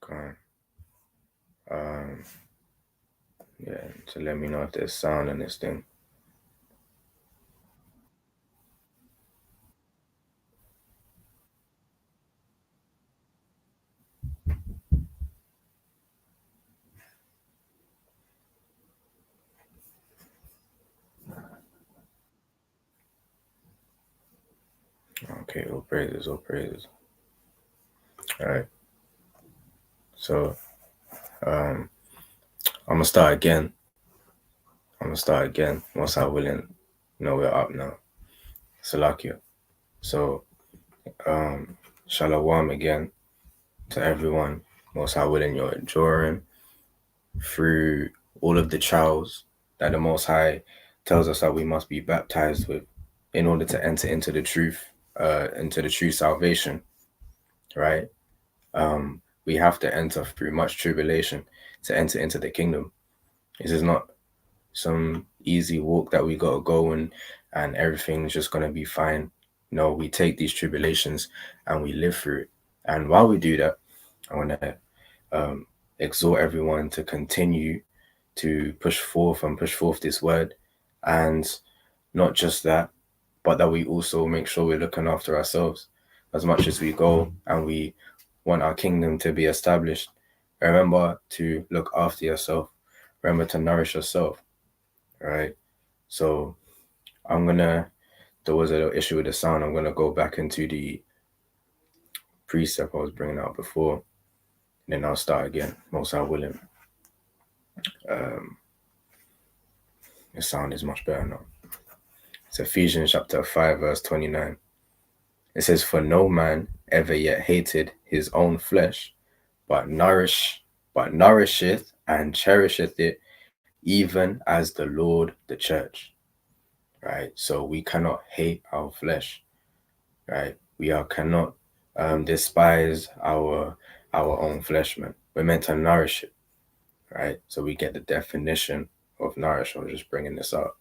Come on. Yeah, to let me know if there's sound in this thing. Okay, all praises, all praises. All right. So I'm gonna start again. Once I willing. We're up now. Salakia. So shalom again to everyone. Most High willing, you're enduring through all of the trials that the Most High tells us that we must be baptized with in order to enter into the truth, into the true salvation, right? We have to enter through much tribulation to enter into the kingdom. This is not some easy walk that we gotta go and everything's just gonna be fine. No, we take these tribulations and we live through it. And while we do that, I want to exhort everyone to continue to push forth this word, and not just that, but that we also make sure we're looking after ourselves as much as we go and we want our kingdom to be established. Remember to look after yourself. Remember to nourish yourself. Right. So there was a little issue with the sound. I'm gonna go back into the precept I was bringing out before, and then I'll start again. Most High willing. The sound is much better now. It's Ephesians chapter 5, verse 29. It says, "For no man ever yet hated his own flesh, but nourisheth and cherisheth it, even as the Lord the church." Right? So we cannot hate our flesh. Right? We cannot despise our own flesh, man. We're meant to nourish it. Right? So we get the definition of nourish. I'm just bringing this up.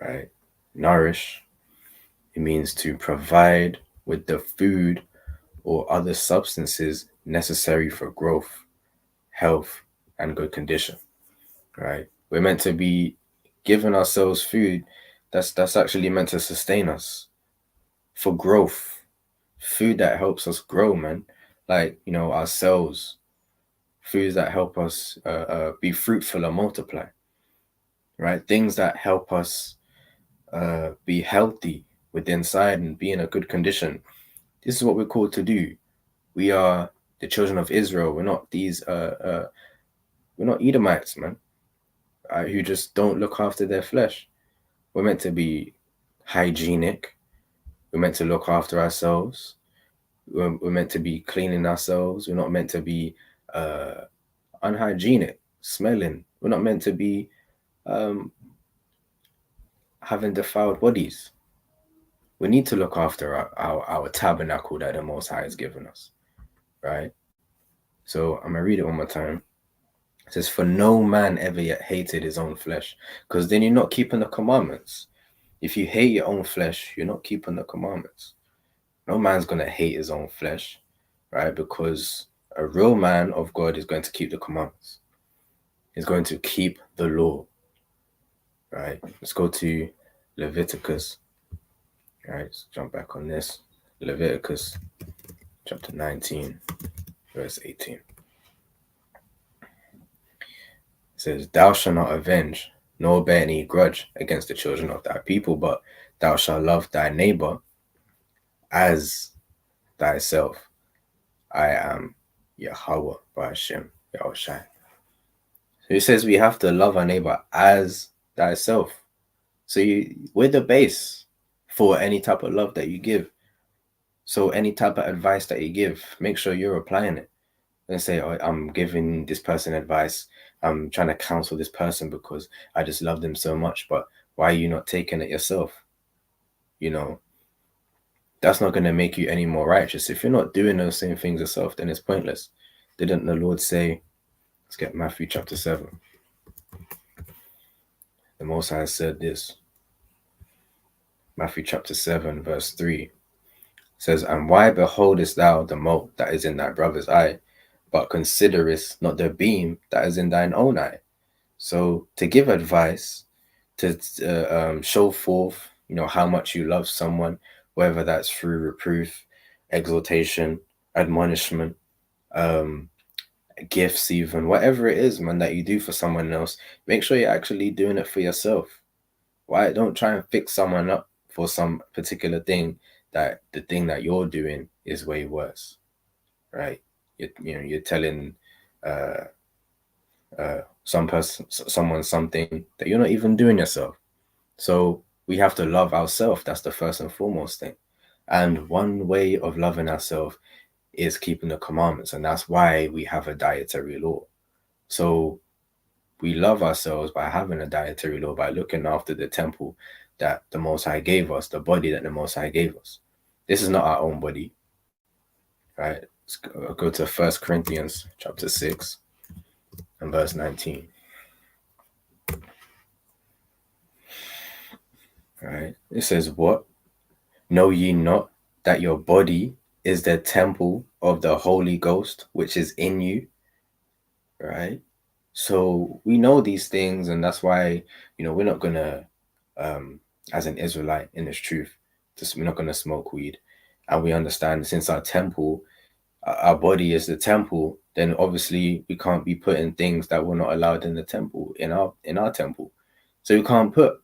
Right? Nourish, it means to provide with the food or other substances necessary for growth, health, and good condition. Right? We're meant to be giving ourselves food that's actually meant to sustain us for growth, food that helps us grow, man. Like, our cells, foods that help us be fruitful and multiply, right? Things that help us be healthy with inside and be in a good condition. This is what we're called to do. We are the children of Israel. We're not we're not Edomites, man, who just don't look after their flesh. We're meant to be hygienic. We're meant to look after ourselves. We're meant to be cleaning ourselves. We're not meant to be unhygienic, smelling. We're not meant to be having defiled bodies. We need to look after our tabernacle that the Most High has given us, right? So I'm going to read it one more time. It says, "For no man ever yet hated his own flesh," because then you're not keeping the commandments. If you hate your own flesh, you're not keeping the commandments. No man's going to hate his own flesh, right? Because a real man of God is going to keep the commandments. He's going to keep the law, right? Let's go to Leviticus. All right, let's jump back on this. Leviticus chapter 19, verse 18. It says, "Thou shalt not avenge, nor bear any grudge against the children of thy people, but thou shalt love thy neighbor as thyself. I am Yahweh Ba'ashem Yahushai." So he says we have to love our neighbor as thyself. So we're the base for any type of love that you give. So any type of advice that you give, make sure you're applying it. And say, "Oh, I'm giving this person advice. I'm trying to counsel this person because I just love them so much. But why are you not taking it yourself?" That's not going to make you any more righteous. If you're not doing those same things yourself, then it's pointless. Didn't the Lord say, let's get Matthew chapter 7. The Most High said this. Matthew chapter 7, verse 3 says, "And why beholdest thou the mote that is in thy brother's eye, but considerest not the beam that is in thine own eye. So to give advice, to show forth, how much you love someone, whether that's through reproof, exhortation, admonishment, gifts, even whatever it is, man, that you do for someone else, make sure you're actually doing it for yourself. Why? Don't try and fix someone up for some particular thing that the thing that you're doing is way worse, right? You're telling someone something that you're not even doing yourself. So we have to love ourselves. That's the first and foremost thing. And one way of loving ourselves is keeping the commandments, and that's why we have a dietary law. So we love ourselves by having a dietary law, by looking after the temple that the Most High gave us, the body that the Most High gave us. This is not our own body, right? Let's go to 1 Corinthians chapter 6 and verse 19. Right? It says, what? Know ye not that your body is the temple of the Holy Ghost, which is in you? Right? So we know these things, and that's why, we're not going to, as an Israelite in this truth, we're not going to smoke weed. And we understand, since our temple, our body is the temple, then obviously we can't be putting things that were not allowed in the temple, in our temple. So we can't put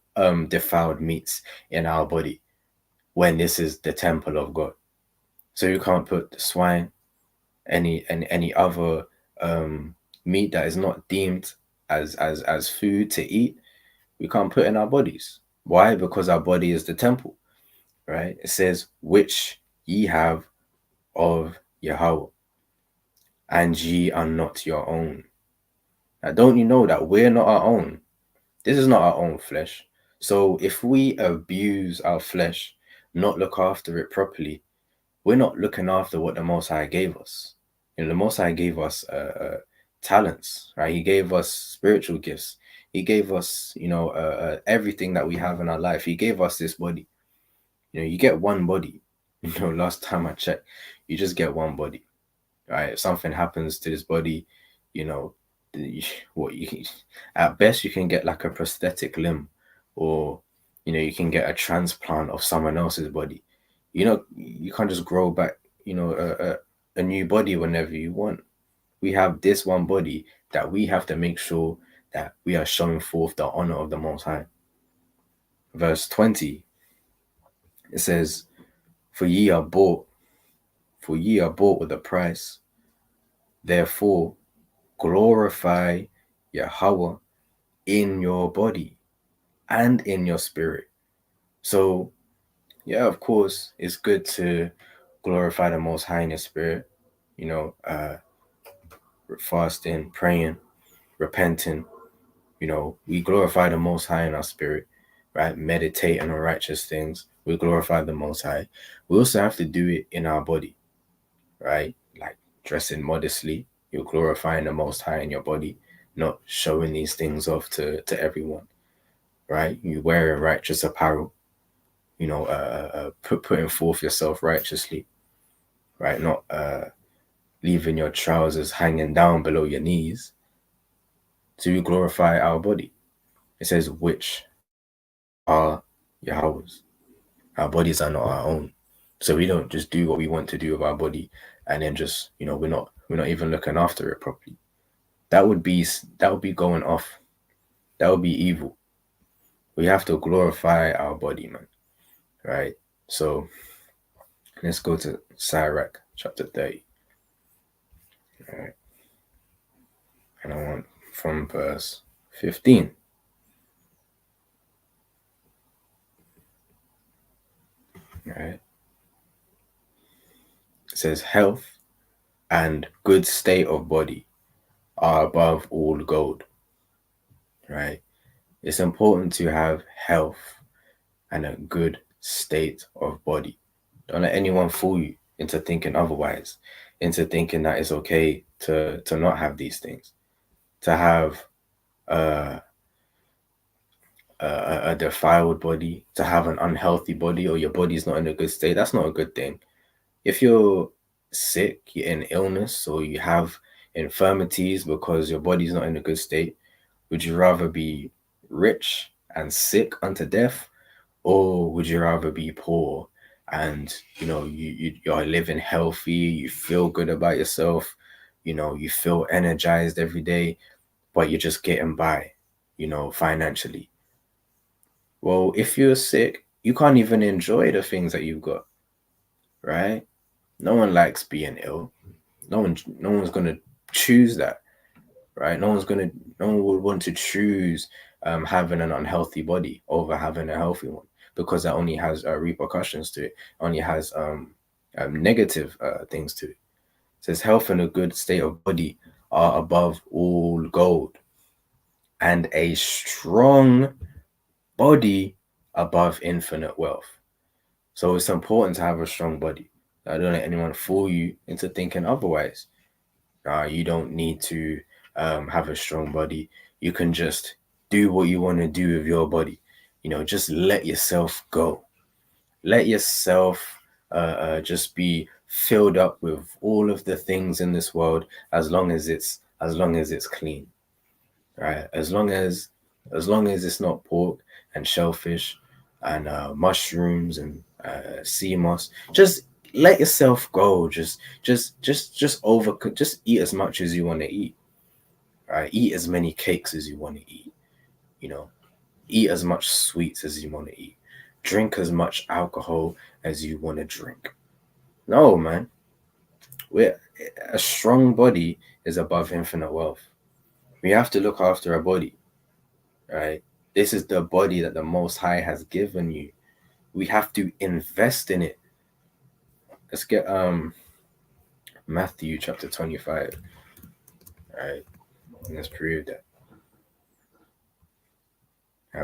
defiled meats in our body when this is the temple of God. So you can't put the swine, any other meat that is not deemed as food to eat, we can't put in our bodies. Why? Because our body is the temple, right? It says, which ye have of Yahweh, and ye are not your own. Now, don't you know that we're not our own? This is not our own flesh. So if we abuse our flesh, not look after it properly, we're not looking after what the Most High gave us. The Most High gave us talents, right? He gave us spiritual gifts. He gave us, everything that we have in our life. He gave us this body. You get one body. Last time I checked, you just get one body, right? If something happens to this body, at best you can get like a prosthetic limb, or you can get a transplant of someone else's body. You can't just grow back a new body whenever you want. We have this one body that we have to make sure that we are showing forth the honor of the Most High. Verse 20, it says, for ye are bought with a price. Therefore glorify Yahweh in your body and in your spirit. So yeah, of course, it's good to glorify the Most High in your spirit, fasting, praying, repenting. We glorify the Most High in our spirit, right? Meditating on righteous things. We glorify the Most High. We also have to do it in our body, right? Like dressing modestly. You're glorifying the Most High in your body, not showing these things off to everyone, right? You wearing righteous apparel, putting forth yourself righteously, right? Not leaving your trousers hanging down below your knees. To glorify our body. It says, which are Yahweh's. Our bodies are not our own. So we don't just do what we want to do with our body and then just, we're not even looking after it properly. That would be going off. That would be evil. We have to glorify our body, man. Right? So let's go to Sirach chapter 30. All right. And I want from verse 15. All right. It says, health and good state of body are above all gold. Right? It's important to have health and a good state of body. Don't let anyone fool you into thinking otherwise, into thinking that it's okay to not have these things, to have a defiled body, to have an unhealthy body, or your body's not in a good state. That's not a good thing. If you're sick, you're in illness, or you have infirmities because your body's not in a good state? Would you rather be rich and sick unto death, or would you rather be poor and you're living healthy, you feel good about yourself, you feel energized every day, but you're just getting by, financially? Well, if you're sick, you can't even enjoy the things that you've got, right? No one likes being ill. No one's gonna choose that, right? No one would want to choose having an unhealthy body over having a healthy one, because that only has repercussions to it, only has negative things to it. It says health and a good state of body are above all gold, and a strong body above infinite wealth. So it's important to have a strong body. I don't let anyone fool you into thinking otherwise. You don't need to have a strong body. You can just do what you want to do with your body. Just let yourself go. Let yourself just be filled up with all of the things in this world, as long as it's clean, right? As long as it's not pork and shellfish and mushrooms and sea moss. Just let yourself go. Just eat as much as you want to eat, right? Eat as many cakes as you want to eat, eat as much sweets as you want to eat, drink as much alcohol as you want to drink. No, man. A strong body is above infinite wealth. We have to look after our body, right? This is the body that the Most High has given you. We have to invest in it. Let's get Matthew chapter 25. Right. And let's prove that.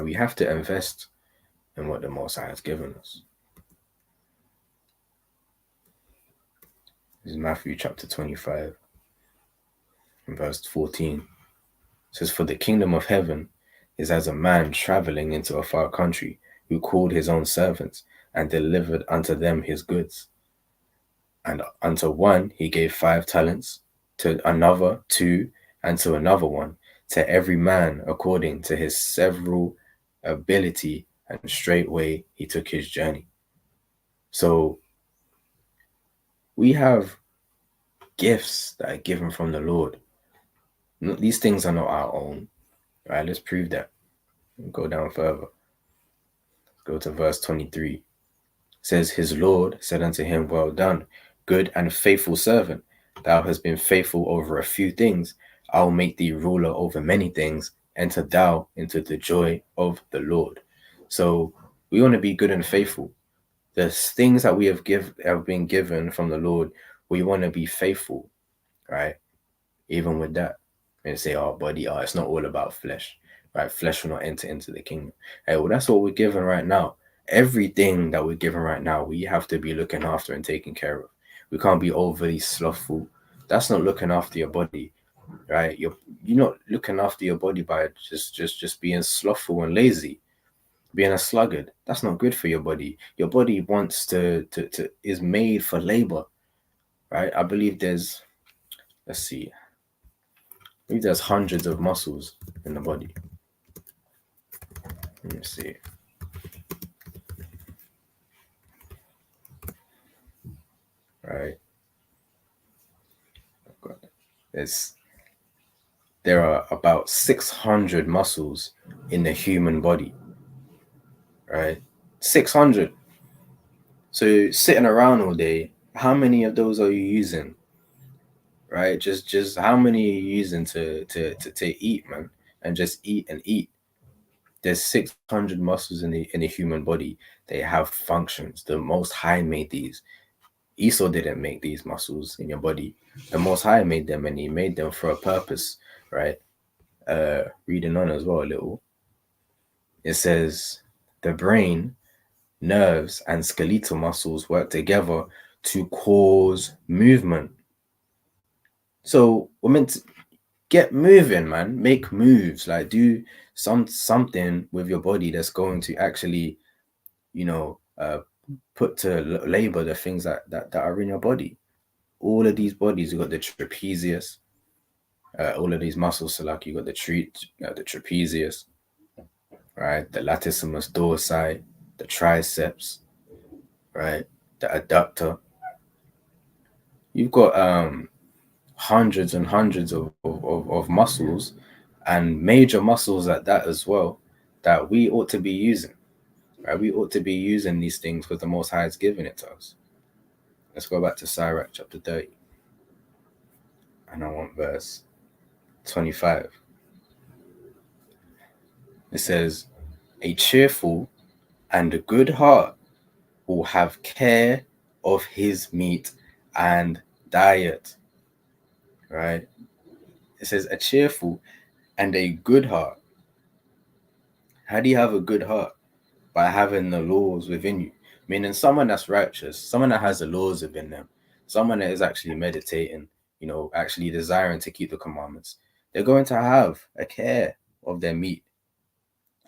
We have to invest in what the Most High has given us. This is Matthew chapter 25 and verse 14. It says, "For the kingdom of heaven is as a man traveling into a far country, who called his own servants and delivered unto them his goods. And unto one he gave 5 talents, to another 2, and to another 1, to every man according to his several ability, and straightway he took his journey." So we have gifts that are given from the Lord. These things are not our own, right? Let's prove that. Go down further. Go to verse 23. It says, "His Lord said unto him, Well done, good and faithful servant. Thou hast been faithful over a few things. I'll make thee ruler over many things. Enter thou into the joy of the Lord." So we want to be good and faithful. The things that we have been given from the Lord, we want to be faithful, right? Even with that, and say, "Oh, body, it's not all about flesh, right? Flesh will not enter into the kingdom." Hey, well, that's what we're given right now. Everything that we're given right now, we have to be looking after and taking care of. We can't be overly slothful. That's not looking after your body, right? You're not looking after your body by just being slothful and lazy, being a sluggard. That's not good for your body. Your body wants is made for labor, right? I believe there's, let's see, I believe there's hundreds of muscles in the body. Let me see. Right. There are about 600 muscles in the human body, right? 600. So sitting around all day, how many of those are you using, right? Just how many are you using to eat, man? And just eat and eat. There's 600 muscles in the human body. They have functions. The Most High made these. Esau didn't make these muscles in your body. The Most High made them, and he made them for a purpose, right? Reading on as well a little. It says, "The brain, nerves, and skeletal muscles work together to cause movement." So we're meant to get moving, man. Make moves, like do something with your body that's going to actually, put to labor the things that are in your body. All of these bodies, you got the trapezius, all of these muscles. So like you got the trapezius, right? The latissimus dorsi, the triceps, right? The adductor. You've got hundreds and hundreds of muscles, and major muscles at that as well, that we ought to be using. Right? We ought to be using these things because the Most High has given it to us. Let's go back to Sirach chapter 30. And I want verse 25. It says, a cheerful and a good heart will have care of his meat and diet. Right? It says a cheerful and a good heart. How do you have a good heart? By having the laws within you. Meaning someone that's righteous, someone that has the laws within them, someone that is actually meditating, actually desiring to keep the commandments. They're going to have a care of their meat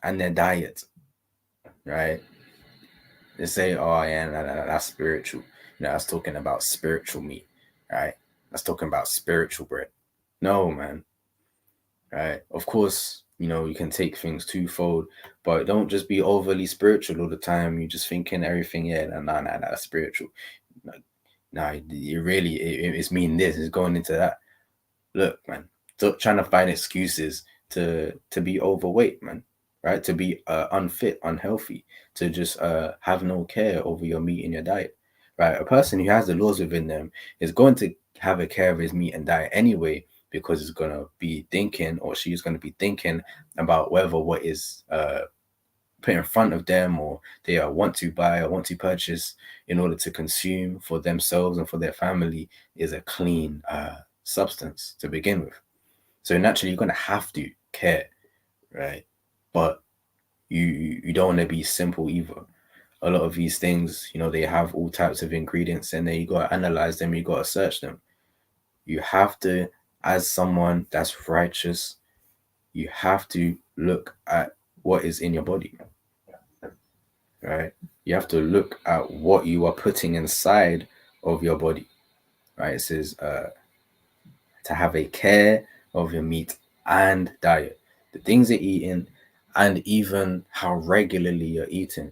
and their diet, right? They say, oh yeah, that's spiritual. That's talking about spiritual meat, right? That's talking about spiritual bread. No, man. Right? Of course, you can take things twofold, but don't just be overly spiritual all the time. You're just thinking everything, nah, that's spiritual. Nah, you really, it's mean this, it's going into that. Look, man, stop trying to find excuses to be overweight, man, right? To be unfit, unhealthy, to just have no care over your meat and your diet, right? A person who has the laws within them is going to have a care of his meat and diet anyway, because it's going to be thinking, or she's going to be thinking about whether what is put in front of them, or they want to buy or want to purchase in order to consume for themselves and for their family, is a clean substance to begin with. So naturally, you're going to have to care, right? But you don't want to be simple either. A lot of these things, they have all types of ingredients, and then you got to analyze them, you got to search them. You have to, as someone that's righteous, you have to look at what is in your body, right? You have to look at what you are putting inside of your body, right? It says to have a care of your meat and diet, the things you're eating, and even how regularly you're eating,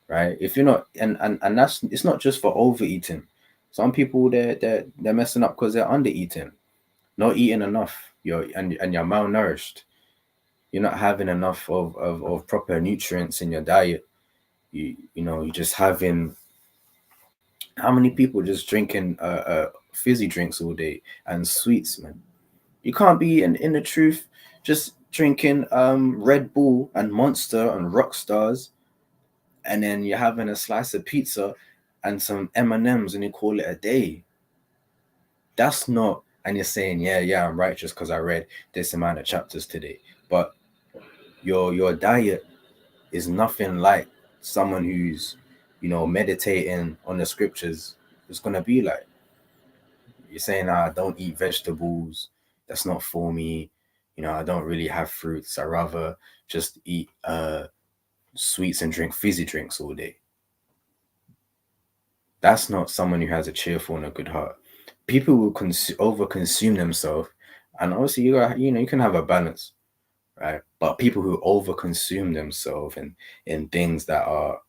right? If you're not, and that's, it's not just for overeating. Some people they're messing up because they're undereating, not eating enough. You're malnourished. You're not having enough of proper nutrients in your diet. You're just having, how many people just drinking fizzy drinks all day and sweets, man? You can't be in the truth just drinking Red Bull and Monster and Rock Stars, and then you're having a slice of pizza and some M&Ms and you call it a day. That's not, and you're saying, yeah, I'm righteous because I read this amount of chapters today. But your diet is nothing like someone who's, meditating on the scriptures is going to be like. You're saying, I don't eat vegetables. That's not for me. I don't really have fruits. I rather just eat sweets and drink fizzy drinks all day. That's not someone who has a cheerful and a good heart. People will over-consume themselves, and obviously you can have a balance, right? But people who over-consume themselves in things that are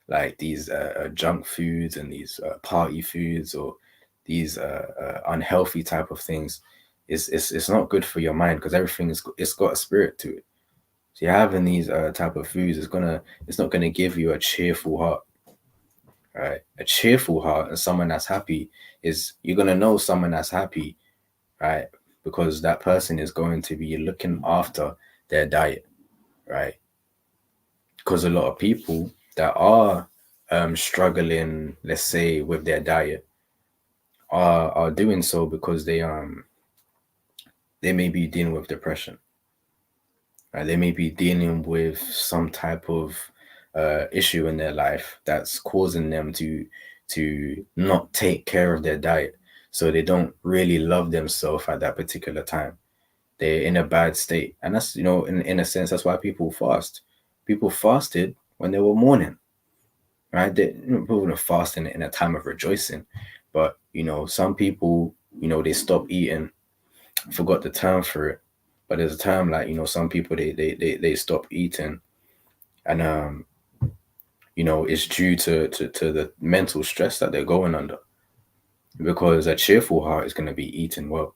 like these junk foods and these party foods, or these unhealthy type of things, it's not good for your mind, because everything it's got a spirit to it. So you're having these type of foods, it's not gonna give you a cheerful heart, right? A cheerful heart and someone that's happy, is you're gonna know someone that's happy, right? Because that person is going to be looking after their diet, right? Because a lot of people that are struggling, let's say, with their diet, are doing so because they may be dealing with depression, right? They may be dealing with some type of issue in their life that's causing them to not take care of their diet, so they don't really love themselves at that particular time. They're in a bad state, and that's, in a sense, that's why people fast. People fasted when they were mourning, right? People were fasting in a time of rejoicing, but some people, they stop eating I forgot the term for it, but there's a term like, some people they stop eating, and it's due to the mental stress that they're going under, because a cheerful heart is going to be eating well,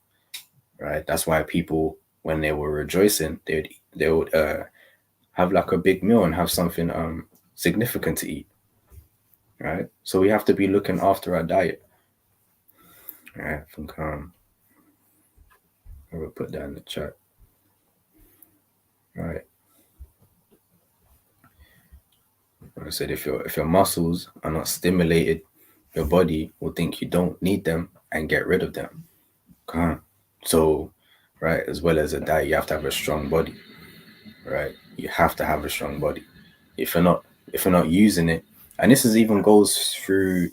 right? That's why people, when they were rejoicing, they would have like a big meal and have something significant to eat, right? So we have to be looking after our diet. All right, I think I will put that in the chat. All right. Like I said, if your muscles are not stimulated, your body will think you don't need them and get rid of them. So, right, as well as a diet, you have to have a strong body, right? You have to have a strong body. If you're not using it, and this is even goes through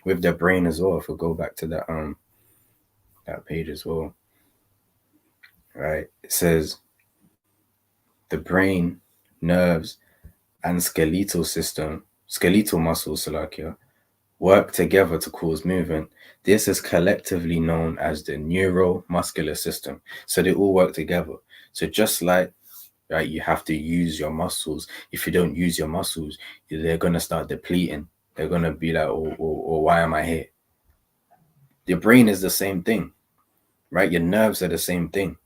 with the brain as well. If we go back to that page as well, right? It says the brain, nerves, and skeletal muscles, Salakia, work together to cause movement. This is collectively known as the neuromuscular system. So they all work together. So just like, right, you have to use your muscles. If you don't use your muscles, they're going to start depleting. They're going to be like, oh, why am I here? Your brain is the same thing, right? Your nerves are the same thing,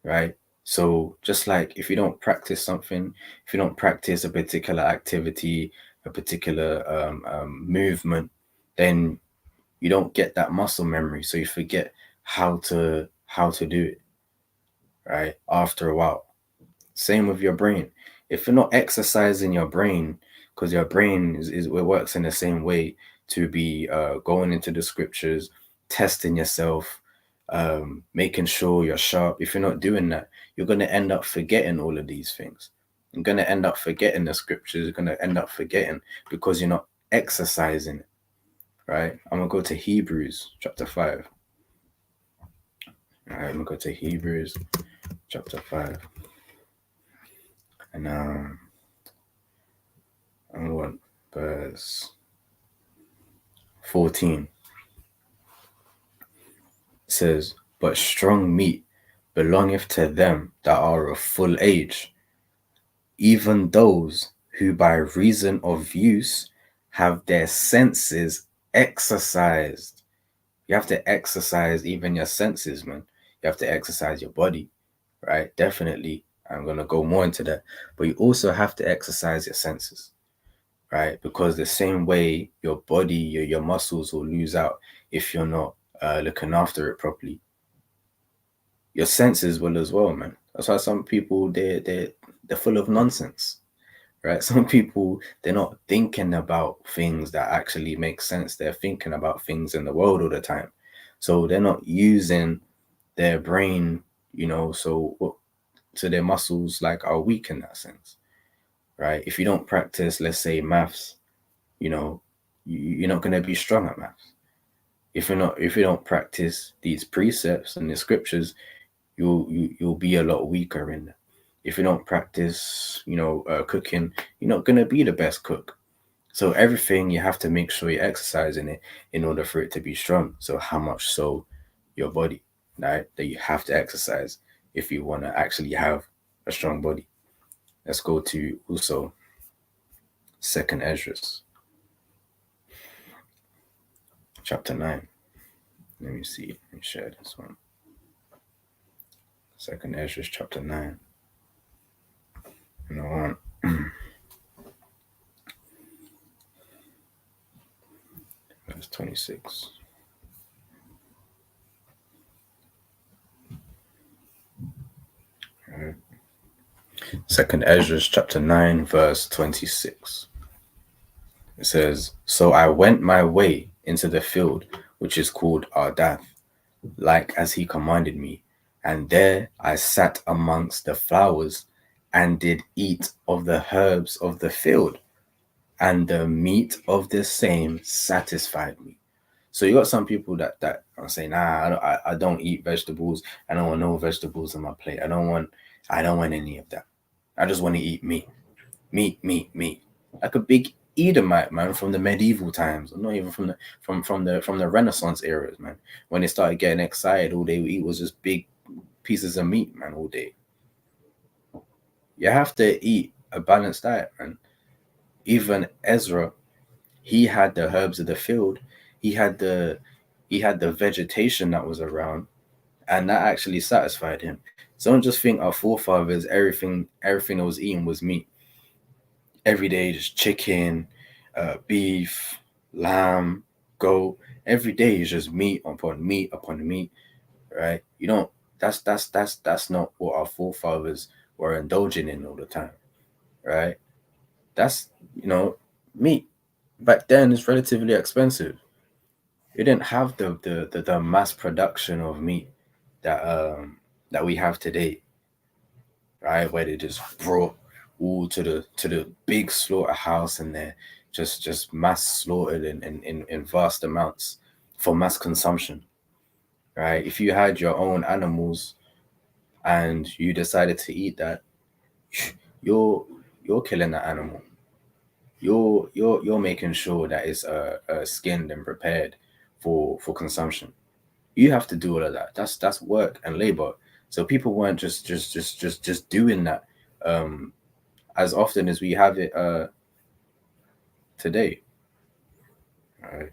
right? So just like if you don't practice something, if you don't practice a particular activity, a particular movement, then you don't get that muscle memory. So you forget how to do it, right? After a while. Same with your brain. If you're not exercising your brain, because your brain it works in the same way, to be going into the scriptures, testing yourself, making sure you're sharp. If you're not doing that, you're going to end up forgetting all of these things. You're going to end up forgetting the scriptures. You're going to end up forgetting because you're not exercising it, right? I'm going to go to Hebrews chapter 5. All right, I'm going to go to Hebrews chapter 5. And I want verse 14. It says, but strong meat belongeth to them that are of full age, even those who by reason of use have their senses exercised. You have to exercise even your senses, man. You have to exercise your body, right? Definitely. I'm going to go more into that. But you also have to exercise your senses, right? Because the same way your body, your muscles will lose out if you're not looking after it properly. Your senses will as well, man. That's why some people, they're full of nonsense, right? Some people, they're not thinking about things that actually make sense. They're thinking about things in the world all the time. So they're not using their brain, so their muscles like are weak in that sense, right? If you don't practice, let's say maths, you're not going to be strong at maths. If you don't practice these precepts and the scriptures, you'll be a lot weaker in that. If you don't practice, cooking, you're not going to be the best cook. So everything, you have to make sure you're exercising it in order for it to be strong. So how much so your body, right? That you have to exercise if you want to actually have a strong body. Let's go to also 2nd Ezra chapter 9. Let me see. Let me share this one. 2nd Ezra chapter 9. And I want verse 26. All right. 2nd Ezra chapter 9 verse 26. It says, so I went my way into the field, which is called Ardath, like as he commanded me, and there I sat amongst the flowers and did eat of the herbs of the field, and the meat of the same satisfied me. So you got some people that are saying, I don't eat vegetables. I don't want no vegetables on my plate. I don't want any of that. I just want to eat meat. Like a big Edomite, man, from the medieval times, not even from the Renaissance eras, man. When they started getting excited, all they would eat was just big pieces of meat, man, all day. You have to eat a balanced diet, man. Even Ezra, he had the herbs of the field, he had the vegetation that was around, and that actually satisfied him. So don't just think our forefathers, everything they was eating was meat. Every day, just chicken, beef, lamb, goat. Every day is just meat upon meat upon meat, right? You don't. That's not what our forefathers were indulging in all the time, right? That's meat back then is relatively expensive. You didn't have the mass production of meat that we have today, right? Where they just brought all to the big slaughterhouse and they're just mass slaughtered in vast amounts for mass consumption, right? If you had your own animals and you decided to eat that, you're killing that animal. You're making sure that it's skinned and prepared for consumption. You have to do all of that. That's work and labor. So people weren't just doing that as often as we have it today. All right.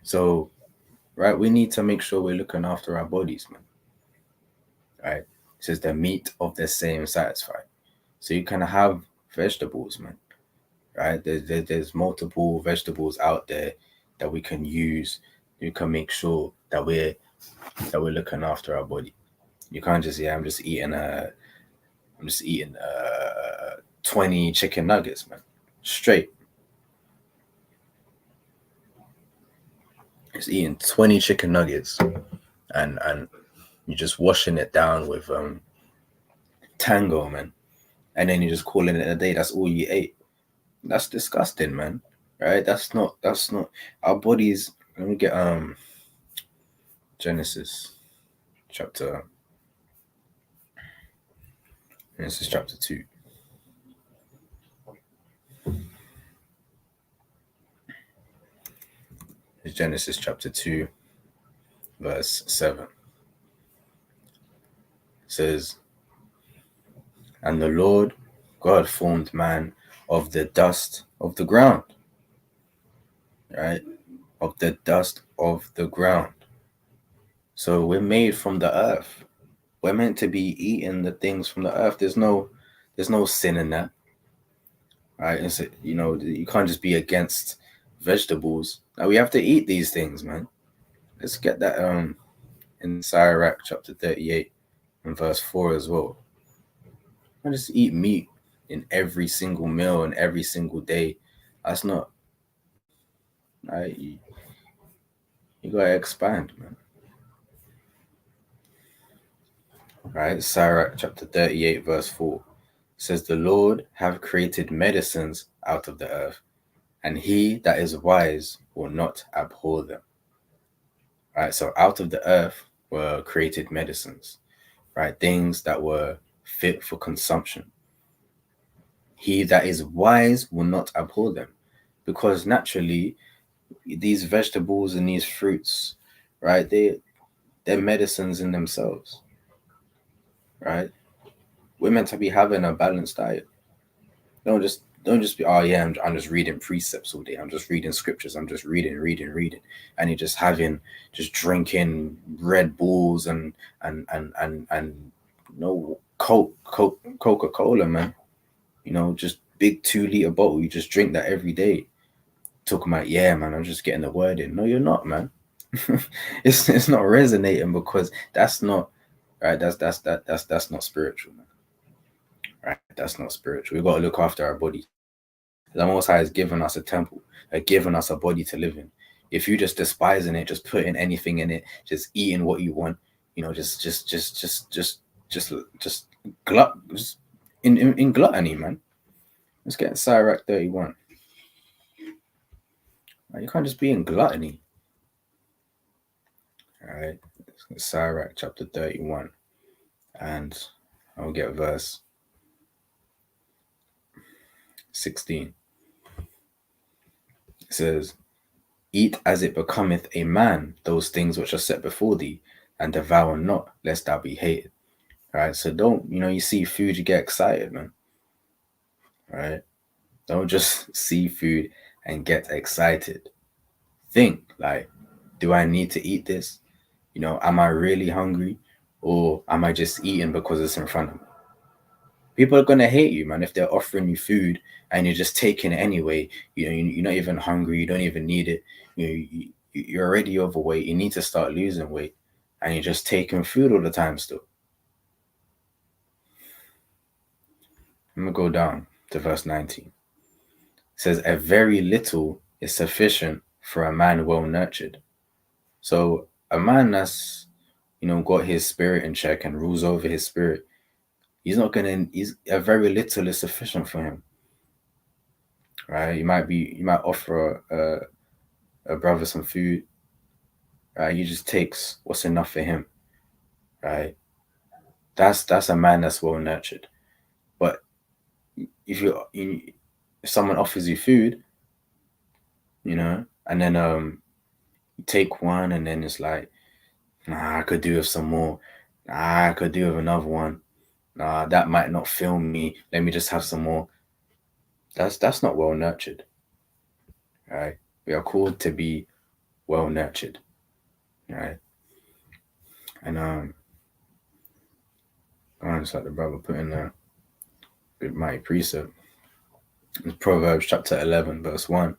So, right, we need to make sure we're looking after our bodies, man. Right? It says the meat of the same satisfied. So you can have vegetables, man. Right? There's multiple vegetables out there that we can use. You can make sure that we're looking after our body. You can't just I'm just eating 20 chicken nuggets, man. Straight. Just eating 20 chicken nuggets and you're just washing it down with Tango, man. And then you're just calling it a day. That's all you ate. That's disgusting, man. Right? That's not our bodies. Let me get Genesis chapter 2. It's Genesis chapter 2, verse 7. It says, and the Lord God formed man of the dust of the ground. Right? Of the dust of the ground. So we're made from the earth. We're meant to be eating the things from the earth. There's no sin in that. Right? It's, you can't just be against vegetables. Now we have to eat these things, man. Let's get that in Sirach chapter 38 and verse 4 as well. I just eat meat in every single meal and every single day. That's not right. You gotta expand, man. Right? Sirach chapter 38 verse 4 says, the Lord have created medicines out of the earth, and he that is wise will not abhor them. Right? So out of the earth were created medicines, right? Things that were fit for consumption. He that is wise will not abhor them, because naturally these vegetables and these fruits, right? They're medicines in themselves, right? We're meant to be having a balanced diet. Don't just be, oh yeah, I'm just reading precepts all day. I'm just reading scriptures. I'm just reading, and you're just drinking Red Bulls and Coca-Cola, man. Just big 2-liter bottle. You just drink that every day. Talking about, yeah, man, I'm just getting the word in. No, you're not, man. it's not resonating, because that's not right. That's not spiritual, man. Right? That's not spiritual. We've got to look after our body. The Most High has given us a temple, given us a body to live in. If you just despising it, just putting anything in it, just eating what you want, just in gluttony, man. Let's get Sirach 31. Right, you can't just be in gluttony. All right, Sirach chapter 31, and I'll get verse 16. It says, "Eat as it becometh a man those things which are set before thee, and devour not, lest thou be hated." All right, so don't, you see food, you get excited, man. All right, don't just see food and get excited. Think, like, do I need to eat this? Am I really hungry, or am I just eating because it's in front of me? People are gonna hate you, man, if they're offering you food and you're just taking it anyway. You're not even hungry. You don't even need it. You're already overweight. You need to start losing weight, and you're just taking food all the time still. I'm gonna go down to verse 19. It says, "A very little is sufficient for a man well nurtured." So a man that's got his spirit in check and rules over his spirit, he's a very little is sufficient for him. Right? You might offer a brother some food. Right? He just takes what's enough for him. Right? That's a man that's well nurtured. But if if someone offers you food, and then you take one, and then it's like, nah, I could do with some more. Nah, I could do with another one. Nah, that might not fill me. Let me just have some more. That's not well nurtured. Right? We are called to be well nurtured. Right? And it's like the brother put in a good mighty precept. In Proverbs chapter 11, verse 1.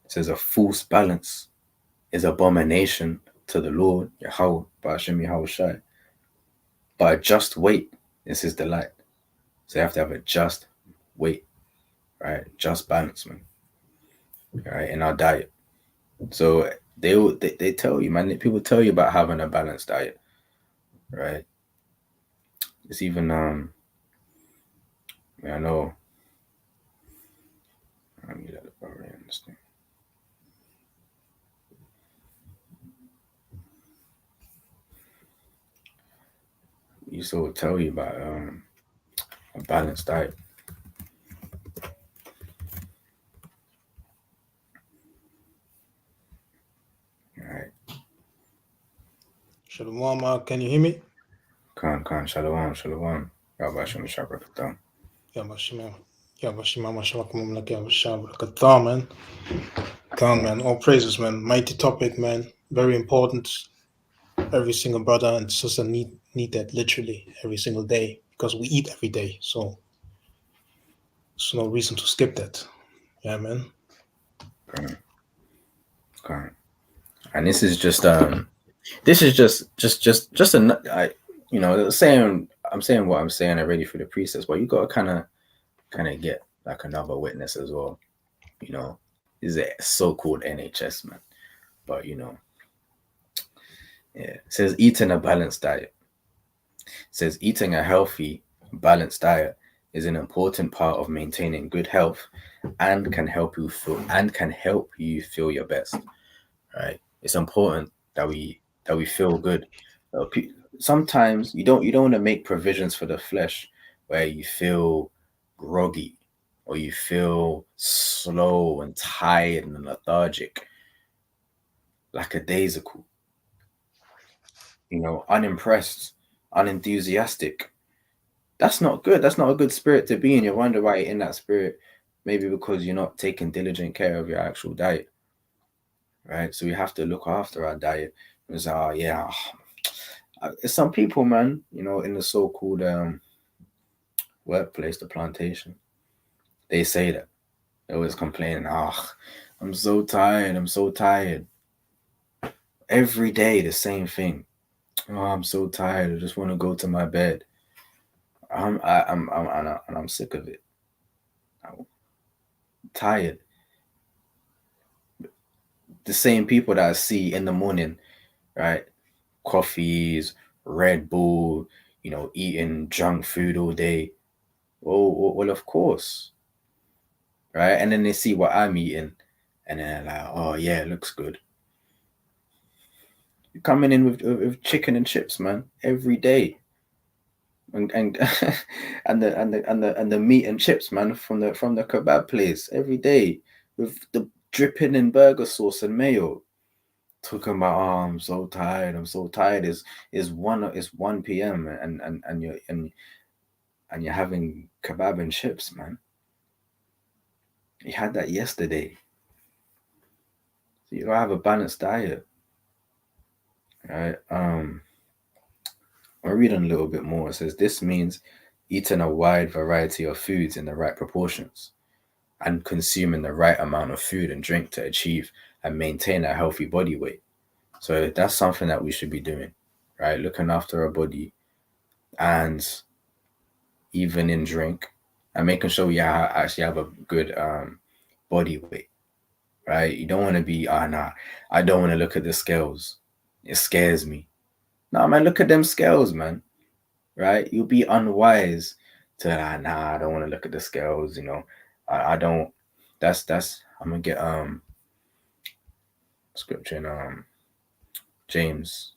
It says, "A false balance is abomination to the Lord, Yahweh, Ba'ashem Yahweh Shai. But a just weight is his delight." So you have to have a just weight, right? Just balance, man. Right, in our diet. So they tell you, man. People tell you about having a balanced diet, right? It's even I know. Let me let the brother understand. You will tell you about a balanced diet. All right. Shalom, can you hear me? Khan, shalom. Yahweh Shem Shabbat. Man. Man. All praises, man. Mighty topic, man. Very important. Every single brother and sister need that literally every single day, because we eat every day. So there's no reason to skip that. Yeah, man. Khan. And this is just a saying. I'm saying what I'm saying already for the precepts, but you gotta kind of get like another witness as well. Is a so-called NHS man, but yeah. It says eating a balanced diet. It says eating a healthy, balanced diet is an important part of maintaining good health, and can help you feel your best. Right? It's important that we feel good. Sometimes you don't want to make provisions for the flesh where you feel groggy, or you feel slow and tired and lethargic, lackadaisical, unimpressed, unenthusiastic. That's not good. That's not a good spirit to be in. You wonder why you're in that spirit. Maybe because you're not taking diligent care of your actual diet. Right? So we have to look after our diet. It's some people, man, in the so-called workplace, the plantation, they say that. They always complaining, I'm so tired. Every day, the same thing. Oh, I'm so tired. I just want to go to my bed. I'm sick of it. I'm tired. The same people that I see in the morning, right? Coffees, Red Bull, eating junk food all day. Well, of course, right? And then they see what I'm eating, and then they're like, oh yeah, it looks good. You're coming in with chicken and chips, man, every day. and and the meat and chips, man, from the kebab place every day with the dripping in burger sauce and mayo. Talking about, oh, I'm so tired. Is 1 p.m. and you're having kebab and chips, man. You had that yesterday. So you gotta have a balanced diet. Right? I'll read on a little bit more. It says this means eating a wide variety of foods in the right proportions and consuming the right amount of food and drink to achieve and maintain a healthy body weight. So that's something that we should be doing, right? Looking after our body and even in drink and making sure we actually have a good body weight, right? You don't want to be, nah, I don't want to look at the scales. It scares me. Nah, man, look at them scales, man, right? You'll be unwise to, nah, I don't want to look at the scales, you know. I don't, I'm going to get scripture in James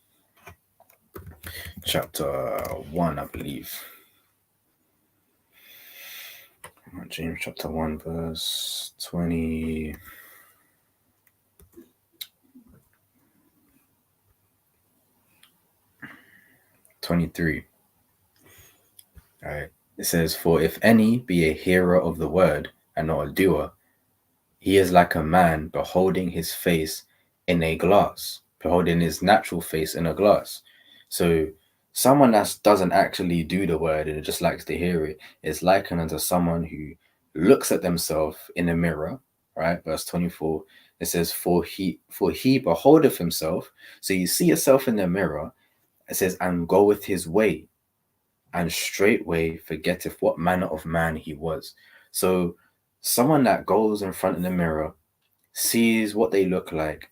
chapter 1, I believe. James chapter 1, verse 20. 23. All right. It says, for if any be a hearer of the word and not a doer, he is like a man beholding his face in a glass, beholding his natural face in a glass. So someone that doesn't actually do the word and just likes to hear it is likened unto someone who looks at themselves in a mirror, right? Verse 24, it says, for he beholdeth himself. So you see yourself in the mirror. It says, and goeth his way, and straightway forgetteth what manner of man he was. So someone that goes in front of the mirror, sees what they look like,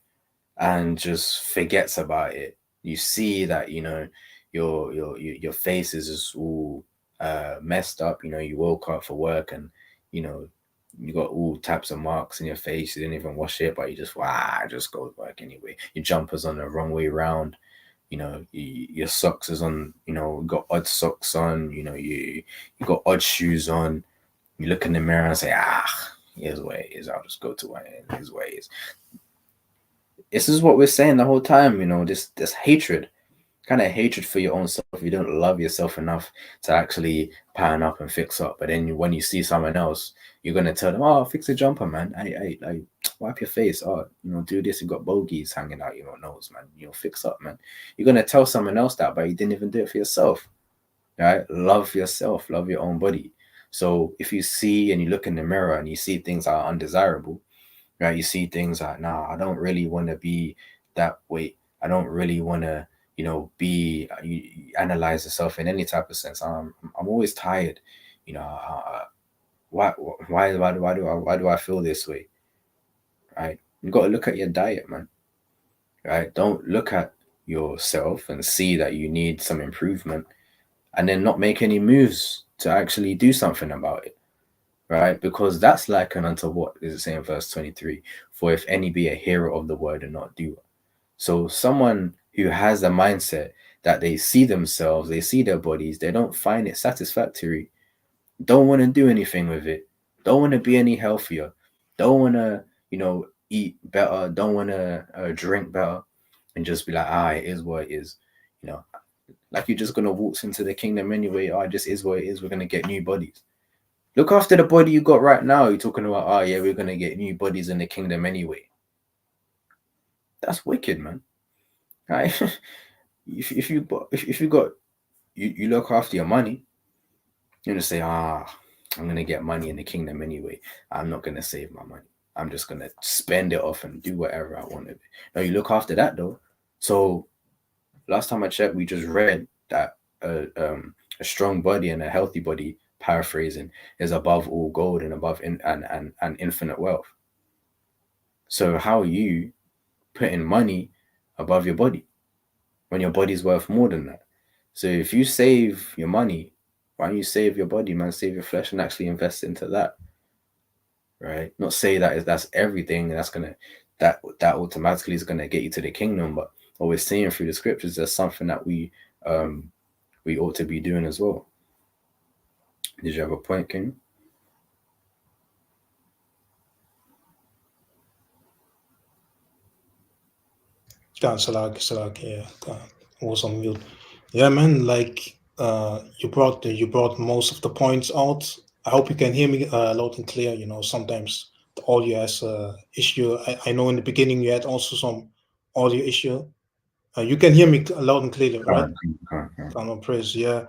and just forgets about it. You see that, you know, your face is just all messed up. You know, you woke up for work and, you know, you got all types of marks in your face. You didn't even wash it, but you just just go to work anyway. Your jumper's on the wrong way round. You know, your socks is on, you know, got odd socks on. You know, you got odd shoes on. You look in the mirror and say, here's what it is. I'll just go to what it is. Here's what it is. This is what we're saying the whole time, you know, this hatred, kind of hatred for your own self. You don't love yourself enough to actually pan up and fix up. But then when you see someone else, you're gonna tell them, oh, fix a jumper, man. Hey, wipe your face. Oh, you know, do this. You got bogies hanging out your nose, man. You know, fix up, man. You're gonna tell someone else that, but you didn't even do it for yourself. Right? Love yourself, love your own body. So if you see and you look in the mirror and you see things that are undesirable, right? You see things like, nah, I don't really want to be that way. I don't really want to, you know, be. You analyze yourself in any type of sense. I'm always tired. You know, why do I feel this way? Right? You got to look at your diet, man. Right? Don't look at yourself and see that you need some improvement, and then not make any moves to actually do something about it. Right? Because that's likened unto what is it saying in verse 23? For if any be a hearer of the word and not doer. So someone who has a mindset that they see themselves, they see their bodies, they don't find it satisfactory, don't want to do anything with it, don't want to be any healthier, don't want to, you know, eat better, don't want to drink better, and just be like, it is what it is. You know, like you're just going to waltz into the kingdom anyway. It just is what it is. We're going to get new bodies. Look after the body you got right now. You're talking about, yeah, we're gonna get new bodies in the kingdom anyway. That's wicked, man. Right? if you look after your money, you're gonna say, I'm gonna get money in the kingdom anyway. I'm not gonna save my money. I'm just gonna spend it off and do whatever I want with it. Now you look after that though. So last time I checked, we just read that a strong body and a healthy body, paraphrasing, is above all gold and above and infinite wealth. So how are you putting money above your body when your body's worth more than that? So if you save your money, why don't you save your body, man? Save your flesh and actually invest into that, right? Not say that's everything that's gonna that automatically is gonna get you to the kingdom, but what we're seeing through the scriptures, there's something that we ought to be doing as well. Did you have a point, King? Salak, yeah, I was on mute. Yeah, man, like you brought most of the points out. I hope you can hear me loud and clear. You know, sometimes the audio has issue. I know in the beginning you had also some audio issue. You can hear me loud and clearly, right? Can't. Come on, praise, yeah.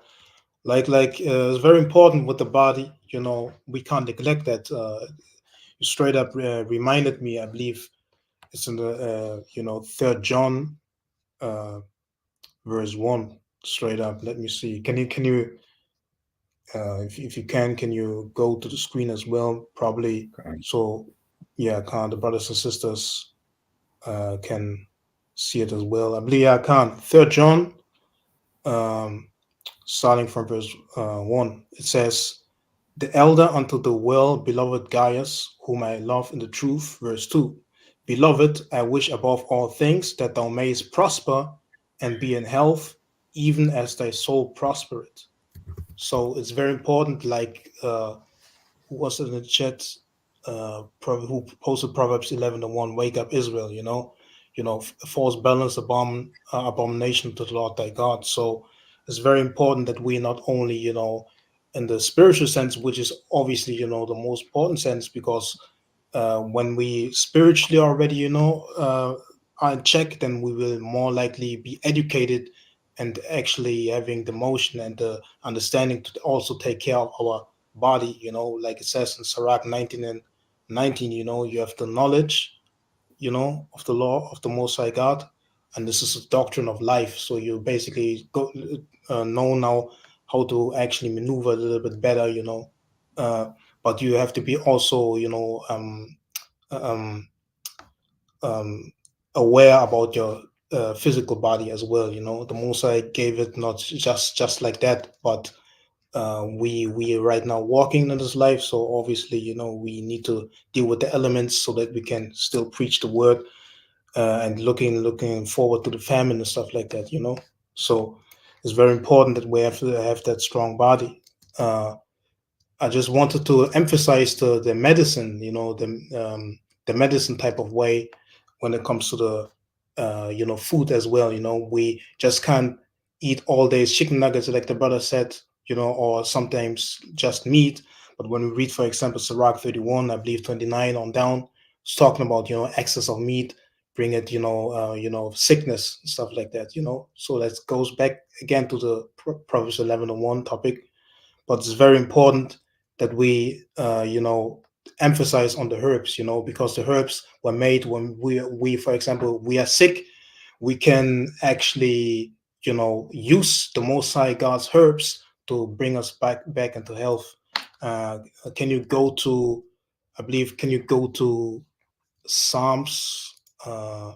It's very important with the body. You know, we can't neglect that. You straight up reminded me. I believe it's in the Third John. Verse 1 straight up. Let me see. Can you if you can you go to the screen as well, probably, Can't. so yeah, can the brothers and sisters can see it as well. I believe, yeah, I can. Third John, um starting from verse 1, it says, the elder unto the well beloved Gaius, whom I love in the truth. Verse 2, beloved, I wish above all things that thou mayest prosper and be in health, even as thy soul prospereth. So it's very important, like who was in the chat, who posted Proverbs 11:1, wake up Israel, false balance, abomination to the Lord thy God. So it's very important that we not only, in the spiritual sense, which is obviously, the most important sense, because when we spiritually already, are in check, then we will more likely be educated and actually having the motion and the understanding to also take care of our body, like it says in Sirach 19 and 19, you have the knowledge, of the law of the Most High God, and this is a doctrine of life. So you basically know now how to actually maneuver a little bit better, uh, but you have to be also, um, um, aware about your physical body as well. The Most High gave it not just like that, but we right now walking in this life. So obviously, we need to deal with the elements so that we can still preach the word, and looking forward to the famine and stuff like that. So it's very important that we have to have that strong body. I just wanted to emphasize the medicine, the medicine type of way when it comes to the food as well. We just can't eat all days chicken nuggets like the brother said, or sometimes just meat. But when we read, for example, Sirach 31, I believe 29 on down, it's talking about excess of meat bring it sickness and stuff like that. So that goes back again to the Proverbs 11:1 topic, but it's very important that we emphasize on the herbs, because the herbs were made when we for example we are sick. We can actually use the Most High God's herbs to bring us back into health. uh, can you go to, I believe, can you go to Psalms, I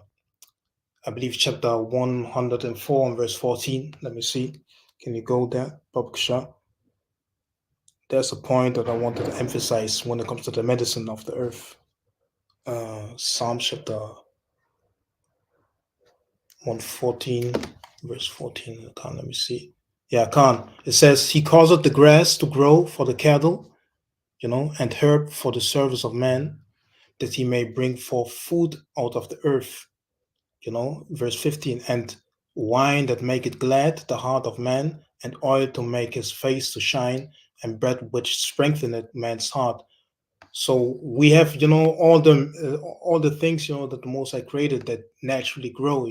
believe chapter 104 and verse 14? Let me see. Can you go there, Babksha? There's a point that I wanted to emphasize when it comes to the medicine of the earth. Psalm chapter 114, verse 14. Let me see. Yeah, I can. It says, he causeth the grass to grow for the cattle, and herb for the service of man, that he may bring forth food out of the earth. Verse 15, and wine that maketh glad the heart of man, and oil to make his face to shine, and bread which strengtheneth man's heart. So we have, all the things, that the Most High created that naturally grow,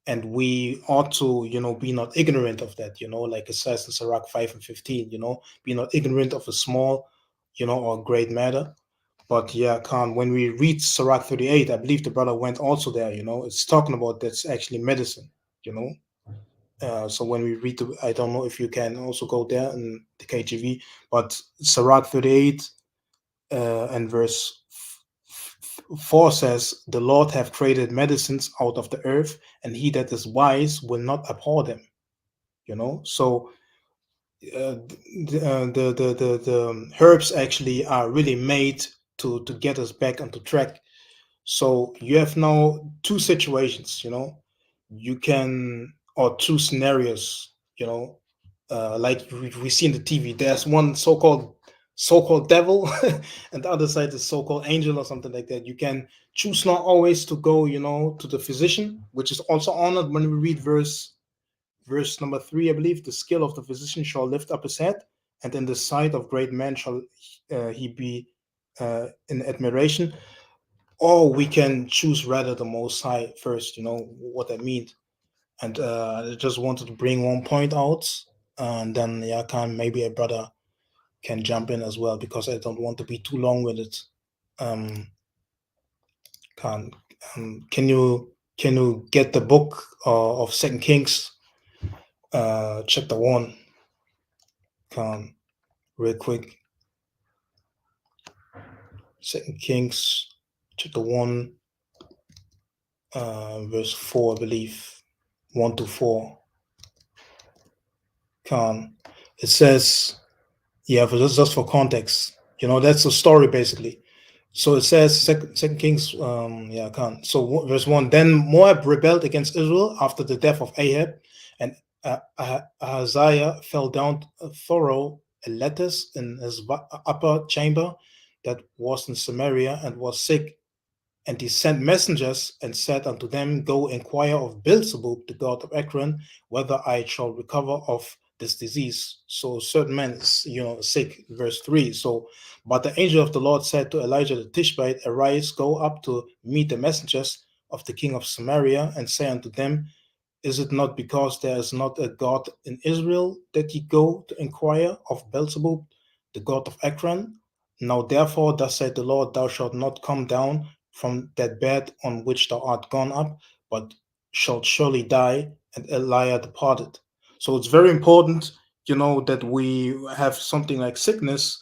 and we ought to, be not ignorant of that, like it says in Sirach 5:15, be not ignorant of a small, or great matter. But yeah, Khan, when we read Sirach 38, I believe the brother went also there, it's talking about that's actually medicine, you know. So when we read I don't know if you can also go there in the KJV, but Sirach 38 and verse 4 says, the Lord have created medicines out of the earth, and he that is wise will not abhor them. So the herbs actually are really made to get us back onto track. So you have now two situations, you can, or two scenarios, like we see in the TV. There's one so-called devil, and the other side is so-called angel or something like that. You can choose not always to go, to the physician, which is also honored when we read verse number 3, I believe. The skill of the physician shall lift up his head, and in the sight of great men shall he be in admiration. Or we can choose rather the Most High first. What that means. And I just wanted to bring one point out, and then maybe a brother can jump in as well, because I don't want to be too long with it. Can can you get the book of Second Kings, chapter 1? Can real quick. Second Kings chapter 1, verse 4, I believe. 1 to 4. It says, for just for context, that's a story basically. So it says Second Kings, So verse 1: Then Moab rebelled against Israel after the death of Ahab, and Ahaziah fell down thorough a lattice in his upper chamber that was in Samaria, and was sick. And he sent messengers and said unto them, Go inquire of Beelzebub, the god of Ekron, whether I shall recover of this disease. So certain man is, sick. Verse 3. So, but the angel of the Lord said to Elijah the Tishbite, Arise, go up to meet the messengers of the king of Samaria, and say unto them, Is it not because there is not a God in Israel that ye go to inquire of Beelzebub, the god of Ekron? Now therefore, thus saith the Lord, thou shalt not come down from that bed on which thou art gone up, but shalt surely die. And Elijah departed. So it's very important, that we have something like sickness,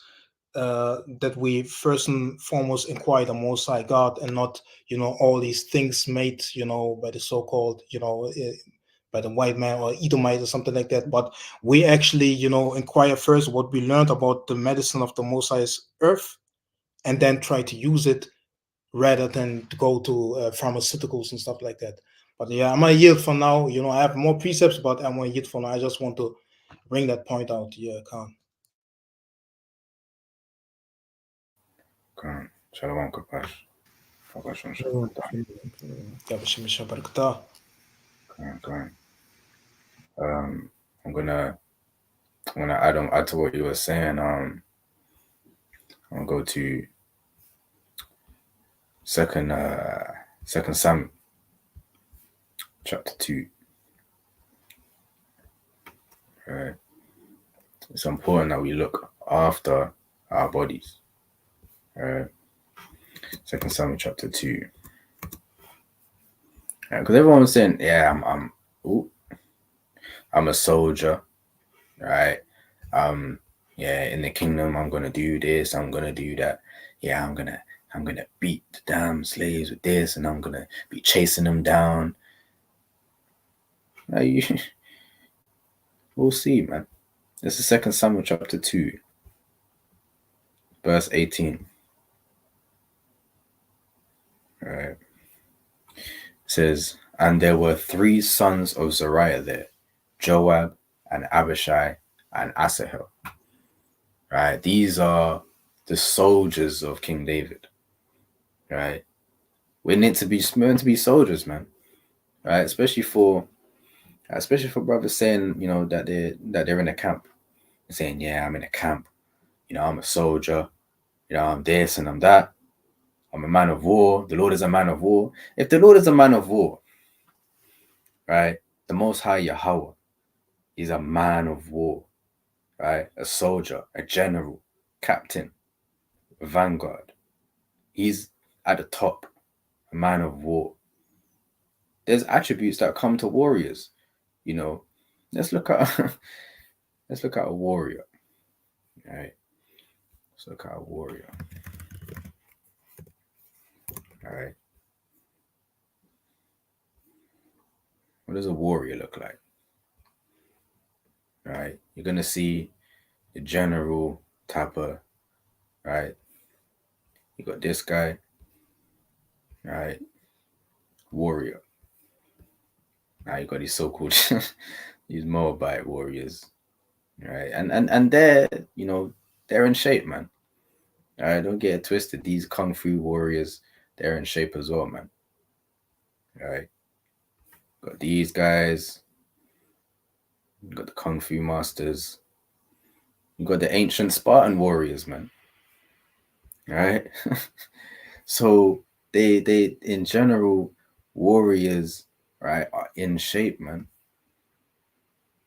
that we first and foremost inquire the Most High God, and not, all these things made, by the so-called, by the white man or Edomite or something like that. But we actually, inquire first what we learned about the medicine of the Most High's earth, and then try to use it rather than to go to pharmaceuticals and stuff like that. But I'm gonna yield for now. I have more precepts, but I'm gonna yield for now. I just want to bring that point out. Khan. Shalom, Kapash. I'm gonna add to what you were saying. I'm gonna go to second Samuel chapter 2. Right. It's important that we look after our bodies. Right. Second Samuel chapter 2. Because everyone was saying, I'm a soldier, right? In the kingdom, I'm gonna do this, I'm gonna do that. I'm gonna beat the damn slaves with this, and I'm gonna be chasing them down. We'll see, man. This is Second Samuel chapter 2, verse 18. Right. It says, and there were 3 sons of Zeruiah there, Joab and Abishai and Asahel. Right. These are the soldiers of King David. Right. We're meant to be soldiers, man. Right. Especially for brothers saying, that they're in a camp. They're saying, I'm in a camp. I'm a soldier. I'm this and I'm that. I'm a man of war. The Lord is a man of war. If the Lord is a man of war, right, the Most High Yahweh is a man of war, right? A soldier, a general, captain, a vanguard. He's at the top, a man of war. There's attributes that come to warriors. Let's look at a warrior. All right. Let's look at a warrior. All right. What does a warrior look like? All right. You're gonna see the general type of, right? You got this guy, right? Warrior. Now you got these so-called these Moabite warriors, right? And they're, you know, they're in shape, man. All right, don't get it twisted. These kung fu warriors, they're in shape as well, man. All right, got these guys, got the kung fu masters, you got the ancient Spartan warriors, man. All right, so they in general, warriors, right, are in shape, man.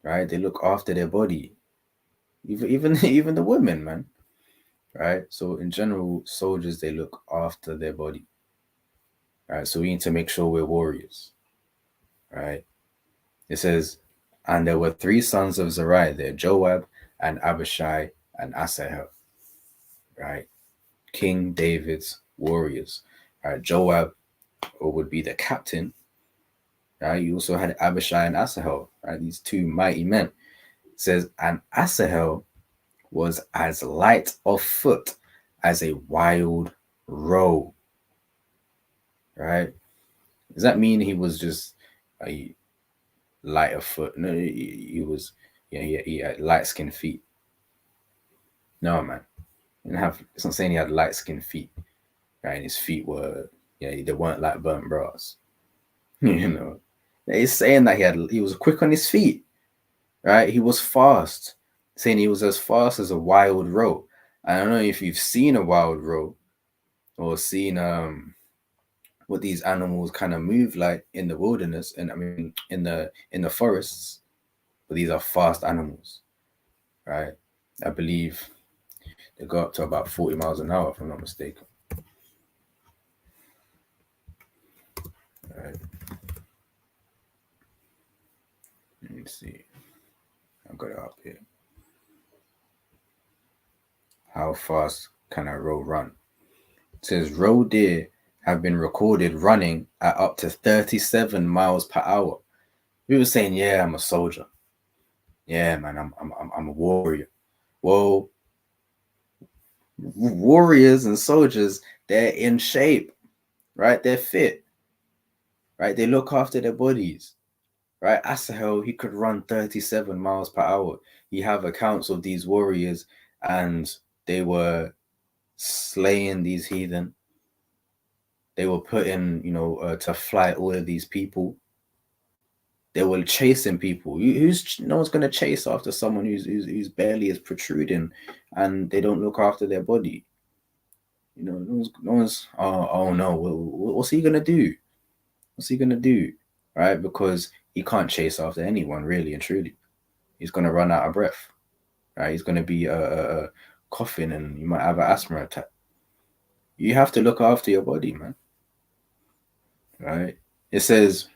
Right, they look after their body, even the women, man. Right, so in general, soldiers, they look after their body. Right, so we need to make sure we're warriors. Right, it says, and there were three sons of Zerai there, Joab and Abishai and Asahel. Right, King David's warriors. Right, Joab would be the captain. Right, you also had Abishai and Asahel. Right, these two mighty men. It says, and Asahel was as light of foot as a wild roe. Right, does that mean he was just a light of foot? No, he was, yeah, he had light skinned feet. No, man, it's not saying he had light skinned feet, right? And his feet were, yeah, they weren't like burnt brass. You know, it's saying that he was quick on his feet, right? He was fast, saying he was as fast as a wild roe. I don't know if you've seen a wild roe or seen what these animals kind of move like in the wilderness, and I mean in the forests, but these are fast animals, right? I believe they go up to about 40 miles an hour, if I'm not mistaken. Right. Let me see. I've got it up here. How fast can a roe run? It says roe deer have been recorded running at up to 37 miles per hour. We were saying, yeah, I'm a soldier. Yeah, man, I'm a warrior. Well, warriors and soldiers, they're in shape, right? They're fit, right? They look after their bodies, right? Asahel, he could run 37 miles per hour. You have accounts of these warriors, and they were slaying these heathen. They were putting, to flight all of these people. They were chasing people. No one's gonna chase after someone whose belly is protruding, and they don't look after their body. No one's. Oh no, what's he gonna do? What's he gonna do? Right? Because he can't chase after anyone, really and truly. He's gonna run out of breath. Right? He's gonna be coughing, and you might have an asthma attack. You have to look after your body, man. Right? It says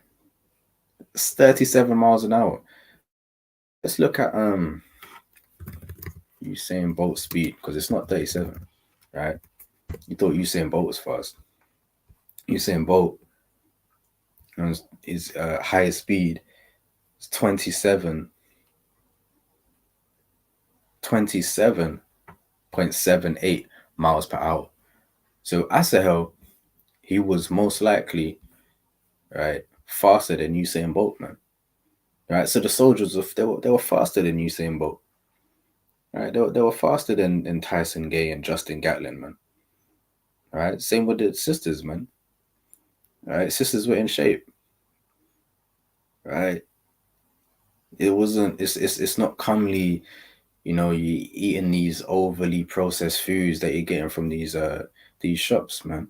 it's 37 miles an hour. Let's look at Usain Bolt speed, because it's not 37, right? You thought Usain Bolt was fast. Usain Bolt, his highest speed is 27.78 miles per hour. So Asahel, he was most likely, right, faster than Usain Bolt, man. Right, so the soldiers, they were faster than Usain Bolt. Right, they were faster than Tyson Gay and Justin Gatlin, man. All right, same with the sisters, man. All right, sisters were in shape. Right, it wasn't. It's not comely, you eating these overly processed foods that you're getting from these shops, man.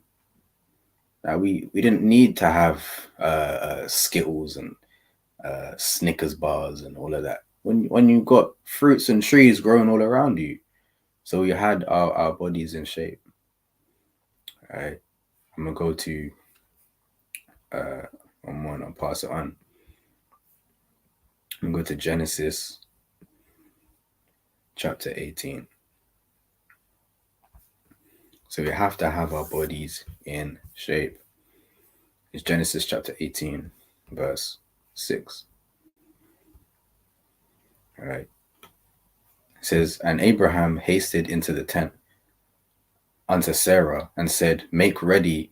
We didn't need to have Skittles and Snickers bars and all of that. When you got fruits and trees growing all around you, so we had our bodies in shape. All right, I'm gonna go to one. I'll pass it on. I'm gonna go to Genesis chapter 18. So we have to have our bodies in shape. It's Genesis chapter 18, verse 6. All right. It says, and Abraham hasted into the tent unto Sarah and said, make ready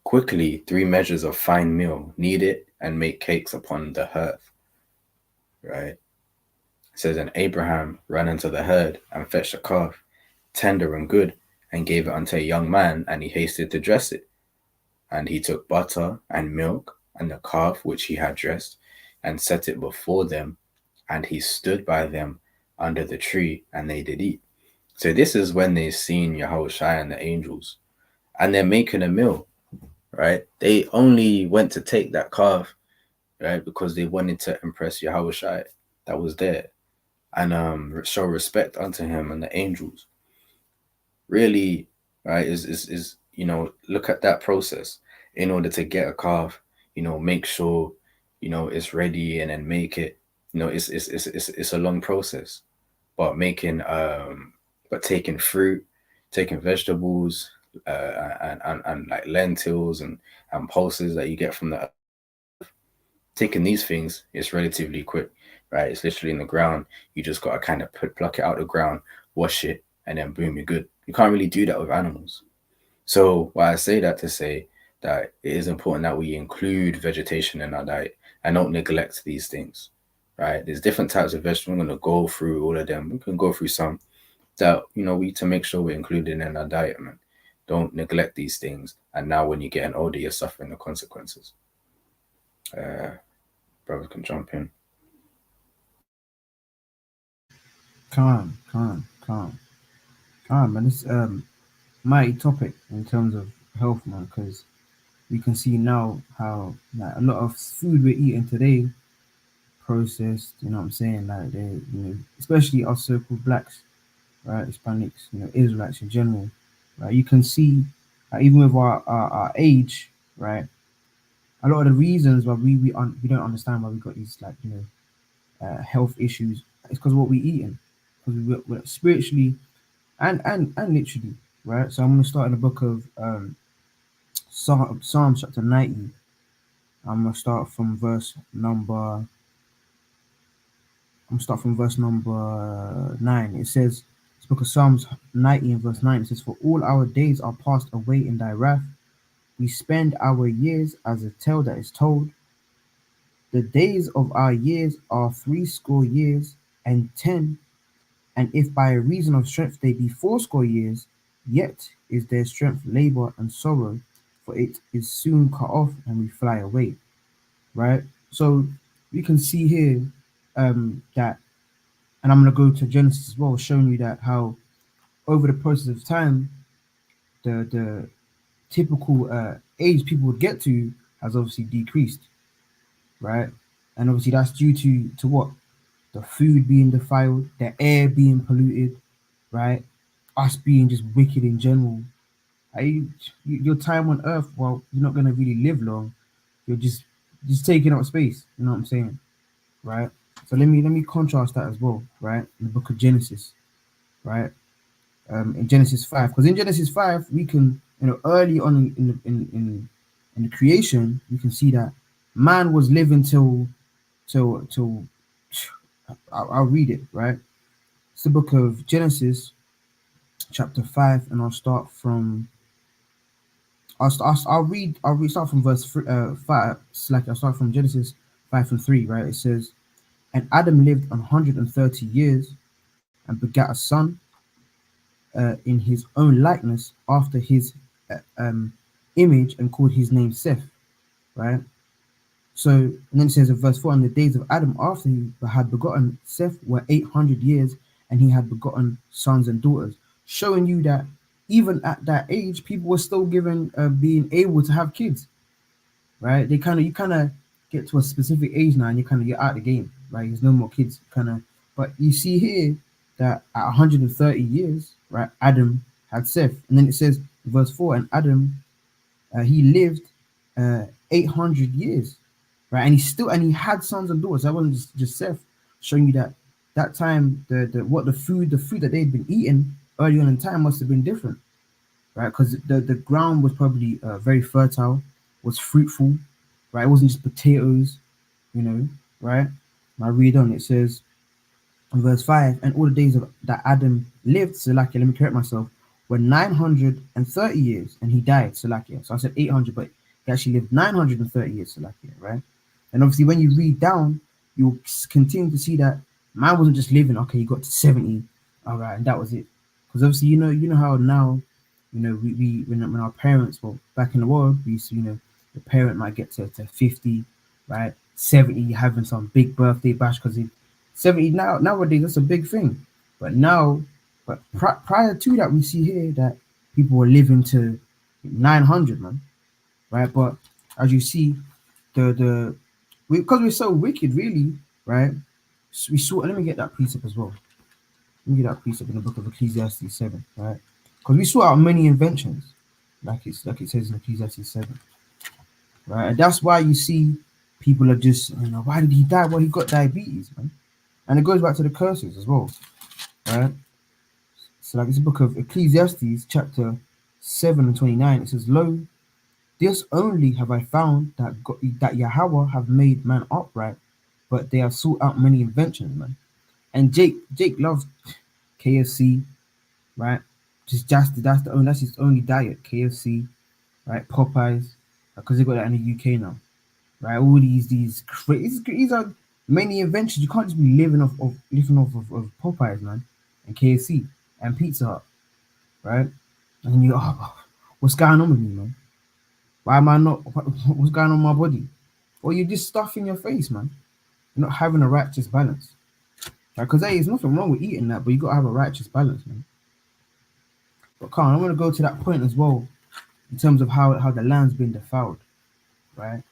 quickly 3 measures of fine meal, knead it, and make cakes upon the hearth. Right. It says, and Abraham ran into the herd and fetched a calf, tender and good, and gave it unto a young man, and he hasted to dress it. And he took butter and milk and the calf which he had dressed, and set it before them, and he stood by them under the tree, and they did eat. So this is when they seen Yahushua and the angels, and they're making a meal, right? They only went to take that calf, right, because they wanted to impress Yahushua that was there, and show respect unto him and the angels. Really, right, is look at that process in order to get a calf, make sure, it's ready, and then make it, it's a long process. But taking fruit, taking vegetables, and like lentils and pulses that you get from the taking these things is relatively quick, right? It's literally in the ground. You just got to kind of pluck it out of the ground, wash it, and then boom, you're good. You can't really do that with animals. So why I say that to say that it is important that we include vegetation in our diet and don't neglect these things, right? There's different types of vegetables. I'm going to go through all of them. We can go through some that, we need to make sure we're including in our diet, man. Don't neglect these things. And now when you get older, you're suffering the consequences. Brothers can jump in. Calm, man. It's mighty topic in terms of health, man, because we can see now how like a lot of food we're eating today processed, you know what I'm saying? Like they, especially our so-called blacks, right? Hispanics, Israelites in general, right? You can see even with our age, right? A lot of the reasons why we don't understand why we got these like health issues is because of what we eating, because we're spiritually and literally, right? So I'm going to start in the book of Psalms chapter 90. I'm going to start from verse number 9. It says, this book of Psalms 90 and verse 9, it says, for all our days are passed away in thy wrath. We spend our years as a tale that is told. The days of our years are 80 years and 10. And if by reason of strength they be 80 years, yet is their strength labor and sorrow, for it is soon cut off and we fly away. Right? So we can see here that, and I'm going to go to Genesis as well, showing you that how over the process of time, the typical age people would get to has obviously decreased. Right? And obviously that's due to what? The food being defiled, the air being polluted, right? Us being just wicked in general. Your time on earth, well, you're not gonna really live long. You're just taking up space. You know what I'm saying, right? So let me contrast that as well, right? In the book of Genesis, right? In Genesis 5, because in Genesis 5 we can, early on in the creation, we can see that man was living till I'll read it, right? It's the book of Genesis, chapter 5, and I'll start from. I'll read start from verse 5. I'll start from Genesis 5 and 3, right? It says, and Adam lived 130 years and begat a son in his own likeness after his image, and called his name Seth, right? So, and then it says in verse 4, and the days of Adam after he had begotten Seth were 800 years, and he had begotten sons and daughters, showing you that even at that age, people were still given being able to have kids, right? You kind of get to a specific age now, and you're out of the game, right? There's no more kids, But you see here that at 130 years, right, Adam had Seth, and then it says in verse 4, and Adam he lived 800 years, right? And he had sons and daughters. That wasn't just Seth, showing you that time the food that they'd been eating early on in time must have been different, right? Because the ground was probably very fertile, was fruitful, right? It wasn't just potatoes, right? And I read on. It says in verse 5, and all the days that Adam lived, Salakia, let me correct myself, were 930 years, and he died, Salakia. So I said 800, but he actually lived 930 years, Salakia, right? And obviously, when you read down, you'll continue to see that Man wasn't just living. Okay, you got to 70, all right, and that was it. Because obviously, you know how now, we when our parents, well, back in the world, we used to, the parent might get to 50, right, 70, having some big birthday bash because 70 nowadays that's a big thing. But now, prior to that, we see here that people were living to 900, man, right? But as you see, because we're so wicked, really, right? We saw. Let me get that precept as well. Let me get that precept in the book of Ecclesiastes 7, right? Because we saw out many inventions, like it says in Ecclesiastes 7, right? And that's why you see people are just, why did he die? Well, he got diabetes, man. And it goes back to the curses as well, right? So like it's a book of Ecclesiastes chapter 7 and 29. It says, "Lo, this only have I found, that that Yahweh have made man upright, but they have sought out many inventions, man." And Jake loves KFC, right? That's his only diet. KFC, right? Popeyes, because they got that in the UK now, right? All these crazy, these are many inventions. You can't just be living off of Popeyes, man, and KFC and Pizza Hut, right? And you, what's going on with me, man? Why am I not? What's going on with my body? Or you're just stuffing your face, man. You're not having a righteous balance, right? Because hey, there's nothing wrong with eating that, but you gotta have a righteous balance, man. But Khan, I'm gonna go to that point as well, in terms of how the land's been defiled, right?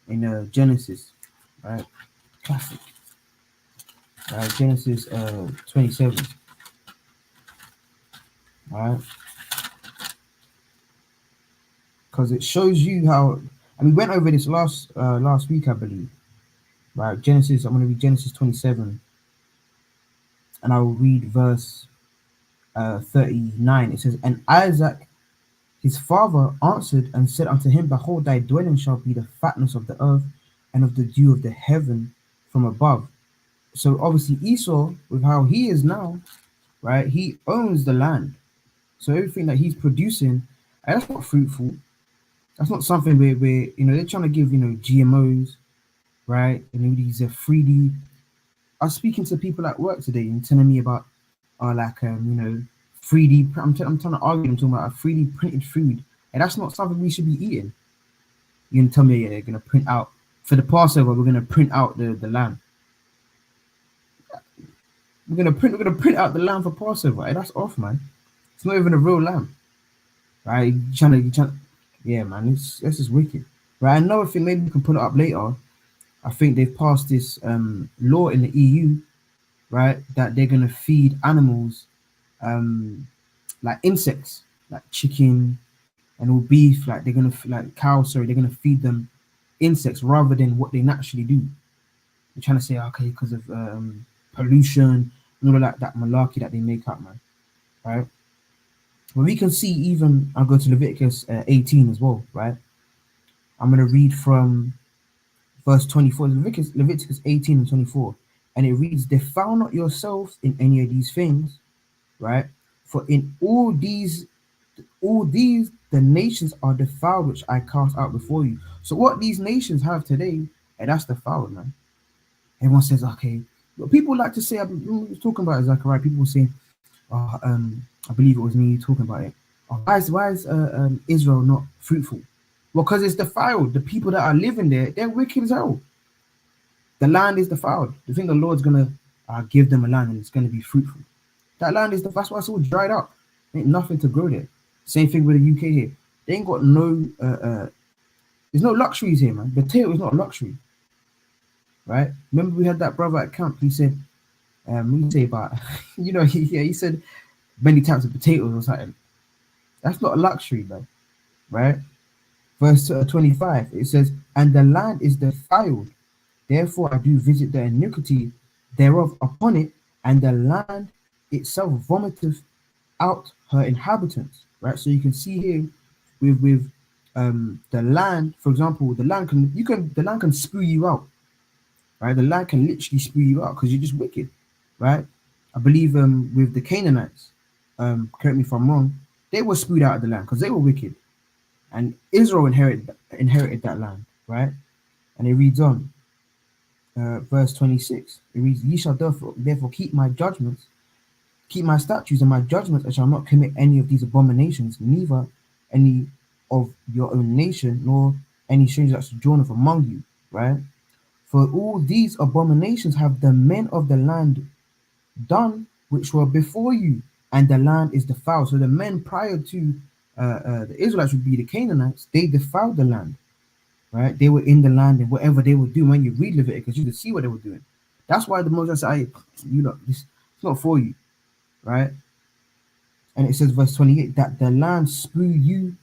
In Genesis, right? Classic, right? Genesis 27, right? Because it shows you how, and we went over this last week, I believe, right? Genesis. I'm gonna read Genesis 27, and I will read verse 39. It says, "And Isaac his father answered and said unto him, Behold, thy dwelling shall be the fatness of the earth and of the dew of the heaven from above." So obviously Esau, with how he is now, right, he owns the land. So everything that he's producing, that's not fruitful. That's not something where they're trying to give, GMOs, right? These are 3D. I was speaking to people at work today and telling me about, 3D. I'm trying to argue them talking about a 3D printed food, and that's not something we should be eating. You can tell me, yeah, they're gonna print out for the Passover. We're gonna print out the lamb. We're gonna print out the lamb for Passover. Hey, that's off, man. It's not even a real lamb, right? Yeah, man. This is wicked, right? Another thing, maybe we can put it up later. I think they've passed this law in the EU, right, that they're gonna feed animals like insects, like chicken and all beef, like cows, sorry, they're gonna feed them insects rather than what they naturally do. They're trying to say, okay, because of pollution and all of that malarkey that they make up, man, right? But we can see, even I'll go to Leviticus 18 as well, right? I'm gonna read from verse 24, Leviticus 18 and 24, and it reads, "Defile not yourselves in any of these things," right? "For in all these the nations are defiled, which I cast out before you." So what these nations have today, and that's defiled, man. Everyone says, okay, but people like to say, I was talking about Zechariah, people say, I believe it was me talking about it. Why is Israel not fruitful? Well, because it's defiled. The people that are living there, they're wicked as hell. The land is defiled. They think the Lord's gonna give them a land and it's gonna be fruitful. That land that's why it's all dried up. Ain't nothing to grow there. Same thing with the UK here. They ain't got no there's no luxuries here, man. Potato is not a luxury. Right? Remember we had that brother at camp, he said, what do you say about he said many types of potatoes or something. That's not a luxury, man. Right? Verse 25, it says, "And the land is defiled, therefore I do visit the iniquity thereof upon it, and the land itself vomiteth out her inhabitants." Right? So you can see here with the land, for example, the land can spew you out. Right? The land can literally spew you out because you're just wicked. Right? I believe with the Canaanites, correct me if I'm wrong, they were spewed out of the land because they were wicked. And Israel inherited that land, right? And it reads on. verse 26. It reads, "Ye shall therefore keep my judgments, keep my statutes and my judgments, and shall not commit any of these abominations, neither any of your own nation, nor any stranger that sojourneth among you." Right? For all these abominations have the men of the land done, which were before you, and the land is defiled. So the men prior to the Israelites would be the Canaanites. They defiled the land, right? They were in the land, and whatever they were doing, when you read Leviticus, you can see what they were doing. That's why the Moses said, "You know, this it's not for you," right? And it says, verse 28, that the land spew you,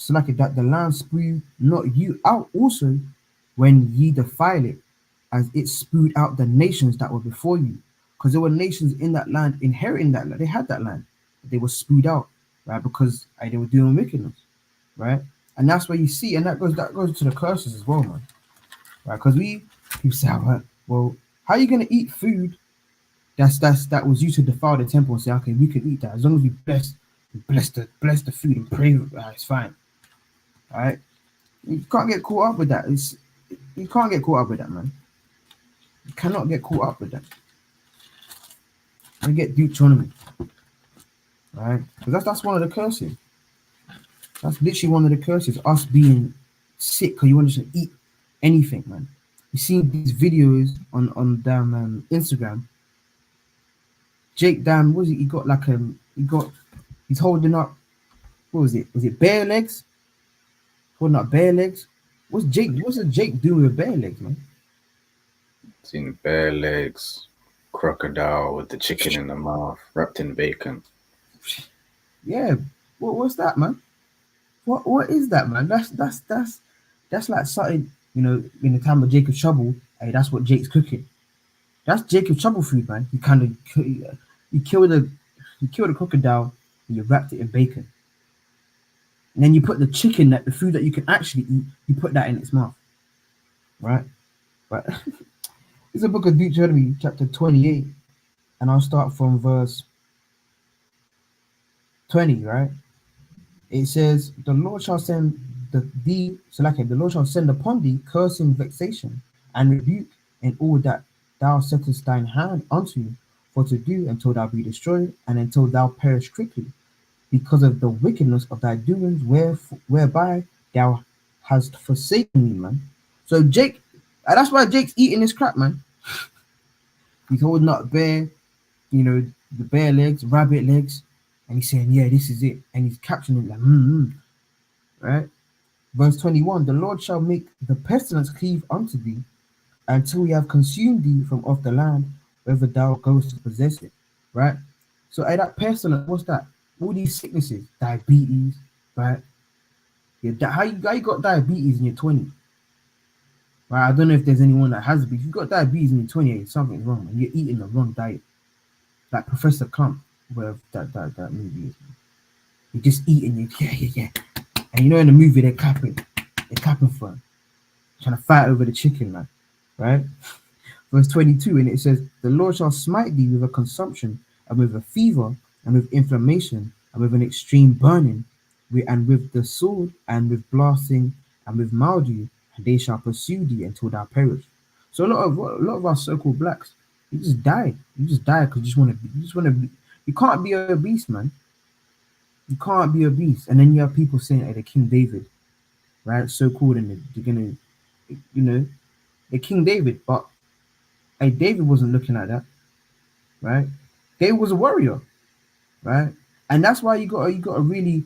that the land spew not you out also when ye defile it, as it spewed out the nations that were before you. Because there were nations in that land, inheriting that land. They had that land. They were spewed out, right? Because they were doing wickedness, right? And that's where you see, and that goes to the curses as well, man. Right? Because people say, well, how are you gonna eat food that was used to defile the temple and say, okay, we can eat that as long as we bless the food and pray, it's fine. All right? You can't get caught up with that. You can't get caught up with that, man. You cannot get caught up with that. I get Deuteronomy, right? Because that's one of the curses. That's literally one of the curses. Us being sick because you want to just eat anything, man. You see these videos on damn Instagram. Jake, damn, what was it? He got like he's holding up. What was it? Was it bare legs? Holding up bare legs. What's Jake doing with bare legs, man? Seen bare legs, crocodile with the chicken in the mouth, wrapped in bacon. Yeah, what's that, man? What is that, man? That's like something, you know, in the time of Jacob's trouble. Hey, that's what Jake's cooking. That's Jacob's trouble food, man. You killed a crocodile and you wrapped it in bacon, and then you put the chicken, the food that you can actually eat, you put that in its mouth, right? But it's a book of Deuteronomy, chapter 28, and I'll start from verse 20, right? It says, the Lord shall send the Lord shall send upon thee cursing, vexation, and rebuke in all that thou settest thine hand unto for to do, until thou be destroyed, and until thou perish quickly, because of the wickedness of thy doings, whereby thou hast forsaken me, man. So Jake, that's why Jake's eating this crap, man. He's holding up bear, you know, the bear legs, rabbit legs, and he's saying, yeah, this is it. And he's capturing it like, right? Verse 21, the Lord shall make the pestilence cleave unto thee, until we have consumed thee from off the land, whether thou goest to possess it, right? So that pestilence, what's that? All these sicknesses, diabetes, right? Yeah, how you got diabetes in your 20s? Right? I don't know if there's anyone that has it, but if you got diabetes in your 20s, something's wrong, man. You're eating the wrong diet. Like Professor Clump, whatever that movie is. You're just eating, yeah. And you know in the movie they're clapping for him, trying to fight over the chicken, man. Right? Verse 22, and it says, the Lord shall smite thee with a consumption, and with a fever, and with inflammation, and with an extreme burning, and with the sword, and with blasting, and with mildew, and they shall pursue thee until thou perish. So a lot of our so-called blacks, you just die. You just die because you just want to be. You can't be obese, man. You can't be obese. And then you have people saying, hey, the King David, right? So called, and they're gonna, you know, the King David, but hey, David wasn't looking like that, right? David was a warrior, right? And that's why you gotta really,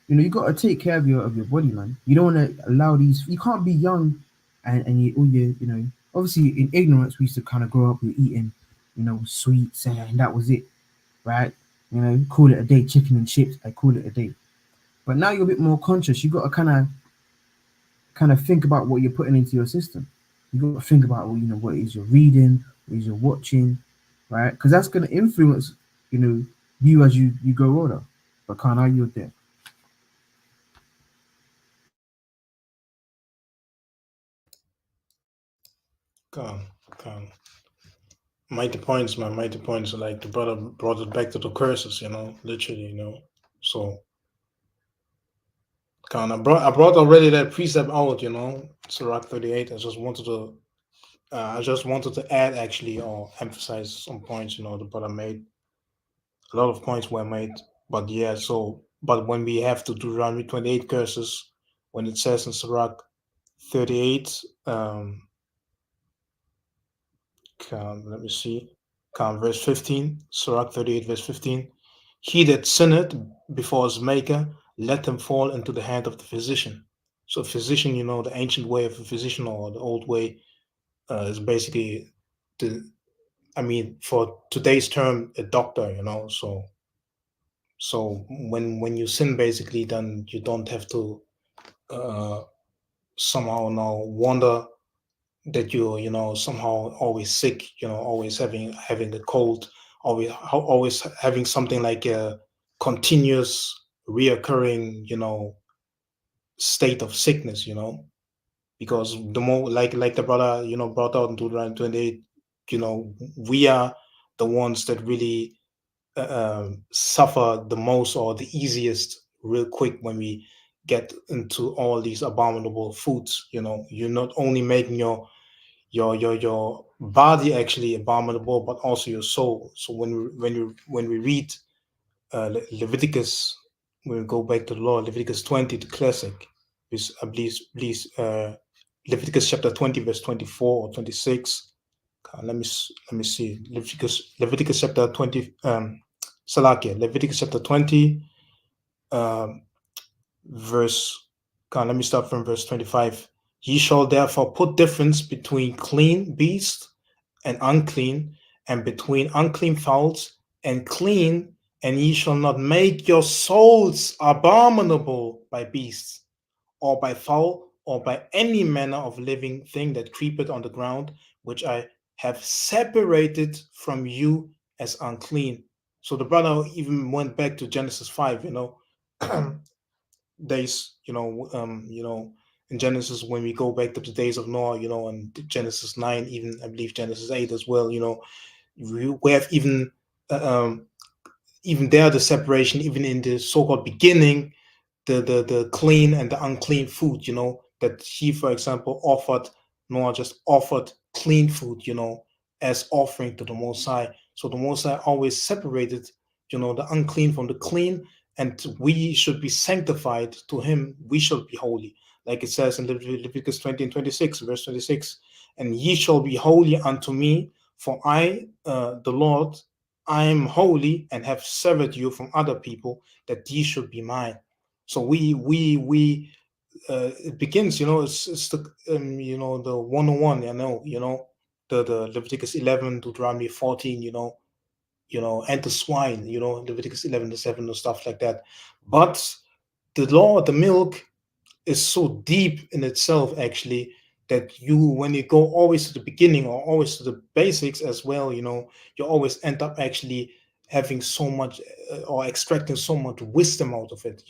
you know, you gotta take care of your body, man. You don't want to allow these. You can't be young, and you know, obviously in ignorance we used to kind of grow up with eating, you know, sweets, and that was it, right? You know, call it a day, chicken and chips. I call it a day. But now you're a bit more conscious. You got to kind of think about what you're putting into your system. You got to think about, well, you know, what is you're reading, what is you're watching, right? Because that's going to influence, you know, you as you grow older. But can't argue with that. Come. Mighty points, man. Mighty points. Like the brother brought it back to the curses, you know, literally, you know. So, I brought already that precept out, you know, Sirach 38. I just wanted to I just wanted to add actually or emphasize some points, the brother made. A lot of points were made, but yeah, but when we have to Deuteronomy 28 curses, when it says in Sirach 38, let me see, verse 15, Sirach 38, verse 15, he that sinneth before his maker, let him fall into the hand of the physician. So physician, the ancient way of a physician or the old way is basically the, for today's term, a doctor, so when you sin, basically, then you don't have to uh, somehow now wonder that you're somehow always sick, always having a cold, always having something like a continuous reoccurring, state of sickness, because the more like the brother, brought out in Deuteronomy 28, we are the ones that really suffer the most or the easiest real quick when we get into all these abominable foods. You're not only making your body actually abominable, but also your soul. So when we read Leviticus, when we go back to the law, Leviticus 20, the classic, is I believe Leviticus chapter 20 verse 24 or 26. Let me see. Leviticus chapter 20, Salakia, Leviticus chapter 20, um, verse, let me start from verse 25. Ye shall therefore put difference between clean beast and unclean, and between unclean fowls and clean, and ye shall not make your souls abominable by beasts, or by fowl, or by any manner of living thing that creepeth on the ground, which I have separated from you as unclean. So the brother even went back to Genesis 5, days, in Genesis, when we go back to the days of Noah, and Genesis 9, even I believe Genesis 8 as well, we have even there the separation, even in the so-called beginning, the clean and the unclean food, that he, for example, Noah just offered clean food, as offering to the Most High. So the Most High always separated, the unclean from the clean, and we should be sanctified to him. We should be holy. Like it says in Leviticus 20 and 26, verse 26, and ye shall be holy unto me, for I, the Lord, I am holy and have severed you from other people, that ye should be mine. So we it begins, it's the the 101, the Leviticus 11, Deuteronomy 14, and the swine, Leviticus 11 to 7 and stuff like that. But the law, the milk, is so deep in itself actually, that when you go always to the beginning or always to the basics as well, you always end up actually having so much or extracting so much wisdom out of it.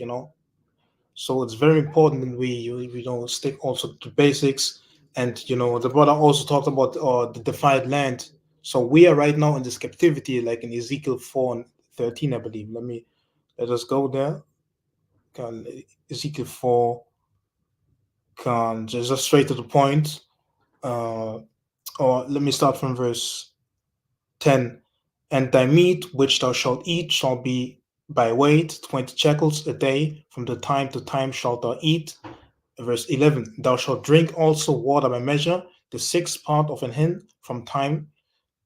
So it's very important that we stick also to basics. And the brother also talked about the defiled land. So we are right now in this captivity, like in Ezekiel 4 and 13, I believe. Let us go there. Ezekiel 4, just straight to the point. Or let me start from verse 10. And thy meat which thou shalt eat shall be by weight 20 shekels a day. From the time to time shalt thou eat. Verse 11, thou shalt drink also water by measure, the sixth part of an hin, from time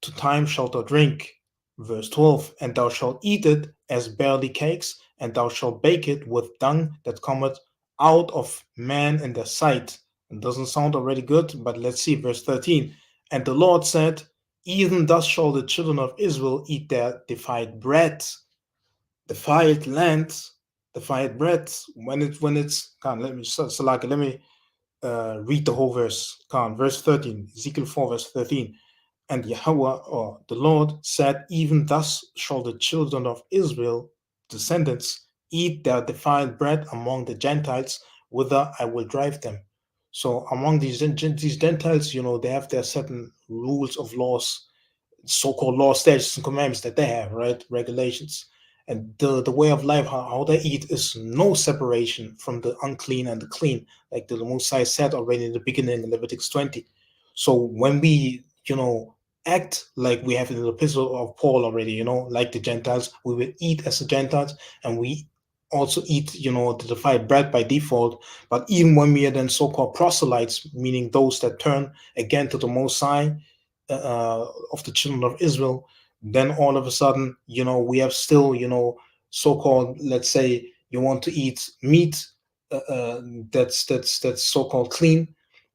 to time shalt thou drink. Verse 12, and thou shalt eat it as barley cakes, and thou shalt bake it with dung that cometh out of man in their sight. It doesn't sound already good, but let's see. Verse 13, and the Lord said, even thus shall the children of Israel eat their defiled bread. Defiled land, defiled bread. When it's let me read the whole verse. Verse 13, Ezekiel 4, verse 13. And Yahweh, or the Lord, said, even thus shall the children of Israel, descendants, eat their defiled bread among the Gentiles, whither I will drive them. So among these Gentiles, they have their certain rules of laws, so-called law, statutes, and commandments that they have, right? Regulations. And the way of life, how they eat, is no separation from the unclean and the clean, like the Mosai said already in the beginning in Leviticus 20. So when we, act like we have in the epistle of Paul already, like the Gentiles, we will eat as the Gentiles, and we also eat, the divine bread by default. But even when we are then so-called proselytes, meaning those that turn again to the Most High of the children of Israel, then all of a sudden, we have still, so-called, let's say you want to eat meat that's so-called clean,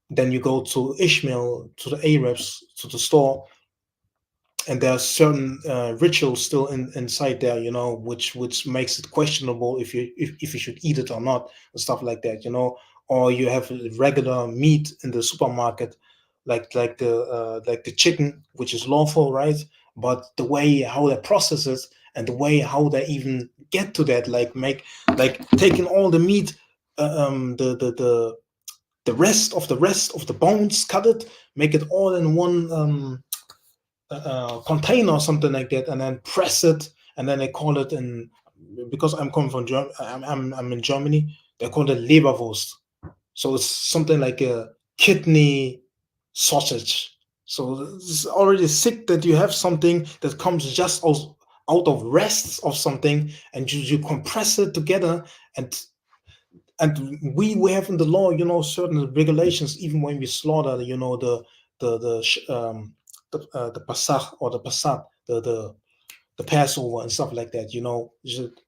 then you go to Ishmael, to the Arabs, to the store, and there are certain rituals still inside there, which makes it questionable if you should eat it or not, and stuff like that, or you have regular meat in the supermarket, like the chicken, which is lawful, right? But the way how they process it and the way how they even get to that, like taking all the meat, the rest of the bones, cut it, make it all in one container or something like that, and then press it, and then they call it in, because I'm coming from Germany, I'm in Germany, they call it Leberwurst. So it's something like a kidney sausage. So it's already sick that you have something that comes just out of rests of something, and you compress it together, and we have in the law, certain regulations, even when we slaughter, the Pasach or the Passat, the Passover and stuff like that.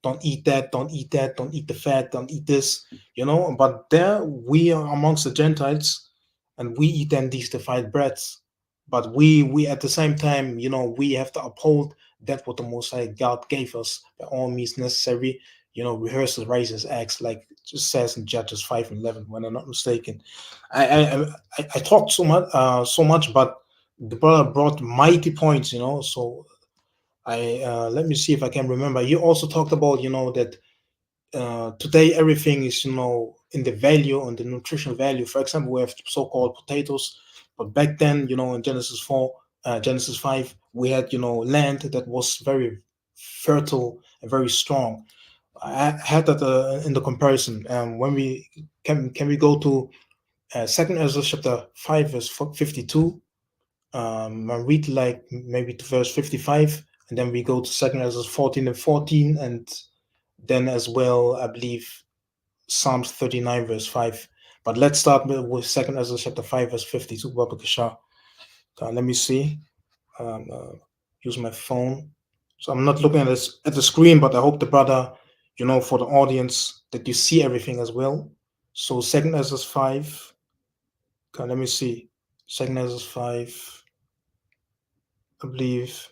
Don't eat that, don't eat that, don't eat the fat, don't eat this. But there we are amongst the Gentiles, and we eat then these defiled breads. But we at the same time, we have to uphold that what the Most High God gave us by all means necessary. Rehearse the righteous acts, like it just says in Judges 5:11, when I'm not mistaken. I talked so much, but the brother brought mighty points. So I let me see if I can remember. You also talked about, that today everything is, in the value, on the nutritional value. For example, we have so-called potatoes, but back then, in Genesis 5, we had, land that was very fertile and very strong. I had that in the comparison. When we can we go to Second Ezra chapter 5 verse 52. I read like maybe to verse 55, and then we go to Second Ezra 14 and 14, and then as well, I believe, Psalms 39 verse 5. But let's start with Second Ezra chapter 5 verse 52. Baba Kasha. Let me see. Use my phone. So I'm not looking at this at the screen, but I hope the brother, for the audience, that you see everything as well. So Second Ezra 5. Okay, let me see. Second Ezra 5. I believe.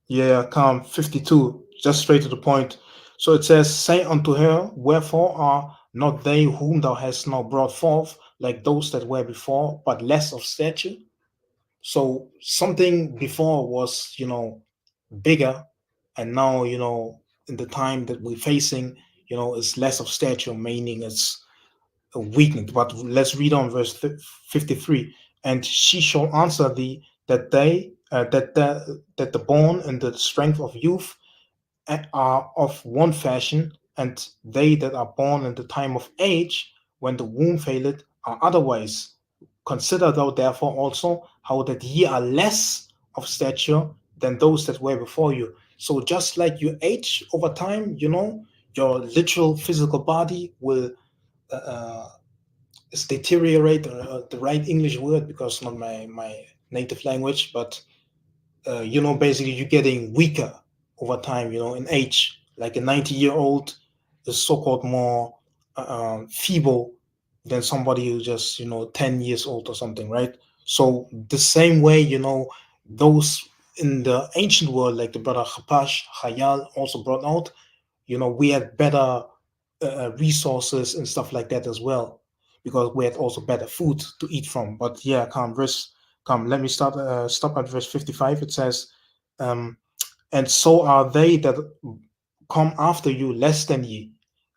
Yeah, 52, just straight to the point. So it says, say unto her, wherefore are not they whom thou hast now brought forth like those that were before, but less of stature? So something before was, bigger, and now, in the time that we're facing, it's less of stature, meaning it's a weakness. But let's read on verse 53. And she shall answer thee that the bone and the strength of youth are of one fashion, and they that are born in the time of age, when the womb faileth, are otherwise. Consider thou therefore also how that ye are less of stature than those that were before you. So just like you age over time, your literal physical body will deteriorate, the right English word, because not my native language, but basically you're getting weaker over time, in age. Like a 90-year-old is so-called more feeble than somebody who's just, 10 years old or something, right? So the same way, those in the ancient world, like the brother Chapash, Hayal also brought out, we had better resources and stuff like that as well, because we had also better food to eat from. But yeah, let me stop at verse 55. It says, and so are they that come after you less than ye,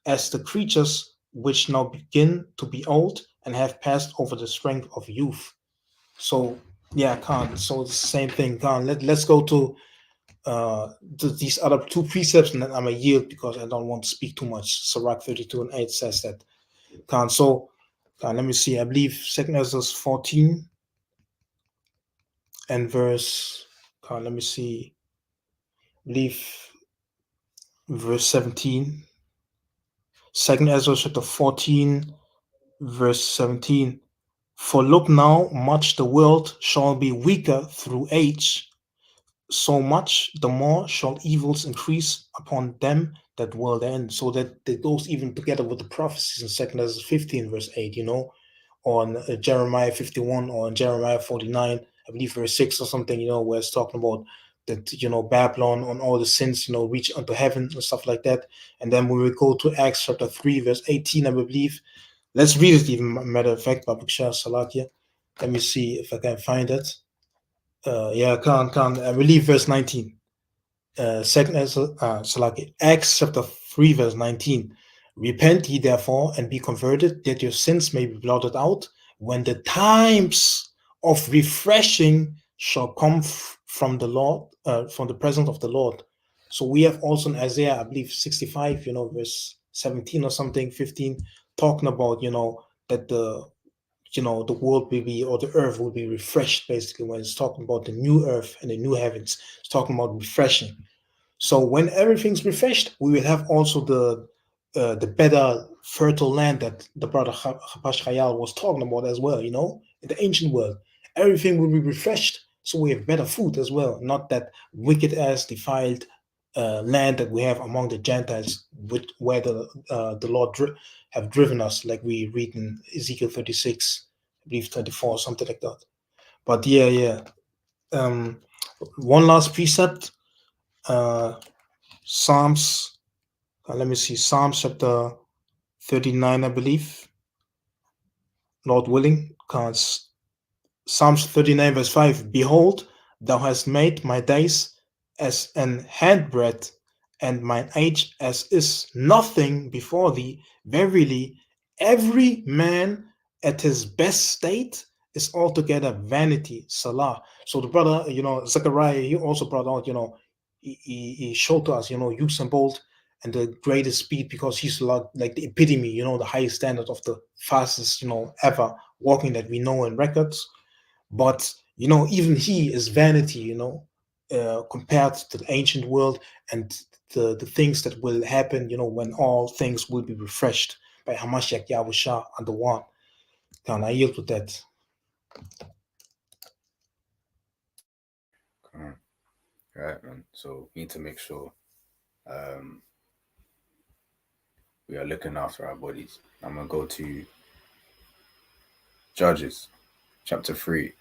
as the creatures which now begin to be old and have passed over the strength of youth. So yeah, Khan. So it's the same thing, Khan. Let's go to these other two precepts, and then I'm a yield because I don't want to speak too much. Sirach 32 and 8 says that. Khan. So let me see. I believe Second Ezra 14. and verse, let me see, I believe verse 17. Second Ezra chapter 14, verse 17. For look now, much the world shall be weaker through age, so much the more shall evils increase upon them that dwell therein. So that goes even together with the prophecies in Second Ezra 15, verse 8, on Jeremiah 51 or in Jeremiah 49, I believe verse 6 or something, where it's talking about that, Babylon on all the sins, reach unto heaven and stuff like that. And then when we go to Acts chapter 3, verse 18, I believe, let's read it even, matter of fact, Babak Shah Salakia. Let me see if I can find it. I believe verse 19. Second Salaki, Acts chapter 3, verse 19. Repent ye therefore and be converted, that your sins may be blotted out, when the times of refreshing shall come from the Lord, from the presence of the Lord. So we have also in Isaiah, I believe 65, verse 17 or something, 15, talking about, that the world will be, or the earth will be refreshed, basically, when it's talking about the new earth and the new heavens. It's talking about refreshing. So when everything's refreshed, we will have also the better fertile land that the brother Hapash Khayal was talking about as well, in the ancient world. Everything will be refreshed, so we have better food as well, not that wicked ass defiled land that we have among the Gentiles, where the Lord have driven us, like we read in Ezekiel 36, I believe 24, something like that. But yeah. One last precept. Psalms, let me see, Psalms chapter 39, I believe, Lord willing, because Psalms 39, verse 5, behold, thou hast made my days as an handbreadth, and mine age as is nothing before thee. Verily, every man at his best state is altogether vanity. Salah. So the brother, Zechariah, he also brought out, he showed to us, Usain Bolt and the greatest speed, because he's like the epitome, the highest standard of the fastest, ever walking that we know in records. But even he is vanity, compared to the ancient world and the things that will happen, when all things will be refreshed by Hamashiach Yahusha and the one. Can I yield with that? Right, man. So we need to make sure we are looking after our bodies. I'm gonna go to Judges, chapter 3.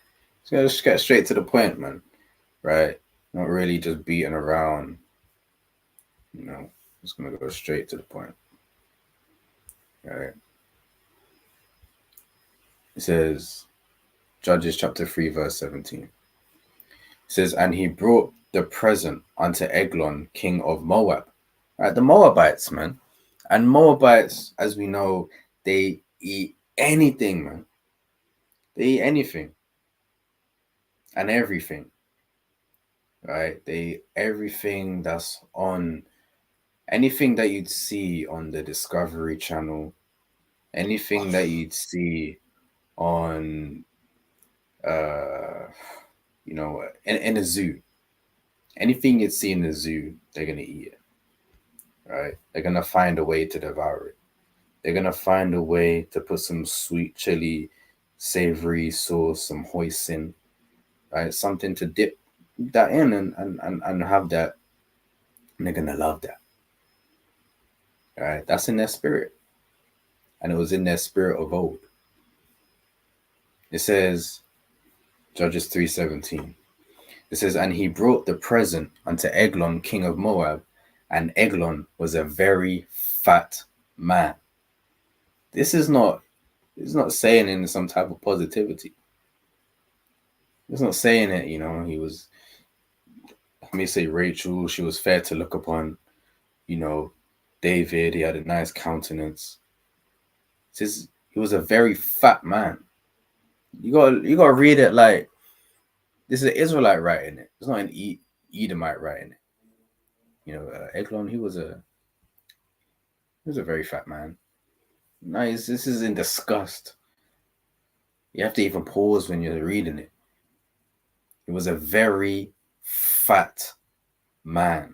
So let's get straight to the point, man. Right? Not really just beating around. Just gonna go straight to the point. Right? It says, Judges chapter 3, verse 17. It says, and he brought the present unto Eglon, king of Moab. Right, the Moabites, man. And Moabites, as we know, they eat anything, man. They eat anything and everything. Right? They eat everything that's on, anything that you'd see on the Discovery Channel, anything that you'd see on in a zoo. Anything you'd see in the zoo, they're gonna eat it. Right? They're gonna find a way to devour it. They're gonna find a way to put some sweet chili, savory sauce, some hoisin, right? Something to dip that in and have that. And they're gonna love that. Right? That's in their spirit. And it was in their spirit of old. It says, Judges 3:17. It says, and he brought the present unto Eglon, king of Moab, and Eglon was a very fat man. This is not saying in some type of positivity. It's not saying it, he was, let me say Rachel, she was fair to look upon, David, he had a nice countenance. It says he was a very fat man. You gotta read it like this is an Israelite writing it. It's not an Edomite writing it. Eglon, he was a very fat man. Nice. This is in disgust. You have to even pause when you're reading it. He was a very fat man.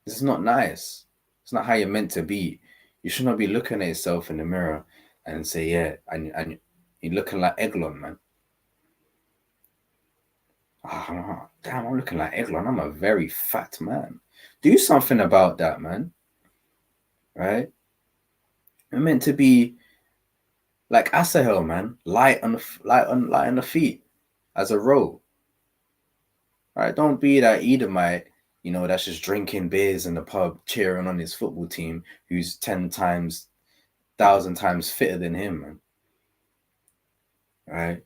This is not nice. It's not how you're meant to be. You should not be looking at yourself in the mirror and say, yeah, and you're looking like Eglon, man. Oh, damn, I'm looking like Eglon. I'm a very fat man. Do something about that, man. Right? I'm meant to be like Asahel, man, light on the feet as a robe. Right? Don't be that Edomite, that's just drinking beers in the pub, cheering on his football team, who's 10 times, 1,000 times fitter than him, man. Right?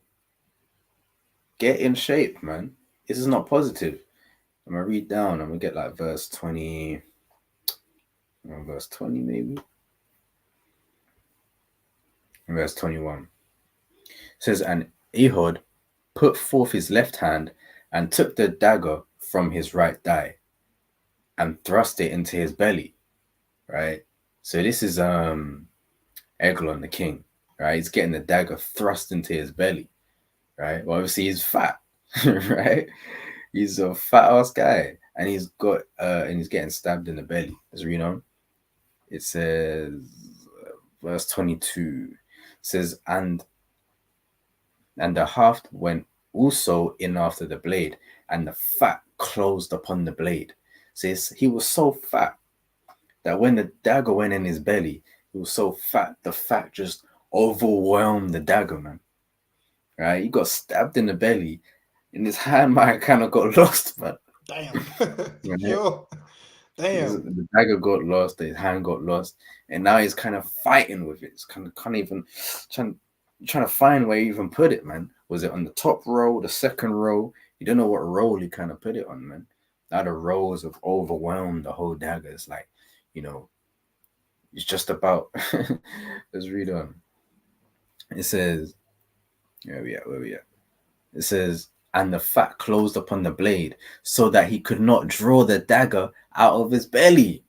Get in shape, man. This is not positive. I'm gonna read down. I'm gonna get like verse 20. Verse 20 maybe. Verse 21. It says, and Ehud put forth his left hand and took the dagger from his right thigh and thrust it into his belly. Right? So this is Eglon the king, right? He's getting the dagger thrust into his belly. Right? Well, obviously he's fat, right? He's a fat ass guy, and he's getting stabbed in the belly. Let's read on. It says, verse 22 says, and the haft went also in after the blade, and the fat closed upon the blade. Says he was so fat that when the dagger went in his belly, he was so fat, the fat just overwhelmed the dagger, man. Right? He got stabbed in the belly, and his hand might kind of got lost, man. Damn. Right? Yo. Damn. The dagger got lost, his hand got lost, and now he's kind of fighting with it. It's kind of can't even trying to find where he even put it, man. Was it on the top row, the second row? You don't know what row he kind of put it on, man. Now the rows have overwhelmed the whole dagger. It's like, it's just about. Let's read on. It says, where we at? It says, and the fat closed upon the blade, so that he could not draw the dagger out of his belly.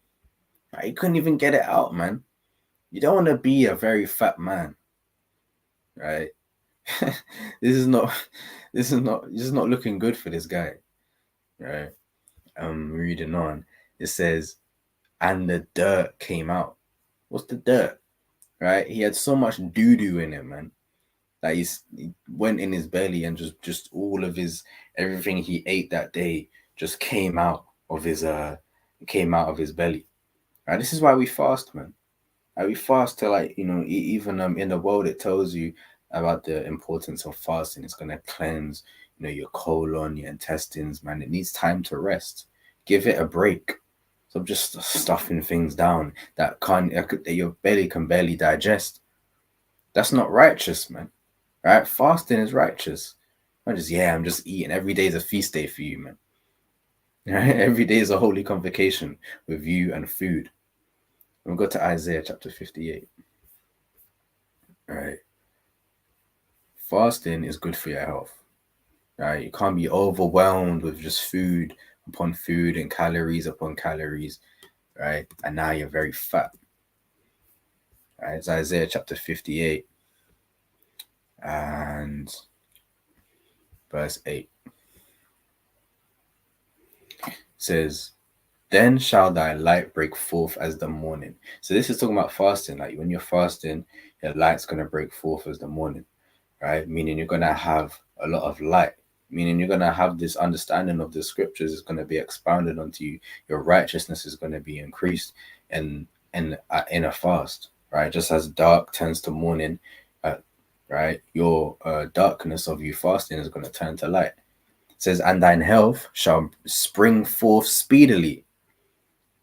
Right? He couldn't even get it out, man. You don't want to be a very fat man, right? This is not looking good for this guy, right? Reading on, it says, and the dirt came out. What's the dirt? Right? He had so much doo-doo in him, man. That he went in his belly, and just all of everything he ate that day just came out of his belly. Right? This is why we fast, man. Right? We fast to even in the world it tells you about the importance of fasting. It's gonna cleanse, your colon, your intestines, man. It needs time to rest. Give it a break. So just stuffing things down that your belly can barely digest. That's not righteous, man. Right? Fasting is righteous. I'm just eating. Every day is a feast day for you, man. Right? Every day is a holy convocation with you and food. We'll go to Isaiah chapter 58. All right. Fasting is good for your health. Right? You can't be overwhelmed with just food upon food and calories upon calories. Right? And now you're very fat. All right? It's Isaiah chapter 58. And verse 8 says, then shall thy light break forth as the morning. So this is talking about fasting. Like when you're fasting, your light's going to break forth as the morning, right? Meaning you're going to have a lot of light, meaning you're going to have this understanding of the scriptures is going to be expounded onto you. Your righteousness is going to be increased in a fast, right? Just as dark turns to morning, right? Your darkness of you fasting is going to turn to light. It says, and thine health shall spring forth speedily.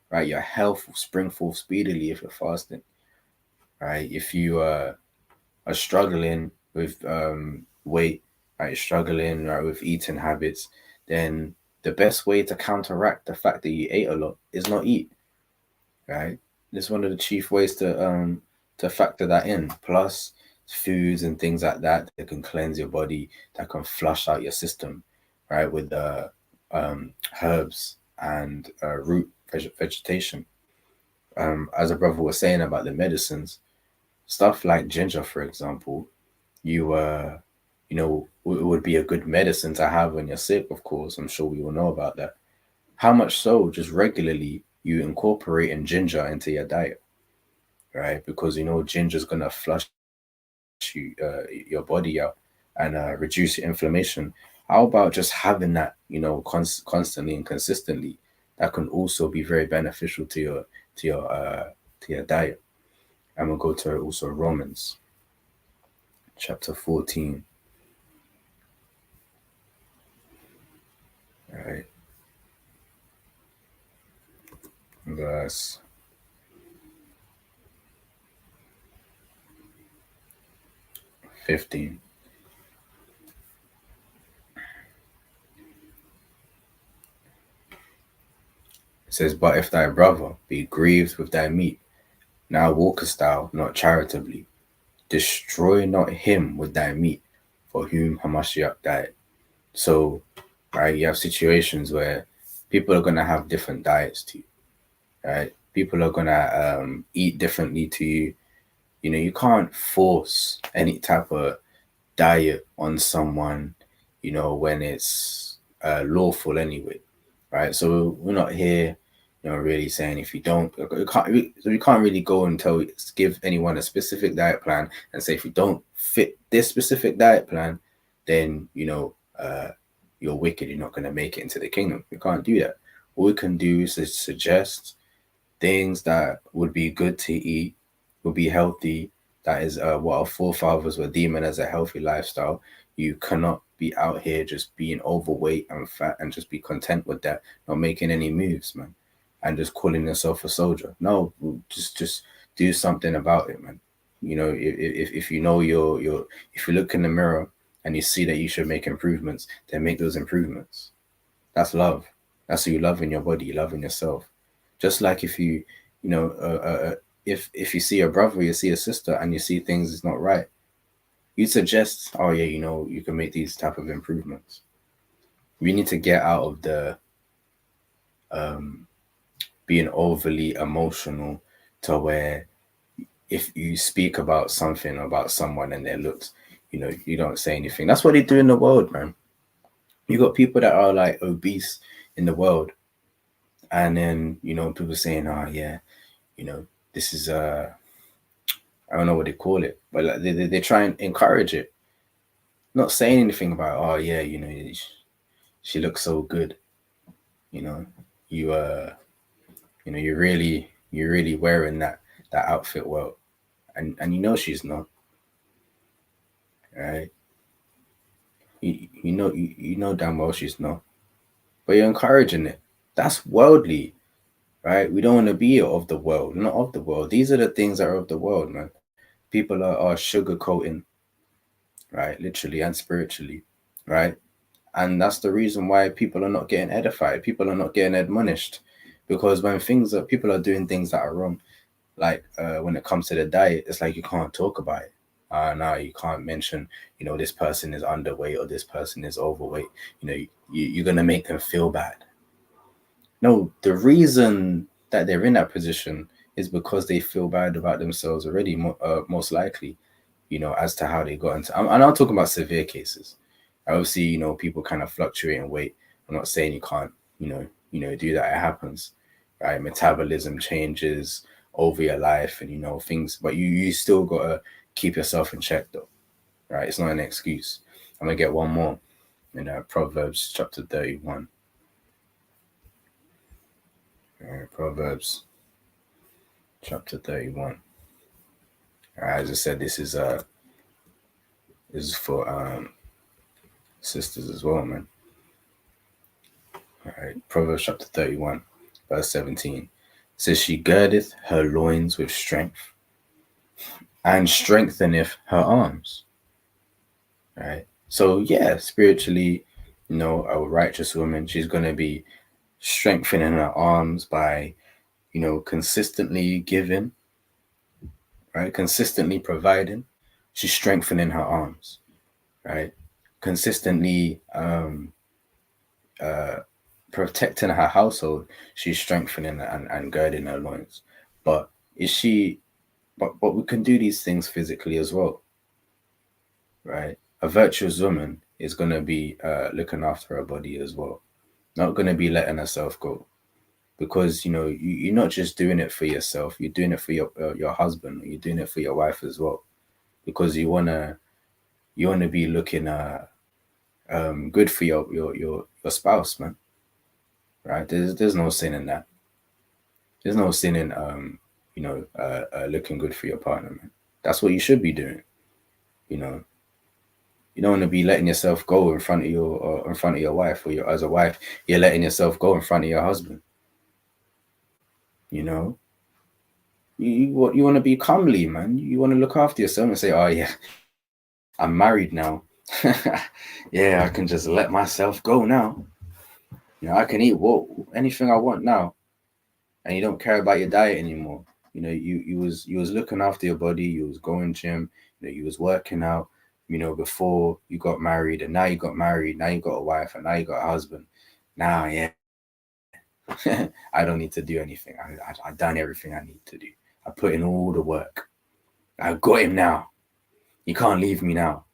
Right? Your health will spring forth speedily if you're fasting. Right? If you are struggling with weight, right? You're struggling with eating habits, then the best way to counteract the fact that you ate a lot is not eat. Right? This is one of the chief ways to factor that in. Plus foods and things like that can cleanse your body, that can flush out your system, right? With herbs and root vegetation. As a brother was saying about the medicines, stuff like ginger, for example, you would be a good medicine to have when you're sick, of course. I'm sure we all know about that. How much so just regularly you incorporating ginger into your diet, right? Because ginger's gonna flush your body out and reduce your inflammation. How about just having that, constantly and consistently? That can also be very beneficial to your diet. And we'll go to also Romans chapter 14. All right. Verse 15. It says, but if thy brother be grieved with thy meat, now walkest thou not charitably. Destroy not him with thy meat, for whom Hamashiach died. So, right, you have situations where people are going to have different diets to you, right? People are going to eat differently to you. You can't force any type of diet on someone, when it's lawful anyway, right? So we're not here, really saying if you don't, we can't really go and give anyone a specific diet plan and say if you don't fit this specific diet plan, then you're wicked. You're not going to make it into the kingdom. We can't do that. All we can do is suggest things that would be good to eat, would be healthy. That is what our forefathers were deeming as a healthy lifestyle. You cannot be out here just being overweight and fat and just be content with that, not making any moves, man, and just calling yourself a soldier. No, just do something about it, man. If you know if you look in the mirror and you see that you should make improvements, then make those improvements. That's love. That's who you love in your body. You love in yourself. Just like if you, if you see a brother, you see a sister, and you see things is not right, you suggest, oh yeah, you can make these type of improvements. We need to get out of the being overly emotional to where if you speak about something about someone and their looks, you don't say anything. That's what they do in the world, man. You got people that are like obese in the world, and then people saying, oh yeah, this is I don't know what they call it, but like they try and encourage it, not saying anything about, oh yeah, she looks so good, you you're really wearing that outfit well, and she's not, right? You know damn well she's not, but you're encouraging it. That's worldly, right? We don't want to be of the world, not of the world. These are the things that are of the world, man. People are sugarcoating, right? Literally and spiritually, right? And that's the reason why people are not getting edified. People are not getting admonished, because when people are doing things that are wrong, like when it comes to the diet, it's like you can't talk about it. No, you can't mention, this person is underweight or this person is overweight. You're gonna make them feel bad. No, the reason that they're in that position is because they feel bad about themselves already, most likely, as to how they got into. I'm not talking about severe cases. Obviously, people kind of fluctuate in weight. I'm not saying you can't, do that. It happens, right? Metabolism changes over your life, and things, but you still gotta keep yourself in check, though, right? It's not an excuse. I'm gonna get one more in Proverbs chapter 31. Proverbs chapter 31. As I said, this is for sisters as well, man. All right, Proverbs chapter 31, verse 17. It says, she girdeth her loins with strength, and strengtheneth her arms. Right? So yeah, spiritually, a righteous woman, she's gonna be strengthening her arms by, consistently giving, right? Consistently providing. She's strengthening her arms, right? Consistently protecting her household. She's strengthening and girding her loins. But we can do these things physically as well, right? A virtuous woman is going to be looking after her body as well. Not going to be letting herself go. Because, you know, you're not just doing it for yourself. You're doing it for your husband. Or you're doing it for your wife as well. Because you wanna be looking good for your spouse, man. Right? There's no sin in that. There's no sin in looking good for your partner, man. That's what you should be doing. You know, you don't want to be letting yourself go in front of your wife, or as a wife, you're letting yourself go in front of your husband. You know, you want to be comely, man. You want to look after yourself and say, "Oh yeah, I'm married now. Yeah, I can just let myself go now. You know, I can eat anything I want now." And you don't care about your diet anymore. You know, you was looking after your body. You was going gym. You know, you was working out. You know, before you got married, and now you got married. Now you got a wife, and now you got a husband. Now, yeah, I don't need to do anything. I've done everything I need to do. I put in all the work. I've got him now. He can't leave me now.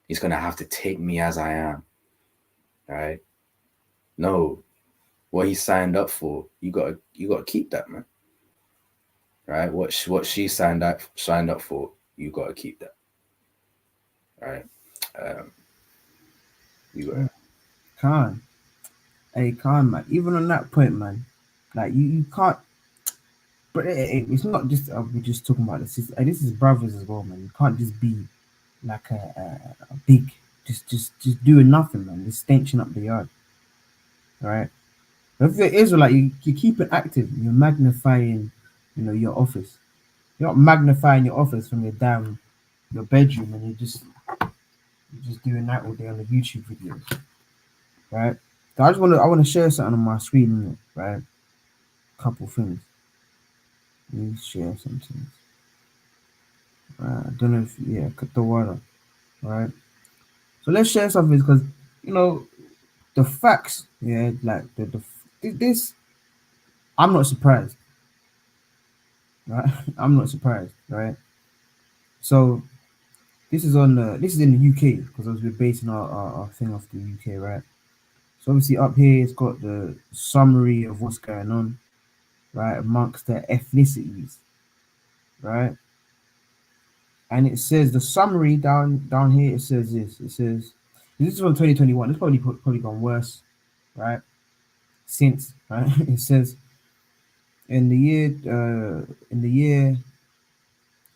He's gonna have to take me as I am. Right? No, what he signed up for, you gotta keep that, man. Right? What she signed up for, you gotta keep that. Right? Khan. Hey, Khan, man. Even on that point, man, like you can't. But it's not just we're just talking about this. This is brothers as well, man. You can't just be like a big, just doing nothing, man. Just stenching up the yard, right? But if you're Israelite, you keep it active. You're magnifying, you know, your office. You're not magnifying your office from your bedroom, and you're just doing that all day on the YouTube videos, right? So I want to share something on my screen, right? Couple things. Let me share something. I don't know if cut the water, right? So let's share something because you know the facts, like this. I'm not surprised, right? I'm not surprised, right? So this is in the UK because we're basing our thing off the UK, right? So obviously up here it's got the summary of what's going on, right, amongst the ethnicities, right? And it says the summary down here. It says this. It says this is from 2021. It's probably gone worse, right? Since right, it says in the year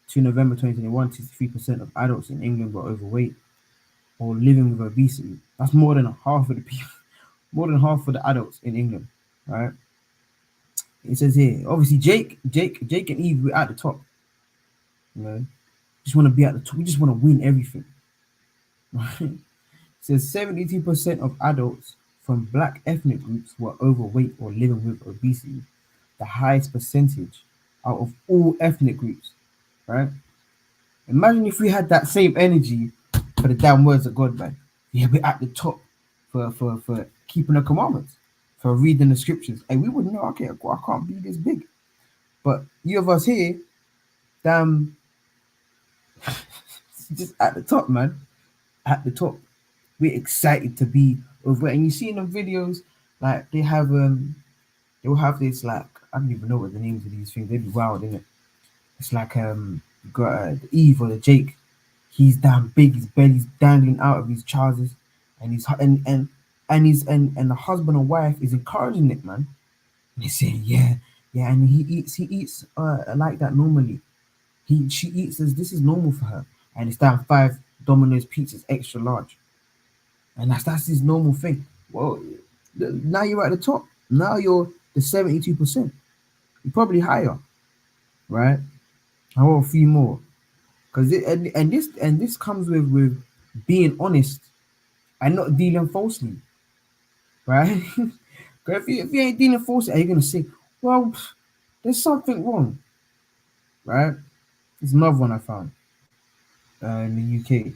to November 2021, 63% of adults in England were overweight or living with obesity. That's more than half of the people, more than half of the adults in England, right? It says here, obviously Jake and Eve were at the top. You know, just want to be at the top. We just want to win everything. Right? It says 72% of adults from black ethnic groups were overweight or living with obesity, the highest percentage out of all ethnic groups. Right? Imagine if we had that same energy for the damn words of God, man. Yeah, we're at the top for keeping the commandments, for reading the scriptures. And we would know, okay, I can't be this big. But you of us here, damn, just at the top, man. At the top. We're excited to be over. And you see in the videos, like they'll have this like I don't even know what the names of these things. They'd be wild, innit? It's like you got the Eve or the Jake. He's damn big. His belly's dangling out of his trousers, and and the husband and wife is encouraging it, man. And they're saying, yeah, and he eats like that normally. She eats as this is normal for her, and it's down 5 Domino's pizzas extra large, and that's his normal thing. Well, now you're at the top. Now you're the 72%. You're probably higher, right? I want a few more. Because this comes with being honest and not dealing falsely, right? Because if you ain't dealing falsely, are you gonna say, well, there's something wrong, right? There's another one I found in the UK,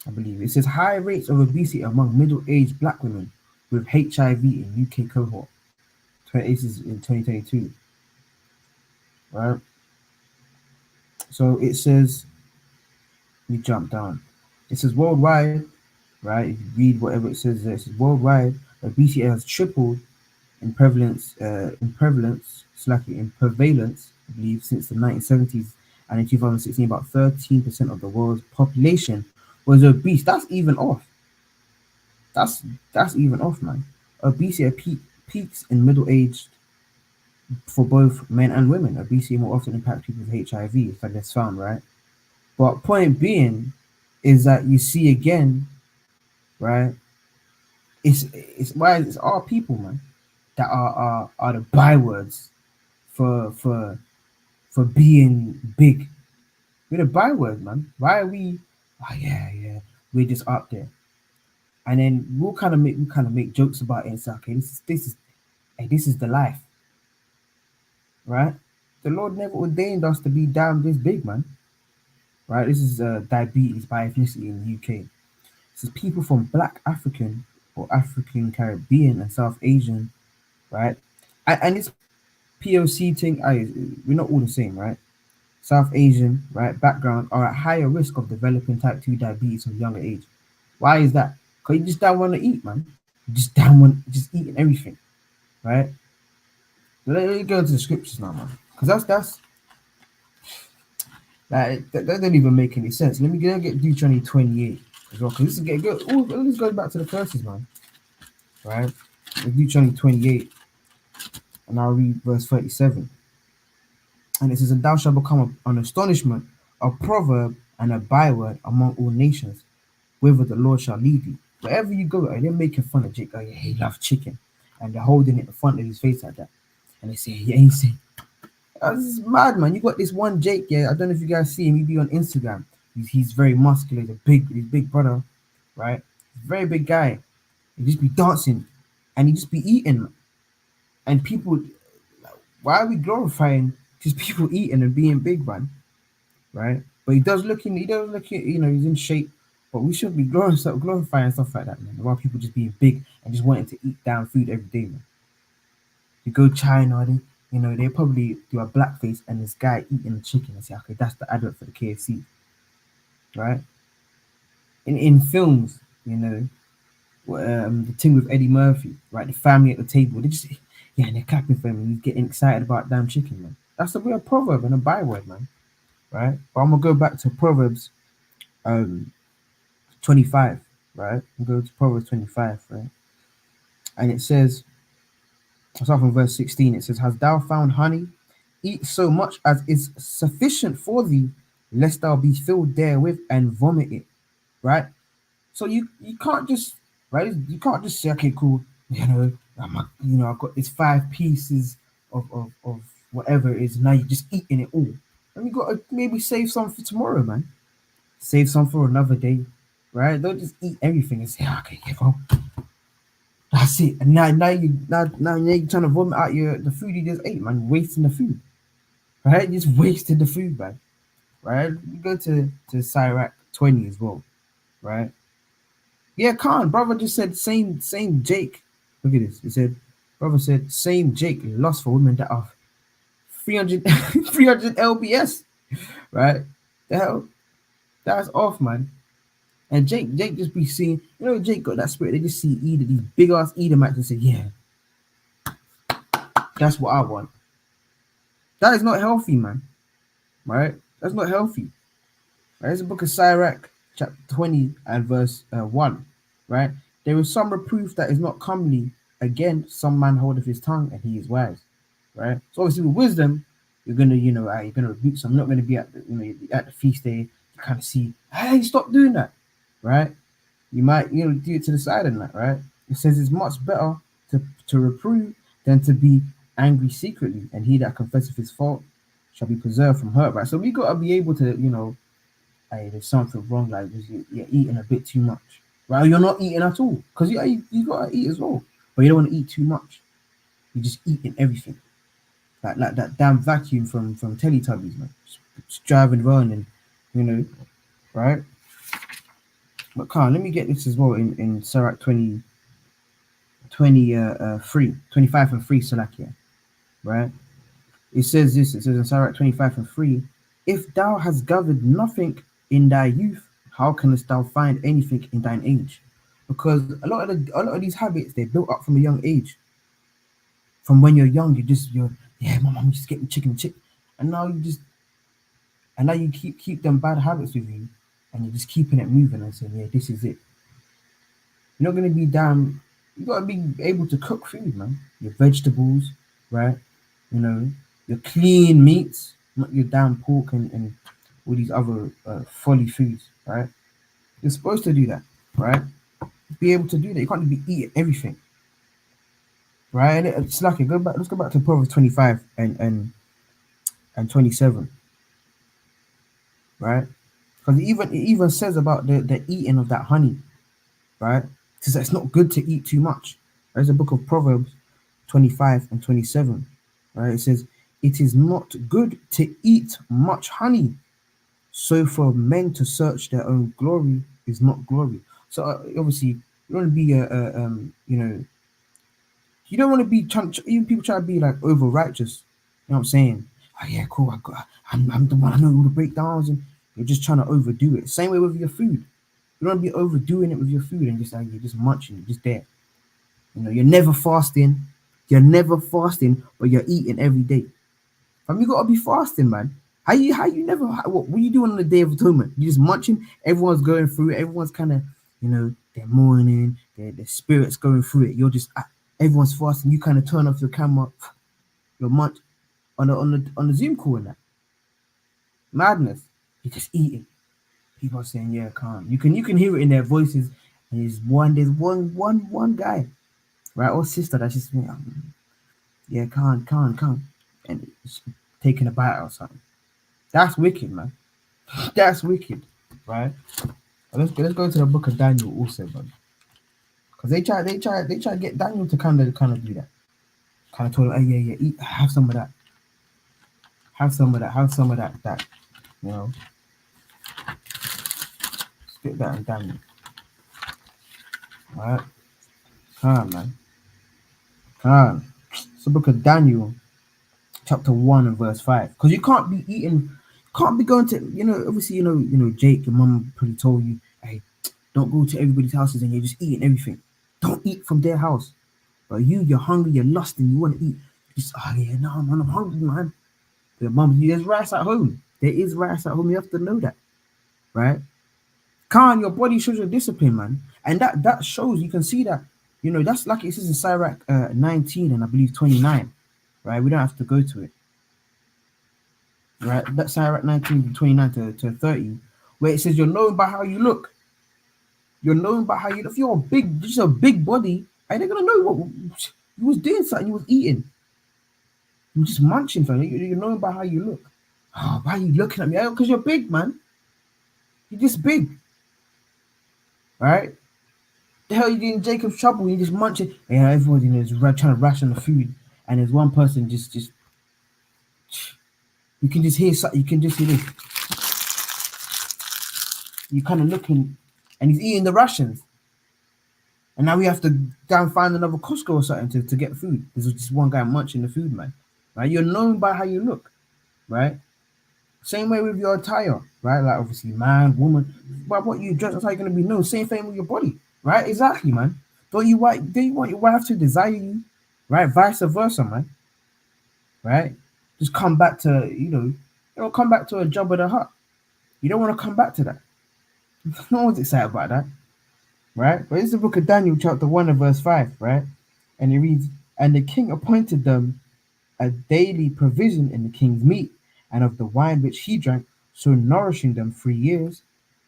I believe. It says high rates of obesity among middle-aged black women with HIV in UK cohort. This is in 2022, right? So it says, we jump down. It says worldwide, right? If you read whatever it says there, it says worldwide, obesity has tripled in prevalence, in prevalence, I believe, since the 1970s, and in 2016, about 13% of the world's population was obese. That's even off. That's even off, man. Obesity peaks in middle-aged for both men and women. Obesity more often impacts people with HIV, if that's found, right? But point being is that you see again, right? It's our people, man, that are the bywords for being big. We're the byword, man. Why are we? Oh yeah, we're just up there, and then we kind of make jokes about it and say, okay, this is the life, right? The Lord never ordained us to be damn this big, man. Right? This is diabetes by ethnicity in the UK. This is people from Black African or African Caribbean and South Asian, right? And this POC thing, we're not all the same, right? South Asian, right, background are at higher risk of developing type 2 diabetes from a younger age. Why is that? Because you just don't want to eat, man. You just don't want just eating everything, right? Let me go into the scriptures now, man. Because that's like that don't even make any sense. Let me get Deuteronomy 28 as well. Because this is get good. Oh, let's go back to the verses, man. Right? Deuteronomy 28, and I'll read verse 37. And it says, and thou shalt become an astonishment, a proverb, and a byword among all nations, whither the Lord shall lead thee. Wherever you go, they're making fun of Jake. Oh, yeah, he loves chicken. And they're holding it in front of his face like that. And they say, yeah, he said, oh, this is mad, man. You got this one Jake, yeah. I don't know if you guys see him. He be on Instagram. He's very muscular. He's big brother, right? Very big guy. He just be dancing and he just be eating. And people, why are we glorifying just people eating and being big, man? Right? But he does look, you know, he's in shape. But we shouldn't be glorifying stuff like that, man. Why people just being big and just wanting to eat down food every day, man. You go China, they probably do a blackface and this guy eating chicken and say, okay, that's the advert for the KFC, right? In films, the thing with Eddie Murphy, right? The family at the table, they just, yeah, and they're clapping for him and he's getting excited about damn chicken, man. That's a real proverb and a byword, man, right? But I'm gonna go back to Proverbs 25, right? We'll go to Proverbs 25, right? And it says, I'll start from verse 16. It says, hast thou found honey? Eat so much as is sufficient for thee, lest thou be filled therewith and vomit it, right? So you can't just, right? You can't just say, okay, cool, I've got these 5 pieces of whatever it is. Now you're just eating it all. And you got to maybe save some for tomorrow, man. Save some for another day, right? Don't just eat everything and say, okay, well, that's it. And now you're trying to vomit out the food you just ate, man. Wasting the food, right? Just wasted the food, man. Right? You go to Sirach 20 as well, right? Yeah, Khan, brother just said same Jake. Look at this. He said, brother said same Jake lust for women that are 300 lbs, right? The hell, that's off, man. And Jake just be seeing, Jake got that spirit. They just see these big ass Edomites and say, yeah, that's what I want. That is not healthy, man. Right? That's not healthy. Right? It's the book of Sirach, chapter 20 and verse 1. Right? There is some reproof that is not comely. Again, some man holdeth his tongue and he is wise. Right? So obviously with wisdom, you're gonna, you're gonna rebuke some. I'm not gonna be at the feast day. You kind of see, hey, stop doing that. Right? You might, do it to the side and that, right? It says it's much better to reprove than to be angry secretly, and he that confesseth his fault shall be preserved from hurt, right? So we gotta be able to, hey, there's something wrong, like you're eating a bit too much, right? Or you're not eating at all, because you gotta eat as well, but you don't want to eat too much. You're just eating everything, like that damn vacuum from Teletubbies, man, just driving around and right? But Khan, let me get this as well in Sirach 25 and 3, Salakia, right? It says this, it says in Sirach 25 and 3, if thou hast gathered nothing in thy youth, how canst thou find anything in thine age? because a lot of these habits, they're built up from a young age. From when you're young, you're yeah, my mom just get me chicken, and now you keep them bad habits with you, and you're just keeping it moving and saying, yeah, this is it. You're not gonna be damn. You gotta be able to cook food, man. Your vegetables, right? You know, your clean meats, not your damn pork and all these other folly foods, right? You're supposed to do that, right? Be able to do that. You can't be eating everything, right? And it's like it. Go back. Let's go back to Proverbs 25 and 27, right? Because it even says about the eating of that honey, right? It says that it's not good to eat too much. There's a book of Proverbs 25 and 27, right? It says, it is not good to eat much honey. So for men to search their own glory is not glory. So obviously, you don't want to be you don't want to be trying. Even people try to be like over righteous. You know what I'm saying? Oh yeah, cool. I'm the one. I know all the breakdowns, and you're just trying to overdo it. Same way with your food. You don't want to be overdoing it with your food and just like you're just munching, just there. You know, you're never fasting. You're never fasting, but you're eating every day. You gotta be fasting, man. How you never what are you doing on the Day of Atonement? You just munching, everyone's going through it, everyone's kind of, they're mourning, their spirits going through it. You're just everyone's fasting, you kind of turn off your camera, you're munch on the Zoom call and that. Madness. You're just eating. People are saying, yeah, calm. You can hear it in their voices, and there's one guy, right, or sister that's just yeah, calm. And it's taking a bite or something. That's wicked, man. That's wicked, right? Let's go to the book of Daniel also, man. Because they try to get Daniel to kind of do that. Kind of told him, hey, yeah, eat, have some of that. Have some of that. You know, spit that in Daniel. All right, calm, man. Calm. It's the book of Daniel, chapter 1 and verse 5. Because you can't be eating, can't be going to, obviously, Jake, your mum probably told you, hey, don't go to everybody's houses and you're just eating everything. Don't eat from their house. But you're hungry, you're lusting, you want to eat. Just, oh yeah, no, man, I'm hungry, man. Your mum, there's rice at home. There is rice at home. You have to know that, right? Your body shows your discipline, man. And that shows, you can see that, that's like it says in Sirach 19 and I believe 29, right? We don't have to go to it. Right? That's Sirach 19, 29 to 30, where it says you're known by how you look. You're known by how you look. If you're just a big body, and they're gonna know what you was doing something, you was eating. You were just munching, fam. You're known by how you look. Oh, why are you looking at me? Because you're big, man. You're just big. Right? The hell you getting Jacob's trouble? You just munching. Yeah, everybody is trying to ration the food, and there's one person just you can just hear something. You can just hear this. You kind of looking, and he's eating the rations. And now we have to go and find another Costco or something to get food. There's just one guy munching the food, man. Right? You're known by how you look, right? Same way with your attire, right? Like obviously, man, woman, but what you dress, that's how you're gonna be known. Same thing with your body, right? Exactly, man. Don't you want your wife to desire you, right? Vice versa, man. Right? Just come back to come back to a job at the hut. You don't want to come back to that. No one's excited about that. Right? But it's the book of Daniel, chapter 1 and verse 5, right? And it reads, and the king appointed them a daily provision in the king's meat and of the wine which he drank, so nourishing them 3 years,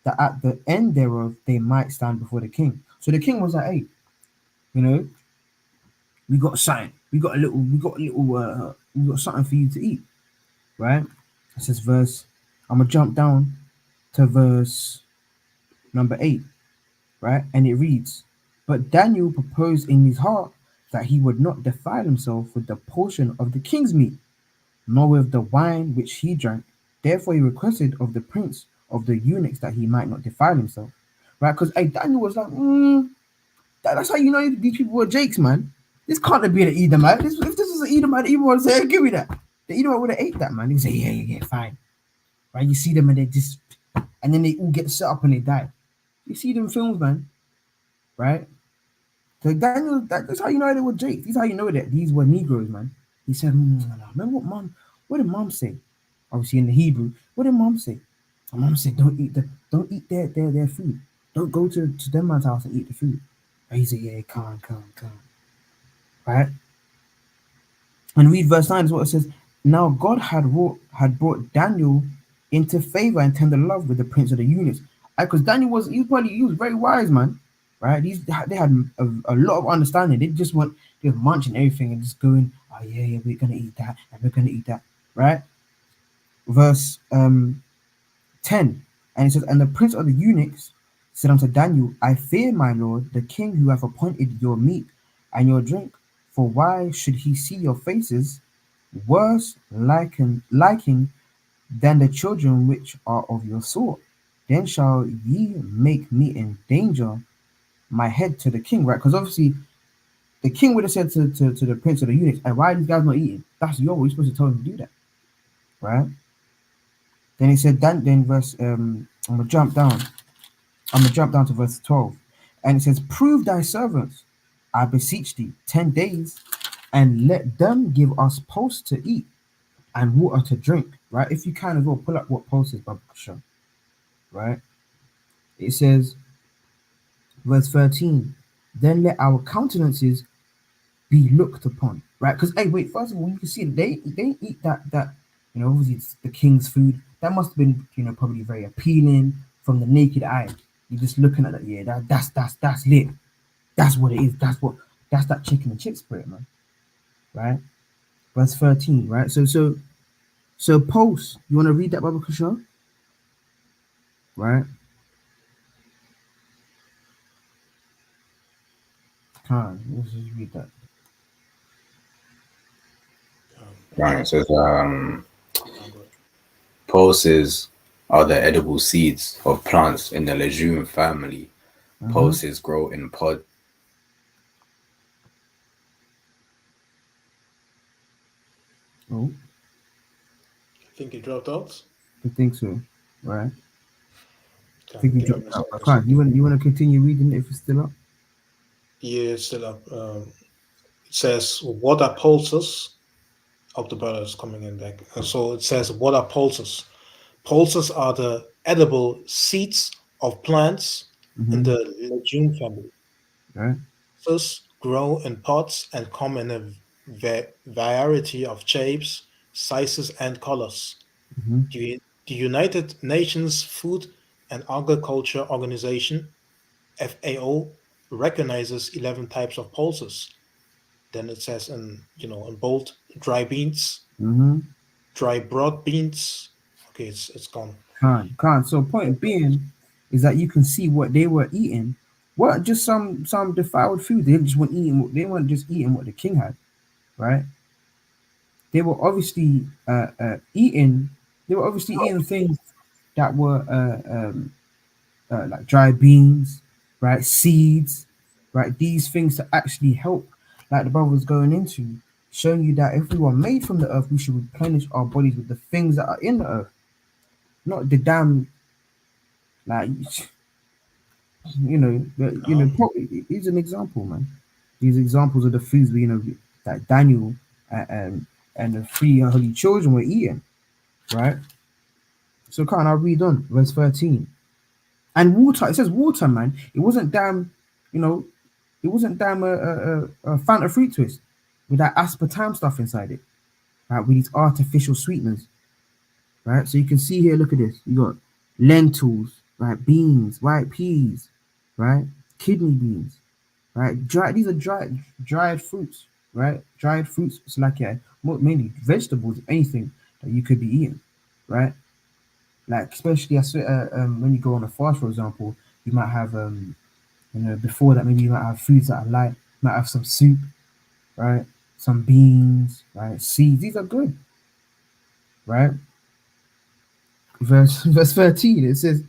that at the end thereof they might stand before the king. So the king was like, hey, we got something. We got something for you to eat. Right? It says I'm gonna jump down to verse number 8. Right? And it reads, but Daniel proposed in his heart that he would not defile himself with the portion of the king's meat, nor with the wine which he drank. Therefore he requested of the prince of the eunuchs that he might not defile himself. Right? Because Daniel was like, that's how you know these people were jakes, man. This can't be an Edomite. If this was an Edomite, the Edomite would say, hey, give me that. The Edomite would have ate that, man. He'd say, yeah, fine. Right? You see them and they just, and then they all get set up and they die. You see them films, man. right? So Daniel, that's how you know they were Jakes. This is how you know that these were Negroes, man. He said, remember what did mom say? Obviously in the Hebrew, what did mom say? And mom said, don't eat their food. Don't go to them man's house and eat the food. And he said, yeah, come, right? And read verse 9 is what it says. Now God had brought Daniel into favor and tender love with the prince of the eunuchs. Because Daniel he was very wise, man. Right? They had a lot of understanding. They just want they were munching everything and just going, oh yeah, we're gonna eat that and we're gonna eat that. Right? Verse 10. And it says, and the prince of the eunuchs said unto Daniel, I fear my lord, the king who hath appointed your meat and your drink. For why should he see your faces worse liking than the children which are of your sort? Then shall ye make me endanger my head to the king, right? Because obviously the king would have said to the prince of the eunuchs, hey, why are these guys not eating? That's your You're supposed to tell them to do that, right? Then he said, then verse, I'm gonna jump down. I'm gonna jump down to verse 12, and it says, "Prove thy servants, I beseech thee, 10 days, and let them give us pulse to eat and water to drink." Right? If you can as well, pull up what pulse is, Baba Kasha, right? It says, verse 13, "Then let our countenances be looked upon." Right? Because hey, wait, first of all, you can see they eat that obviously it's the king's food. That must have been probably very appealing from the naked eye. You're just looking at it, yeah, that's lit. That's what it is. That's that chicken and chip spirit, man. Right? Verse 13, right? So pulse. You want to read that, Baba Kushal? Right? Let's just read that. Right. So pulses are the edible seeds of plants in the legume family. Pulses grow in pod. Oh, I think he dropped out. I think so. Right? I think Can't you give him dropped a out. second. I can't. You want to continue reading it if it's still up? Yeah, it's still up. It says, what are pulses? Hope the brother is coming in back. And so it says, what are pulses? Pulses are the edible seeds of plants in the legume family. Right? Pulses grow in pots and come in a variety of shapes, sizes, and colors. The United Nations Food and Agriculture Organization (FAO) recognizes 11 types of pulses. Then it says in bold, dry beans, dry broad beans. Okay, it's gone. Can't. So point being is that you can see what they were eating. What just some defiled food. They just weren't eating. They weren't just eating what the king had, right? They were obviously eating. They were obviously eating things that were like dry beans, right? Seeds, right? These things to actually help, like the brother was going into, showing you that if we were made from the earth, we should replenish our bodies with the things that are in the earth, not the damn like he's an example, man. These examples of the foods that Daniel and the three holy children were eating, right? So can I read on verse 13? And water, it says water, man. It wasn't damn, you know, it wasn't damn a Fanta fruit twist with that aspartame stuff inside it, right? With these artificial sweeteners, right? So you can see here, look at this. You got lentils, right? Beans, white peas, right? Kidney beans, right? These are dried fruits, right? Dried fruits. It's like mainly vegetables, anything that you could be eating, right? Like especially when you go on a fast, for example, you might have before that maybe you might have foods that are light, you might have some soup, right? Some beans, right? Seeds. These are good, right? Verse 13, it says,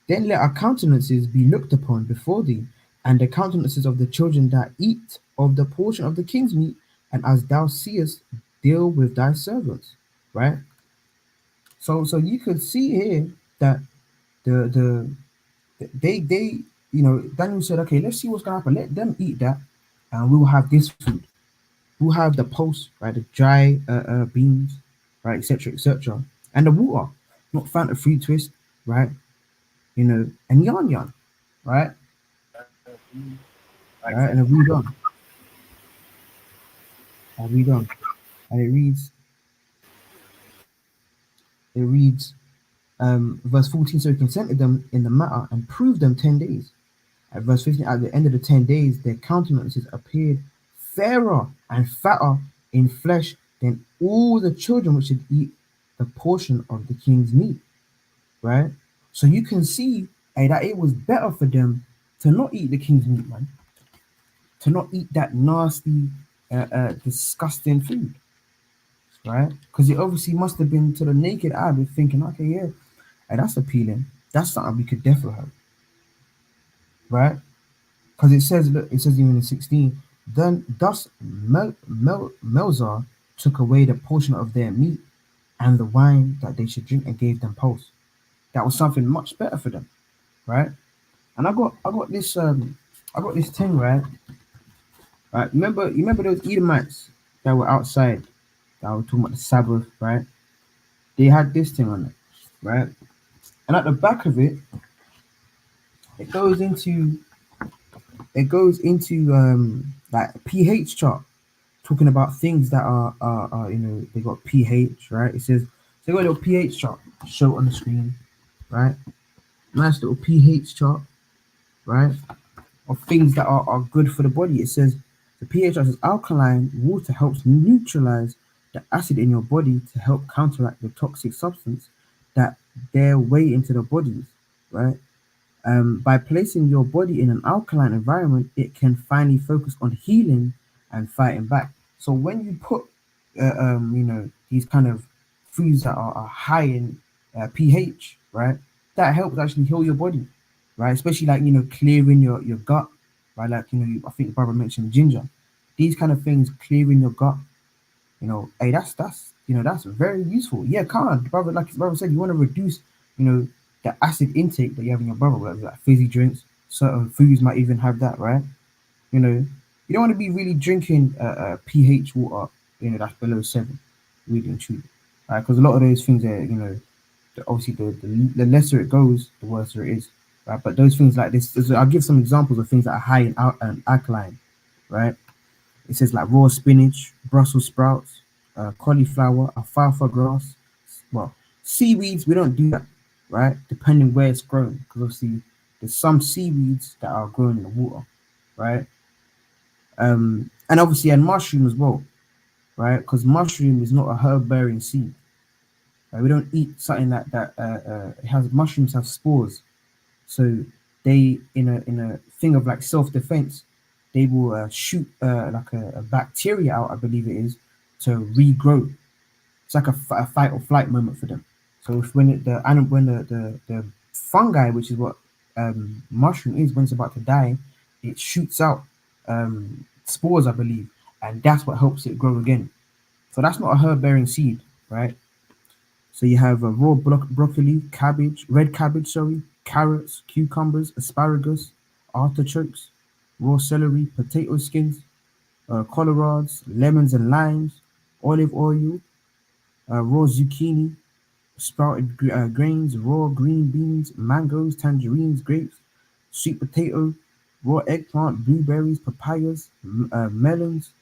"Then let our countenances be looked upon before thee, and the countenances of the children that eat of the portion of the king's meat, and as thou seest, deal with thy servants." Right? So you could see here that the they Daniel said, okay, let's see what's gonna happen. Let them eat that, and we will have this food. We'll have the pulse, right? The dry beans, right, etc., and the water, not Fanta fruit twist, right? And yarn, right? Right, and I read on, and it reads, verse 14. So he consented them in the matter and proved them 10 days. At verse 15, at the end of the 10 days, their countenances appeared fairer and fatter in flesh than all the children which should eat the portion of the king's meat. Right? So you can see, that it was better for them to not eat the king's meat, man. To not eat that nasty, disgusting food. Right? Because it obviously must have been, to the naked eye, they're thinking, okay, yeah, hey, that's appealing. That's something we could definitely have. Right? Because it says even in 16, then thus Melzar took away the portion of their meat and the wine that they should drink and gave them pulse. That was something much better for them, right? And I got this thing, right? Right? You remember those Edomites that were outside that were talking about the Sabbath, right? They had this thing on it, right? And at the back of it, it goes into like pH chart, talking about things that are they got pH, right? It says, so they got a little pH chart show on the screen, right? Nice little pH chart, right? Of things that are good for the body. It says the pH chart says alkaline water helps neutralize the acid in your body to help counteract the toxic substance that their way into the bodies, right? By placing your body in an alkaline environment, it can finally focus on healing and fighting back. So when you put, these kind of foods that are high in pH, right, that helps actually heal your body, right? Especially like clearing your gut, right? Like I think the brother mentioned ginger. These kind of things clearing your gut, hey, that's very useful. Yeah, can't brother, like his brother said, you want to reduce, the acid intake that you have in your body, whether like fizzy drinks, certain foods might even have that, right? You don't want to be really drinking pH water, that's below 7, really and truly, right? Because a lot of those things are, obviously the lesser it goes, the worse it is, right? But those things like this, I'll give some examples of things that are high in alkaline, right? It says like raw spinach, Brussels sprouts, cauliflower, alfalfa grass. Well, seaweeds, we don't do that, right? Depending where it's grown, because obviously there's some seaweeds that are grown in the water, right? And obviously, and mushroom as well, right? Because mushroom is not a herb bearing seed. Right? We don't eat something that it has mushrooms have spores, so they in a thing of like self defense, they will shoot like a bacteria out, I believe it is, to regrow. It's like a fight or flight moment for them. So if when the fungi, which is what mushroom is, when it's about to die, it shoots out spores, I believe, and that's what helps it grow again. So that's not a herb bearing seed, right? So you have raw broccoli, cabbage, red cabbage, sorry, carrots, cucumbers, asparagus, artichokes, raw celery, potato skins, collards, lemons and limes, olive oil, raw zucchini, sprouted grains, raw green beans, mangoes, tangerines, grapes, sweet potato, raw eggplant, blueberries, papayas, melons,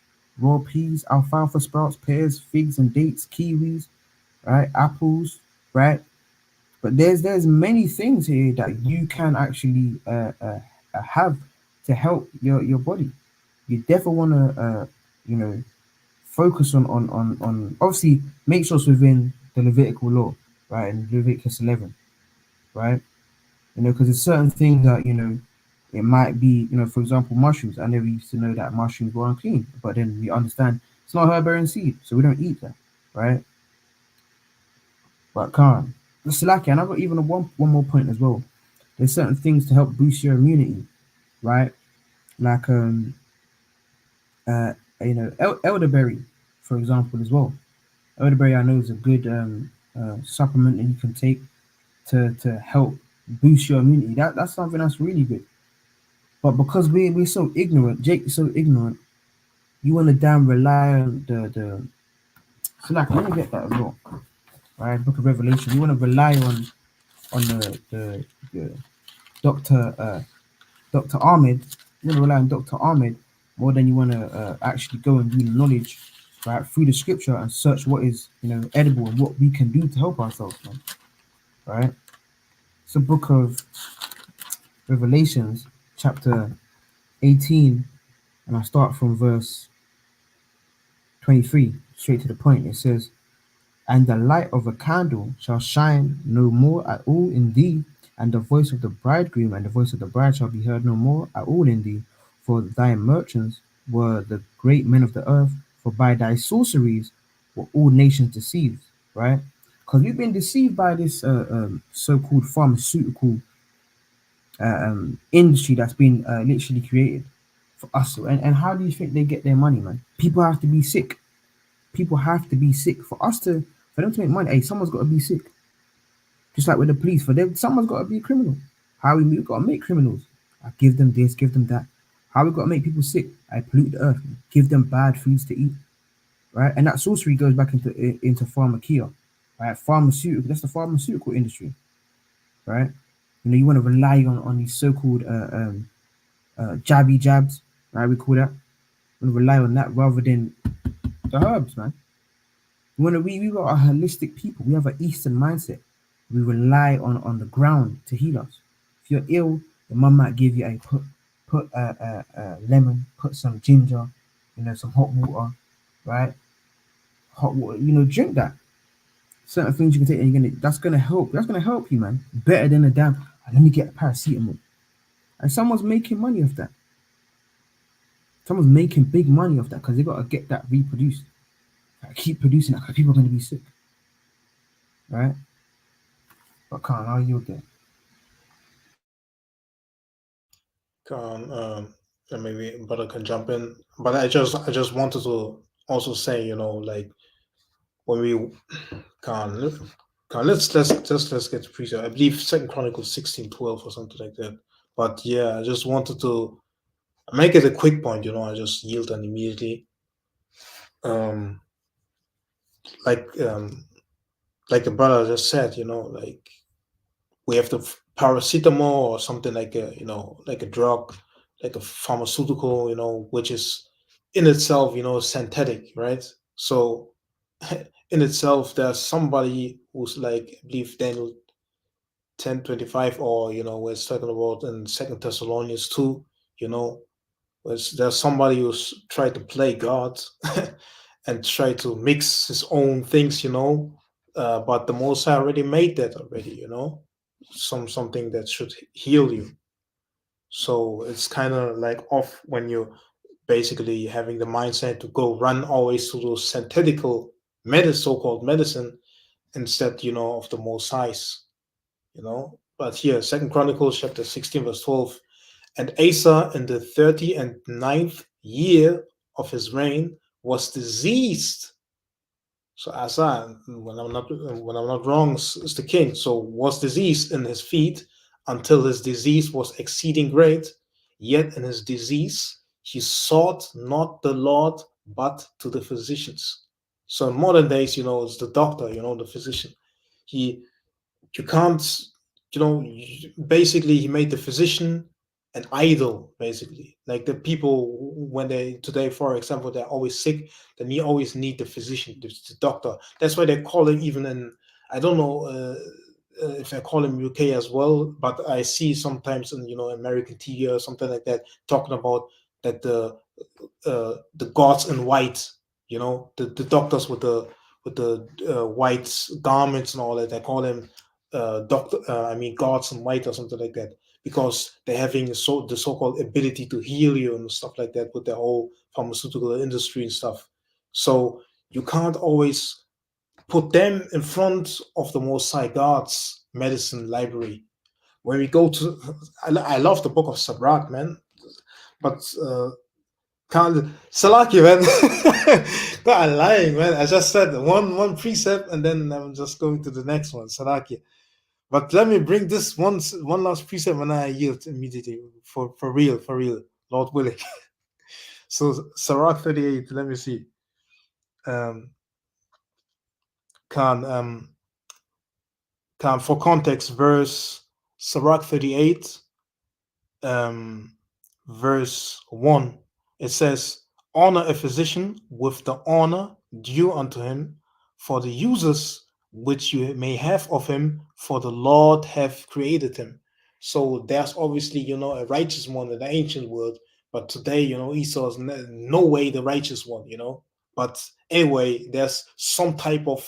raw peas, alfalfa sprouts, pears, figs and dates, kiwis, right, apples, right. But there's many things here that you can actually have to help your body. You definitely want to you know focus on obviously make sure it's within the Levitical law, right, and Leviticus 11, right. Because there's certain things that it might be, for example, mushrooms. I never used to know that mushrooms were unclean, but then we understand it's not herb bearing seed, so we don't eat that, right. But Khan, Salaki, and I've got even one more point as well. There's certain things to help boost your immunity, right? Like elderberry, for example, as well. Elderberry, I know, is a good supplement that you can take to help boost your immunity. That's something that's really good, But because we're so ignorant, Jake is so ignorant, you want to damn rely on the. So like, let me get that as well. Right, Book of Revelation. You want to rely on the Dr. Ahmed. You want to rely on Dr. Ahmed more than you want to actually go and do knowledge, right, through the scripture and search what is edible and what we can do to help ourselves, man. Right. It's the Book of Revelations, chapter 18, and I start from verse 23, straight to the point. It says, "And the light of a candle shall shine no more at all in thee, and the voice of the bridegroom and the voice of the bride shall be heard no more at all in thee. For thy merchants were the great men of the earth, for by thy sorceries were all nations deceived." Right? Because we've been deceived by this so-called pharmaceutical industry that's been literally created for us. And how do you think they get their money, man? People have to be sick. People have to be sick for them to make money. Hey, someone's got to be sick. Just like with the police, for them, someone's got to be a criminal. How we got to make criminals? I give them this, give them that. How we got to make people sick? I pollute the earth, give them bad foods to eat, right? And that sorcery goes back into pharmakia, right? Pharmaceutical. That's the pharmaceutical industry, right? You want to rely on these so-called jabby jabs, right? We call that. We want to rely on that rather than the herbs, man. We are a holistic people. We have an Eastern mindset. We rely on the ground to heal us. If you're ill, your mum might give you put lemon, put some ginger, some hot water, right? Hot water, drink that. Certain things you can take, and that's gonna help. That's gonna help you, man. Better than a damn. Let me get a paracetamol. And someone's making money off that. Someone's making big money off that because they gotta get that reproduced. Keep producing that because people are gonna be sick, right? But can't argue again. And maybe brother can jump in. But I just wanted to also say, like when we let's get to precept. I believe Second Chronicles 16:12 or something like that. But yeah, I just wanted to make it a quick point. I just yield and immediately. Like the brother just said, like we have the paracetamol or something like a drug, like a pharmaceutical, which is in itself, synthetic, right? So in itself, there's somebody who's like, I believe Daniel 10:25, or we're talking about in Second Thessalonians 2, there's somebody who's tried to play God and try to mix his own things, but the Most High already made that already, something that should heal you. So it's kind of like off when you're basically having the mindset to go run always to those synthetical so-called medicine, instead, of the Most High's, But here, Second Chronicles chapter 16, verse 12, "And Asa in the 39th year of his reign was diseased." So Asa, when I'm not wrong, is the king. So was diseased in his feet until his disease was exceeding great. Yet in his disease he sought not the Lord, but to the physicians. So in modern days, it's the doctor, the physician. You can't, basically he made the physician an idol, basically. Like the people, when they today, for example, they're always sick, then you always need the physician, the doctor. That's why they call him, even in, I don't know if I call him UK as well, but I see sometimes in American TV or something like that talking about that the gods in white, the doctors with the white garments and all that, they call them gods in white or something like that, because they're having the so-called ability to heal you and stuff like that with the whole pharmaceutical industry and stuff. So you can't always put them in front of the Most High God's medicine library. When we go to, I love the book of Sabrat, man, but can't Salaki, man. God, I'm lying, man. I just said one precept and then I'm just going to the next one, Salaki. But let me bring this one last precept and I yield immediately for real, Lord willing. So Sirach 38, let me see. Can for context, verse Sirach 38, verse 1, it says, honor a physician with the honor due unto him for the uses which you may have of him, for the Lord hath created him. So there's obviously, a righteous one in the ancient world, but today, Esau is no way the righteous one, But anyway, there's some type of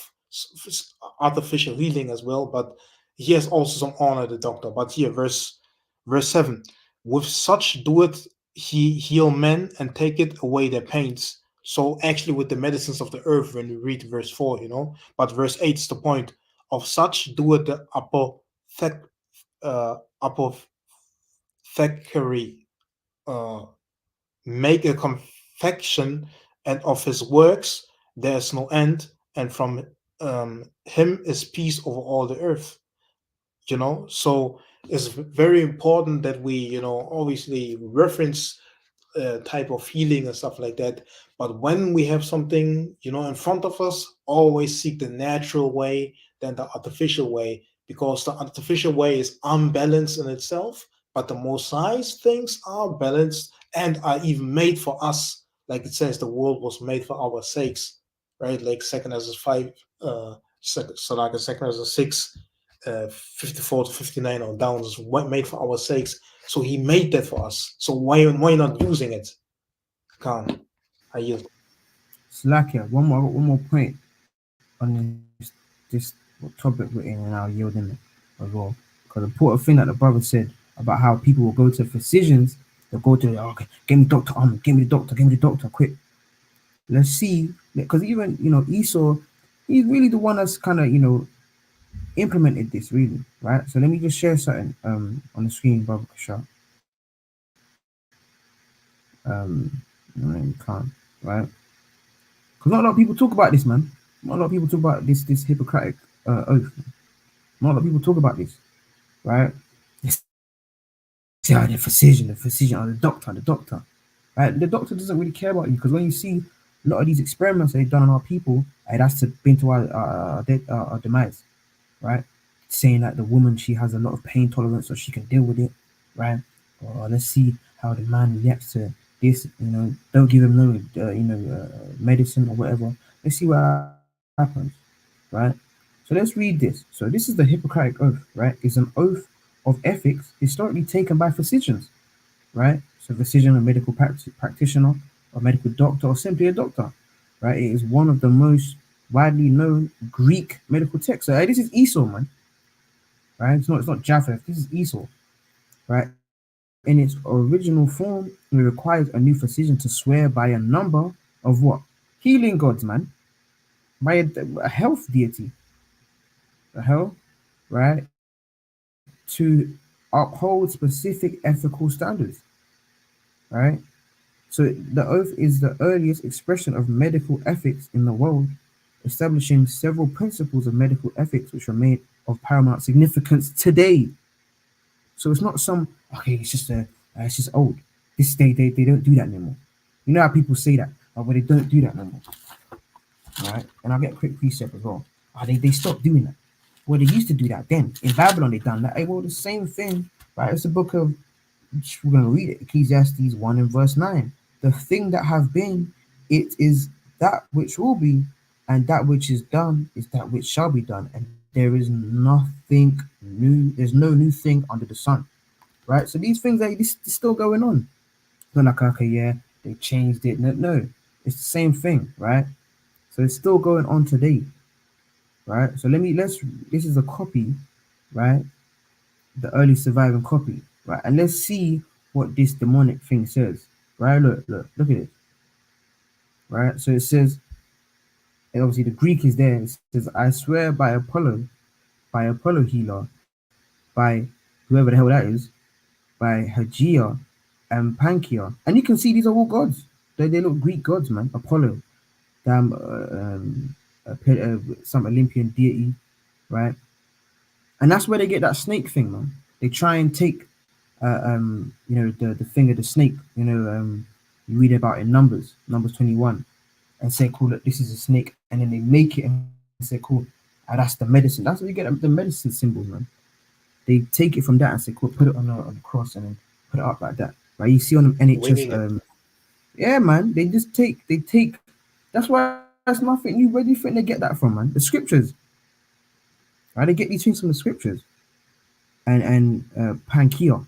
artificial healing as well, but he has also some honor, the doctor. But here, verse 7, with such doeth he heal men and taketh away their pains. So actually with the medicines of the earth, when we read verse 4, but verse 8 is the point. Of such doeth the apothecary make a confection, and of his works there is no end, and from him is peace over all the earth. So it's very important that we obviously reference type of healing and stuff like that. But when we have something in front of us, always seek the natural way than the artificial way, because the artificial way is unbalanced in itself, but the most nice things are balanced and are even made for us. Like it says, the world was made for our sakes, right? Like second Ezra 5, so like a second Ezra 6, 54 to 59 on down is made for our sakes. So he made that for us. So why not using it? Khan, I yield. Slakia, one more point on this topic we're in, and I'll yield in as well. Because the important thing that the brother said about how people will go to physicians, they'll go to, okay, give me doctor, give me the doctor, quick. Let's see, because even Esau, he's really the one that's kind of implemented this, really, right? So let me just share something on the screen, brother Cashapp. No, you can't, right? Because not a lot of people talk about this, man. Not a lot of people talk about this Hippocratic oath. Not a lot of people talk about this, right? They say, oh, the physician, or the doctor, right? The doctor doesn't really care about you, because when you see a lot of these experiments they've done on our people, that's to bring to our demise, right? Saying that the woman, she has a lot of pain tolerance, so she can deal with it, right? Or let's see how the man reacts to this. Don't give him no medicine or whatever. Let's see what happens, right? So let's read this. So this is the Hippocratic Oath, right? It's an oath of ethics historically taken by physicians, right? So physician, a medical practitioner, a medical doctor, or simply a doctor, right? It is one of the most widely known Greek medical texts. So this is Esau, man, right? It's not Japheth. This is Esau, right? In its original form, it requires a new physician to swear by a number of what? Healing gods, man, by a health deity, the hell, right? To uphold specific ethical standards, right? So the oath is the earliest expression of medical ethics in the world, establishing several principles of medical ethics which remain of paramount significance today. So it's not okay, it's just old. They don't do that anymore. You know how people say that, but they don't do that anymore, right? And I'll get a quick precept as well. They stopped doing that. Well, they used to do that then. In Babylon, they done that. Well, the same thing, right? It's the book of, we're going to read it, Ecclesiastes 1 and verse 9. The thing that have been, it is that which will be, and that which is done is that which shall be done. And there is nothing new. There's no new thing under the sun, right? So these things, this is still going on. It's not like, okay, yeah, they changed it. No, it's the same thing, right? So it's still going on today, right? So this is a copy, right? The early surviving copy, right? And let's see what this demonic thing says, right? Look at it, right? So it says, and obviously the Greek is there. It says, I swear by Apollo healer, by whoever the hell that is, by Hygieia and Pankia. And you can see these are all gods. They look Greek gods, man. Apollo, some Olympian deity, right? And that's where they get that snake thing, man. They try and take, the thing of the snake. You read about in Numbers 21, and say, "Cool, look, this is a snake," and then they make it and say, "Cool, that's the medicine." That's where you get the medicine symbol, man. They take it from that and say, "Cool, put it on the cross and then put it up like that." Right? You see on the NHS, Winging it. yeah, man. They take. That's why that's nothing new. Where do you think they get that from, man? The scriptures, right? They get these things from the scriptures, and Pankia,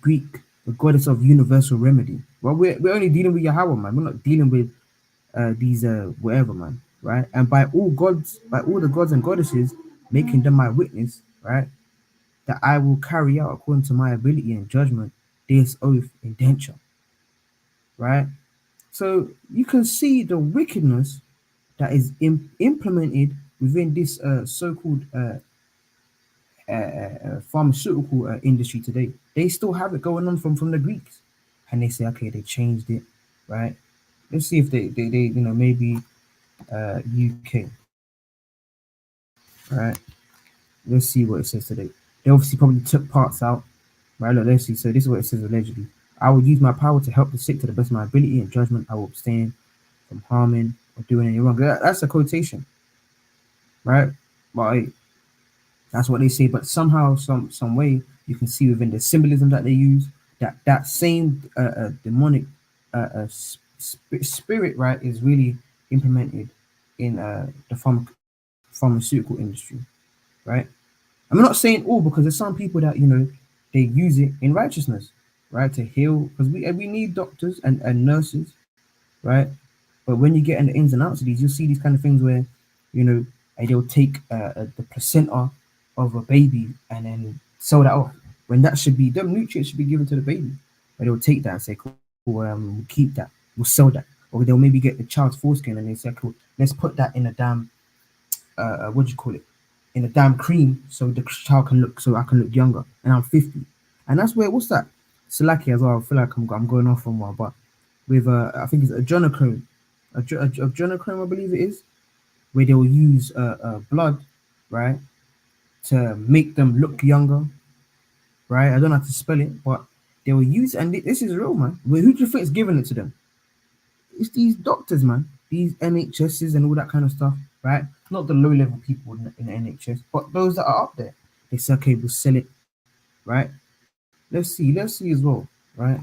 Greek, the goddess of universal remedy. Well, we're only dealing with Yahweh, man. We're not dealing with these whatever, man, right? And by all gods, by all the gods and goddesses, making them my witness, right? That I will carry out according to my ability and judgment this oath indenture, right? So you can see the wickedness that is implemented within this so-called pharmaceutical industry today. They still have it going on from the Greeks, and they say, okay, they changed it, right? Let's see if they maybe UK, right? Let's see what it says today. They obviously probably took parts out, right? Look, let's see. So this is what it says allegedly. I will use my power to help the sick to the best of my ability and judgment. I will abstain from harming or doing any wrong. That's a quotation, right? But that's what they say. But somehow, some way, you can see within the symbolism that they use that same demonic spirit, right, is really implemented in the pharmaceutical industry, right? I'm not saying all, because there's some people that they use it in righteousness, right, to heal, because we need doctors and nurses, right? But when you get in the ins and outs of these, you'll see these kind of things where they'll take the placenta of a baby and then sell that off, when that should be, them nutrients should be given to the baby. But they'll take that and say, cool, we'll keep that, we'll sell that. Or they'll maybe get the child's foreskin and they say, cool, let's put that in a damn what do you call it, in a damn cream, so the child can look, so I can look younger, and I'm 50. And that's where, what's that, Salaki as well. I feel like I'm going off on one, but with I think it's adrenochrome, adrenochrome, I believe it is, where they will use blood, right, to make them look younger, right? I don't know how to spell it, but they will use, and this is real, man. Who do you think is giving it to them? It's these doctors, man. These NHSs and all that kind of stuff, right? Not the low level people in the NHS, but those that are up there. They say, okay, we'll sell it, right? Let's see as well, right?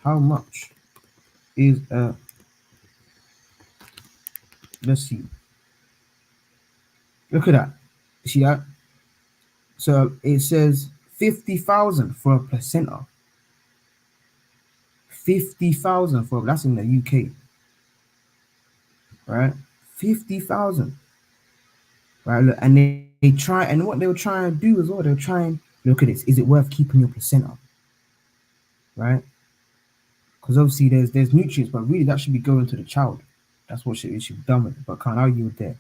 How much is let's see. Look at that. See that? So it says 50,000 for a placenta. 50,000 for, that's in the UK, right? 50,000. Right, look, and they try, and what they'll try and do as well, they'll try and look at this. Is it worth keeping your placenta? Right? Because obviously there's nutrients, but really that should be going to the child. That's what it should be done with. But can't argue with that.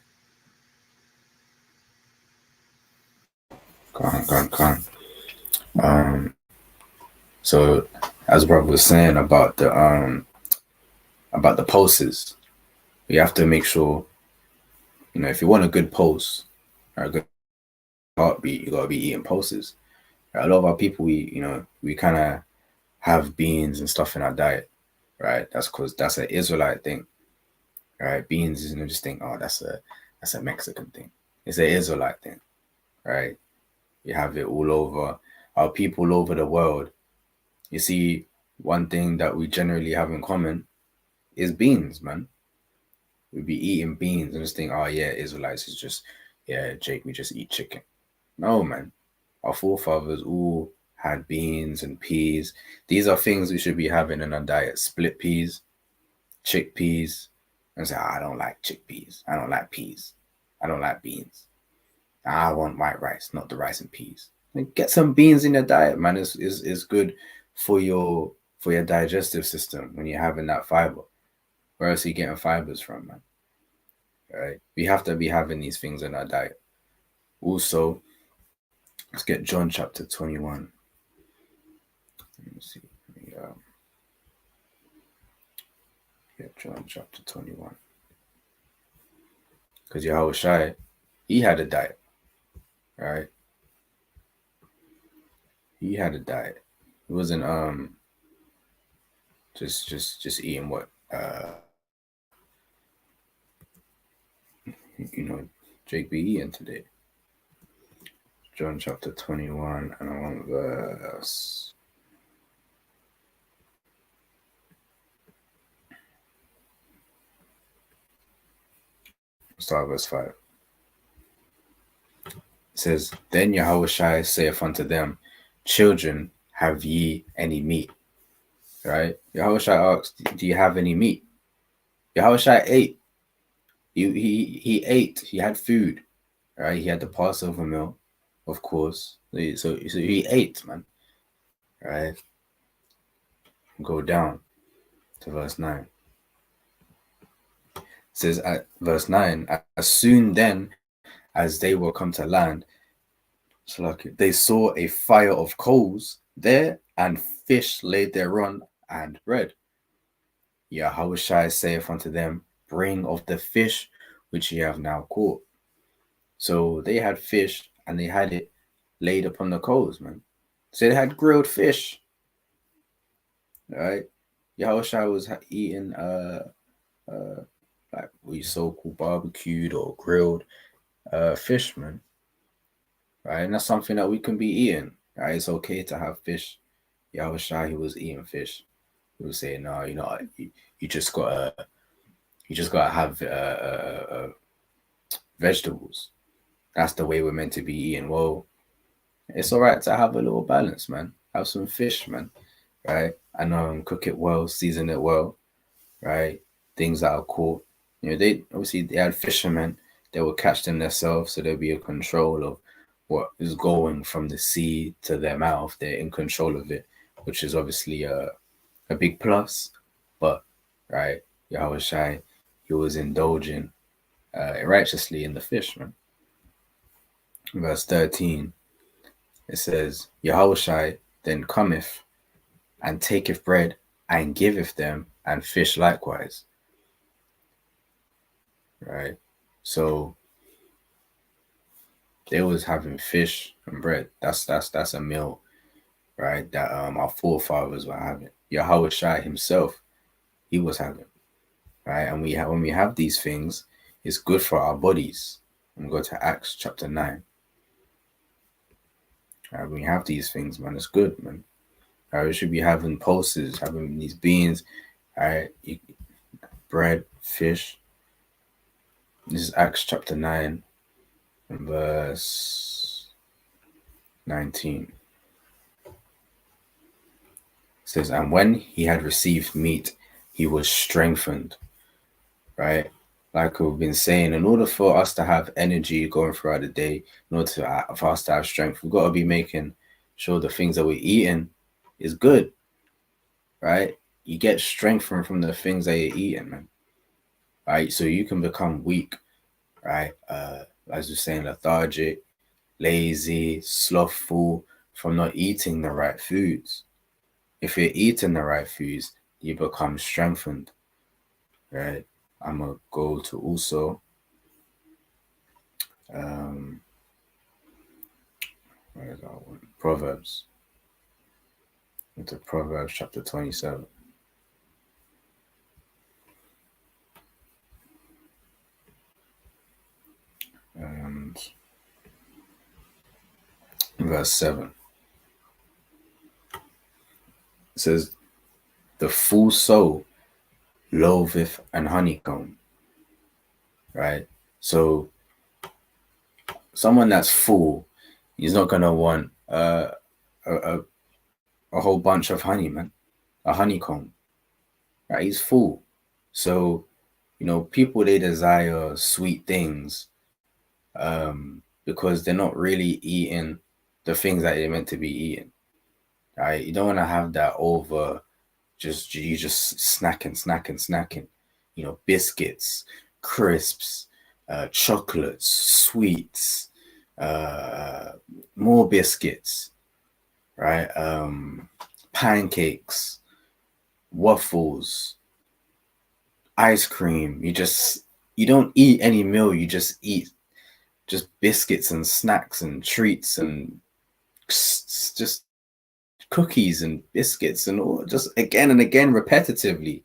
Can't. So as brother was saying about the pulses, you have to make sure, if you want a good pulse or a good heartbeat, you gotta be eating pulses. A lot of our people, we kind of have beans and stuff in our diet, right? That's because that's an Israelite thing, right? Beans is, just think, oh, that's a Mexican thing. It's an Israelite thing, right? You have it all over. Our people all over the world. You see, one thing that we generally have in common is beans, man. We'd be eating beans and just think, oh yeah, Israelites is just, yeah, Jake, we just eat chicken. No, man. Our forefathers all had beans and peas. These are things we should be having in our diet. Split peas, chickpeas. And say, I don't like chickpeas. I don't like peas. I don't like beans. I want white rice, not the rice and peas. And get some beans in your diet, man. It's good for your digestive system when you're having that fiber. Where else are you getting fibers from, man? Right? We have to be having these things in our diet. Also, let's get John chapter 21. Let me see. Get John chapter 21. Because Yahushua, he had a diet. right? He had a diet. He wasn't just eating what Jake be eating today. John chapter 21 and I want verse. Start verse 5. It says, Then Yahushua saith unto them, Children, have ye any meat? Right? Yahushua asked, Do you have any meat? Yahushua ate. He ate. He had food. Right? He had the Passover meal, of course. So he ate, man. Right? Go down to verse 9. It says at verse 9, as soon then as they were come to land, so like they saw a fire of coals there, and fish laid thereon, and bread. Yahushua saith unto them, Bring of the fish which ye have now caught. So they had fish, and they had it laid upon the coals, man. So they had grilled fish. Right? Yahushua was eating like we so-called barbecued or grilled fish, man. Right? And that's something that we can be eating. Right? It's okay to have fish. Yahushua, he was eating fish. He was saying, no, you just gotta have vegetables. That's the way we're meant to be eating. Well, it's all right to have a little balance, man. Have some fish, man. Right? And cook it well, season it well. Right? Things that are caught. They had fishermen. They would catch them themselves, so they'll be in control of what is going from the sea to their mouth. They're in control of it, which is obviously a big plus. But right, Yahushua, he was indulging righteously in the fish, man. Verse 13, it says, Yahushua then cometh and taketh bread and giveth them, and fish likewise. Right? So they was having fish and bread. That's a meal, right? That our forefathers were having. Yahushua himself, he was having. Right? And when we have these things, it's good for our bodies. And go to Acts chapter 9. Right? When we have these things, man, it's good, man. Right? We should be having pulses, having these beans, right? Bread, fish. This is Acts chapter 9 and verse 19. It says, and when he had received meat, he was strengthened. Right? Like we've been saying, in order for us to have energy going throughout the day, in order for us to have strength, we've got to be making sure the things that we're eating is good. Right? You get strength from the things that you're eating, man. Right? So you can become weak, right? As we're saying, lethargic, lazy, slothful from not eating the right foods. If you're eating the right foods, you become strengthened, right? I'm going to go to also where is that one? Proverbs. Into Proverbs chapter 27. And verse 7. It says, the full soul loatheth an honeycomb. Right? So someone that's full, he's not going to want a whole bunch of honey, man. A honeycomb. Right? He's full. So, people, they desire sweet things because they're not really eating the things that they're meant to be eating. Right? You don't want to have that over you just snacking. Biscuits, crisps, chocolates, sweets, more biscuits, right? Pancakes, waffles, ice cream. You don't eat any meal. You just eat just biscuits and snacks and treats and just cookies and biscuits and all, just again and again repetitively,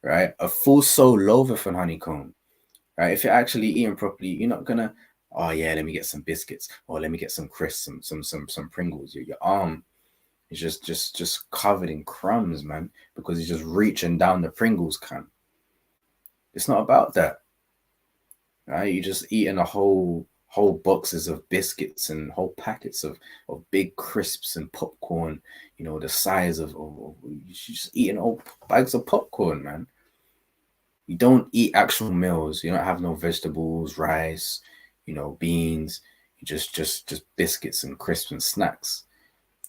right? A full soul loatheth an honeycomb, right? If you're actually eating properly, you're not gonna, oh yeah, let me get some biscuits, or let me get some crisps, some Pringles. Your arm is just covered in crumbs, man, because he's just reaching down the Pringles can. It's not about that, right? You're just eating a whole boxes of biscuits and whole packets of big crisps and popcorn, you know, the size of you're just eating whole bags of popcorn, man. You don't eat actual meals. You don't have no vegetables, rice, you know, beans. You just biscuits and crisps and snacks.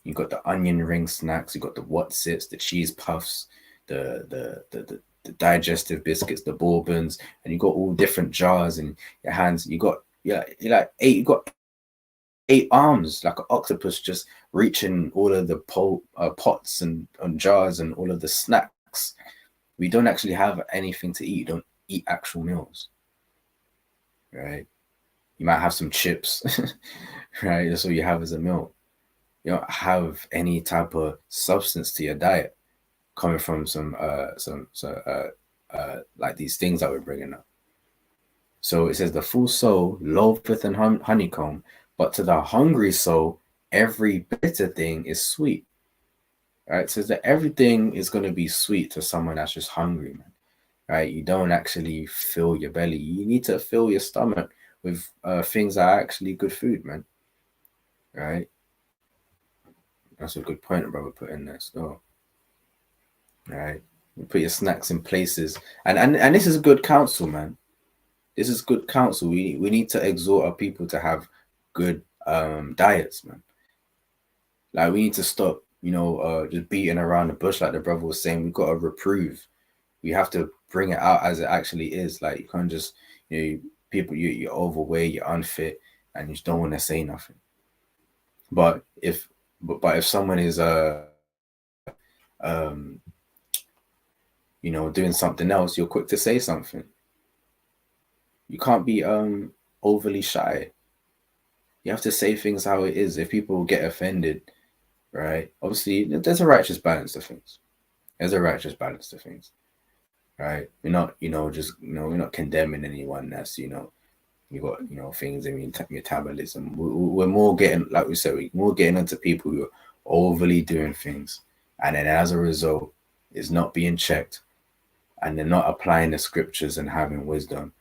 You got the onion ring snacks. You got the Wotsits, the cheese puffs, the digestive biscuits, the bourbons, and you got all different jars in your hands. You got you got 8 arms like an octopus, just reaching all of the pots and jars and all of the snacks. We don't actually have anything to eat. You don't eat actual meals, right? You might have some chips, right? That's all you have as a meal. You don't have any type of substance to your diet coming from some like these things that we're bringing up. So it says the full soul loatheth an honeycomb, but to the hungry soul every bitter thing is sweet. Right? It says that everything is going to be sweet to someone that's just hungry, man. Right? You don't actually fill your belly. You need to fill your stomach with things that are actually good food, man. Right? That's a good point, brother, put in there still. Right? You put your snacks in places. And this is good counsel, man. This is good counsel. We need to exhort our people to have good diets, man. Like, we need to stop, just beating around the bush, like the brother was saying. We've got to reprove. We have to bring it out as it actually is. Like, you can't just, people, you're overweight, you're unfit, and you just don't want to say nothing. But if someone is doing something else, you're quick to say something. You can't be overly shy. You have to say things how it is. If people get offended, right? Obviously, there's a righteous balance to things. Right? We're not, we're not condemning anyone that's, you got, things in metabolism. We're more getting, like we said, we're more getting into people who are overly doing things. And then as a result, it's not being checked. And they're not applying the scriptures and having wisdom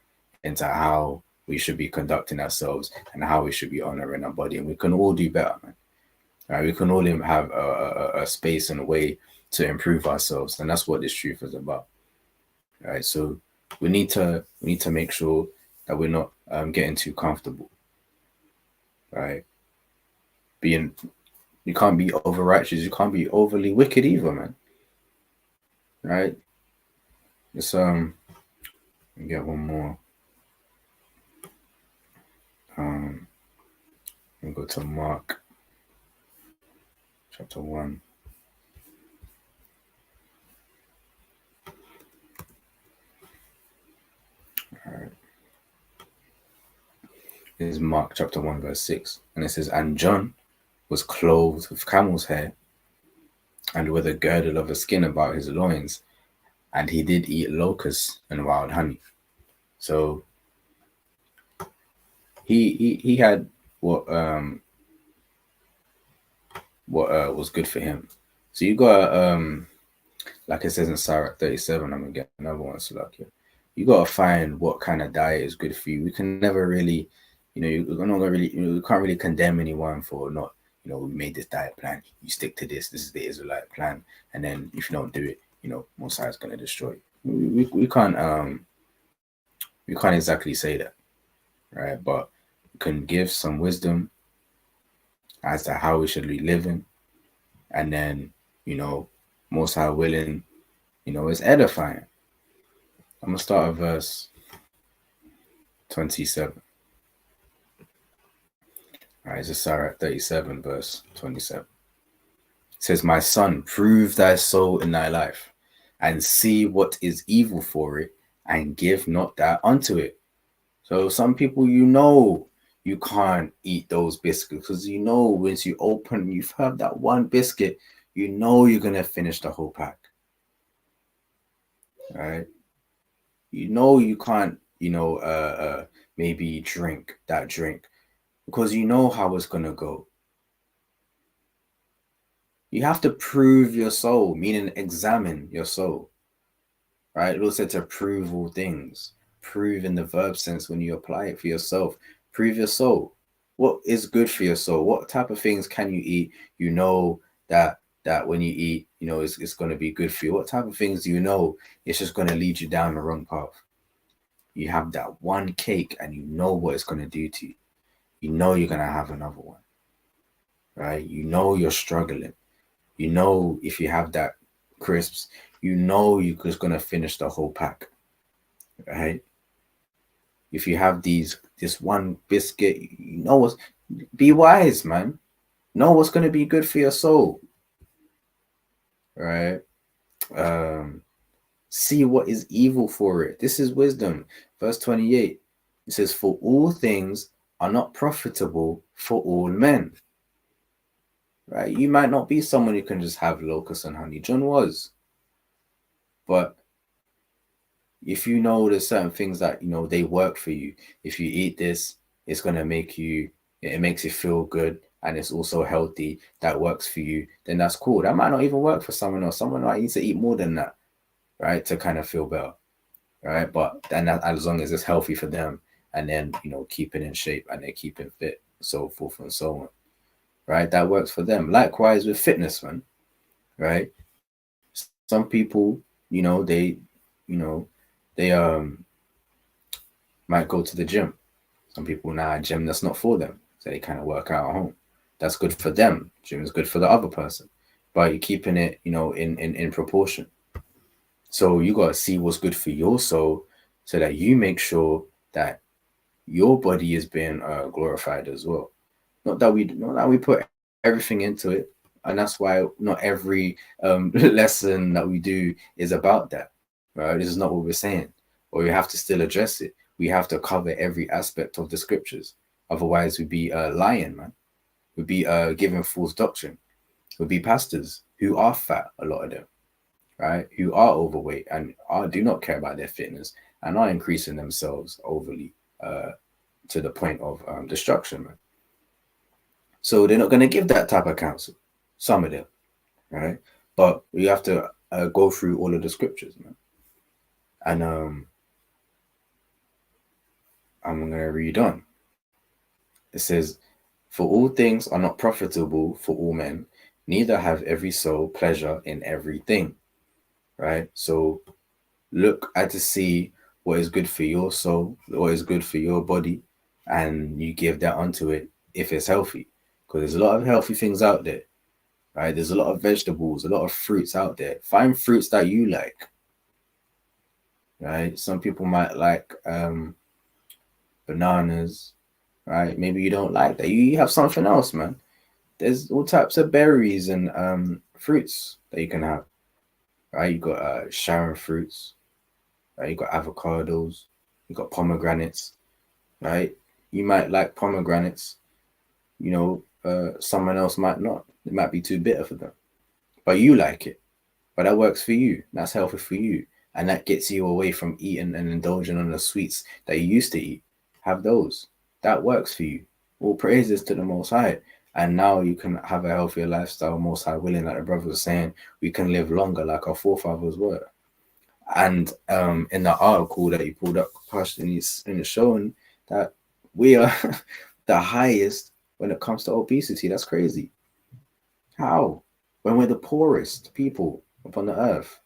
into how we should be conducting ourselves and how we should be honoring our body. And we can all do better, man. Right? We can all have a space and a way to improve ourselves. And that's what this truth is about. Right? So we need to make sure that we're not getting too comfortable. Right? You can't be over righteous. You can't be overly wicked either, man. Right? Let's get one more. We'll go to Mark chapter 1. All right. This is Mark chapter 1 verse 6, and it says, "And John was clothed with camel's hair, and with a girdle of a skin about his loins, and he did eat locusts and wild honey." So he had what was good for him. So you got like it says in Sirach 37. I'm gonna get another one. So like, you gotta find what kind of diet is good for you. We can never really, you're not gonna really, you can't really condemn anyone for not, we made this diet plan. You stick to this. This is the Israelite plan. And then if you don't do it, Mosiah is gonna destroy you. We can't exactly say that, right? But we can give some wisdom as to how we should be living, and then Mosiah willing, it's edifying. I'm gonna start at verse 27. All right, it's a Sirach 37 verse 27. It says, "My son, prove thy soul in thy life, and see what is evil for it, and give not that unto it." So some people, you can't eat those biscuits because you know once you open, you've had that one biscuit, you know you're gonna finish the whole pack. Right? You know you can't, maybe drink that drink because you know how it's gonna go. You have to prove your soul, meaning examine your soul. Right? It also to prove all things. Prove in the verb sense when you apply it for yourself. Prove your soul. What is good for your soul? What type of things can you eat? You know that when you eat, it's going to be good for you. What type of things do you know it's just going to lead you down the wrong path? You have that one cake and you know what it's going to do to you. You know you're going to have another one. Right? You know you're struggling. You know if you have that crisps, you know you're just going to finish the whole pack. Right? If you have this one biscuit, be wise, man. Know what's going to be good for your soul. Right? See what is evil for it. This is wisdom. Verse 28. It says, for all things are not profitable for all men. Right? You might not be someone who can just have locusts and honey. John was. But if you know there's certain things that, they work for you. If you eat this, it's going to make you, it makes you feel good. And it's also healthy. That works for you. Then that's cool. That might not even work for someone else. Someone might need to eat more than that, right? To kind of feel better, right? But then as long as it's healthy for them and then, keeping in shape and they're keeping fit, so forth and so on, right? That works for them. Likewise with fitness, man, right? Some people, they might go to the gym. Some people now gym that's not for them, so they kind of work out at home. That's good for them. Gym is good for the other person, but you're keeping it, in proportion. So you got to see what's good for your soul, so that you make sure that your body is being glorified as well. Not that we put everything into it, and that's why not every lesson that we do is about that. Right? This is not what we're saying, or we have to still address it. We have to cover every aspect of the scriptures. Otherwise, we'd be lying, man. We'd be giving false doctrine. We'd be pastors who are fat, a lot of them, right? Who are overweight and do not care about their fitness and are increasing themselves overly to the point of destruction, man. So they're not going to give that type of counsel. Some of them, right? But we have to go through all of the scriptures, man. And I'm going to read on. It says, for all things are not profitable for all men, neither have every soul pleasure in everything. Right? So look at to see what is good for your soul, what is good for your body, and you give that unto it if it's healthy. Because there's a lot of healthy things out there. Right? There's a lot of vegetables, a lot of fruits out there. Find fruits that you like. Right? Some people might like bananas. Right? Maybe you don't like that. You have something else, man. There's all types of berries and fruits that you can have. Right? You got Sharon fruits. Right? You got avocados. You got pomegranates. Right? You might like pomegranates. Someone else might not. It might be too bitter for them. But you like it. But that works for you. That's healthy for you. And that gets you away from eating and indulging on the sweets that you used to eat. Have those. That works for you. All praises to the Most High. And now you can have a healthier lifestyle, Most High willing, like the brother was saying. We can live longer like our forefathers were. And in the article that he pulled up, and it's showing that we are the highest when it comes to obesity. That's crazy. How? When we're the poorest people upon the earth.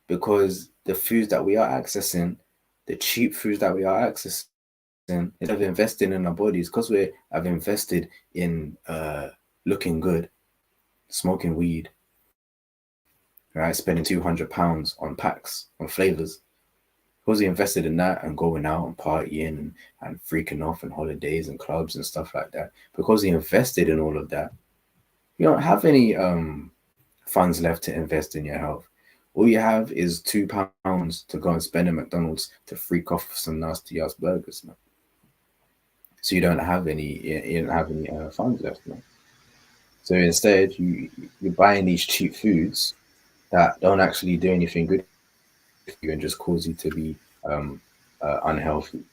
Because the foods that we are accessing, the cheap foods that we are accessing, instead of investing in our bodies, because we have invested in looking good, smoking weed, right, spending £200 on packs, on flavors, because we invested in that and going out and partying and freaking off and holidays and clubs and stuff like that, because we invested in all of that, you don't have any funds left to invest in your health. All you have is £2 to go and spend at McDonald's to freak off some nasty ass burgers, man. So you don't have any funds left, man. So instead, you're buying these cheap foods that don't actually do anything good for you and just cause you to be unhealthy.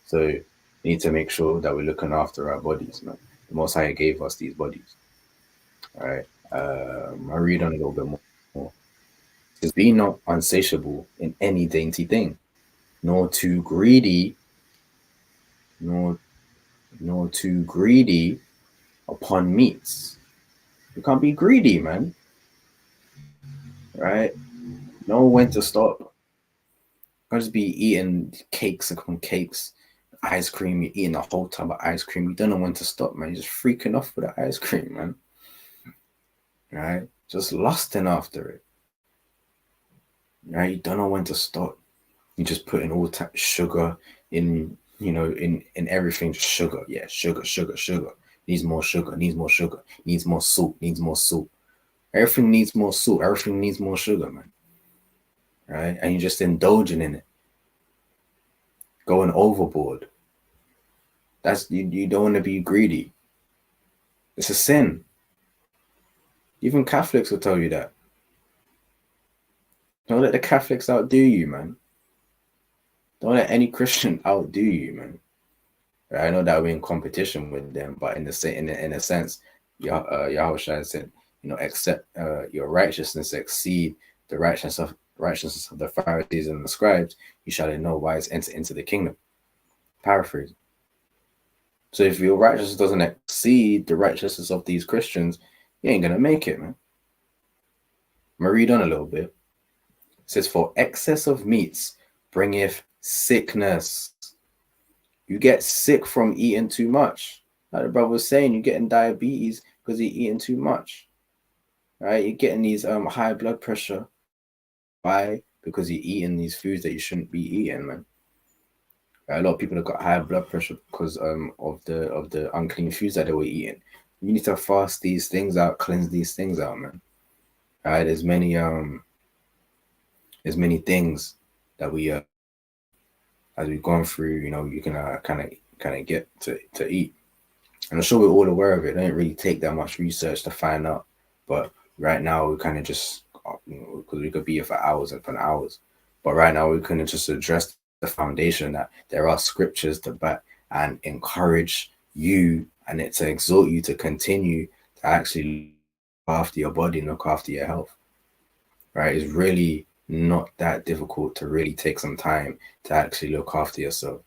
So we need to make sure that we're looking after our bodies, man. The Most High gave us these bodies. All right. I read on a little bit more. It says, "Be not unsatiable in any dainty thing, nor too greedy, nor too greedy upon meats." You can't be greedy, man. Right? Know when to stop. Can't just be eating cakes upon cakes, ice cream. You're eating a whole tub of ice cream. You don't know when to stop, man. You're just freaking off with the ice cream, man. Right? Just lusting after it. Right? You don't know when to stop. You just putting all sugar in, in everything. Just sugar. Yeah, sugar. Needs more sugar. Needs more sugar. Needs more salt. Needs more salt. Everything needs more salt. Everything needs more sugar, man. Right? And you're just indulging in it. Going overboard. That's you don't want to be greedy. It's a sin. Even Catholics will tell you that. Don't let the Catholics outdo you, man. Don't let any Christian outdo you, man. I know that we're in competition with them, but in a sense, Yahushua said, accept your righteousness exceed the righteousness of the Pharisees and the scribes. You shall in no wise enter into the kingdom. Paraphrase. So if your righteousness doesn't exceed the righteousness of these Christians, you ain't gonna make it, man. I'm gonna read on a little bit. It says, "For excess of meats bringeth sickness." You get sick from eating too much. Like the brother was saying, you're getting diabetes because you're eating too much. Right? You're getting these high blood pressure. Why? Because you're eating these foods that you shouldn't be eating, man. Right? A lot of people have got high blood pressure because of the unclean foods that they were eating. You need to fast these things out, cleanse these things out, man. Right? There's many things that we as we've gone through, you can kind of get to eat. And I'm sure we're all aware of it. It don't really take that much research to find out. But right now, we kind of just, because we could be here for hours upon hours. But right now, we kind of just address the foundation that there are scriptures to back and encourage you and it to exhort you to continue to actually look after your body and look after your health. Right? It's really not that difficult to really take some time to actually look after yourself.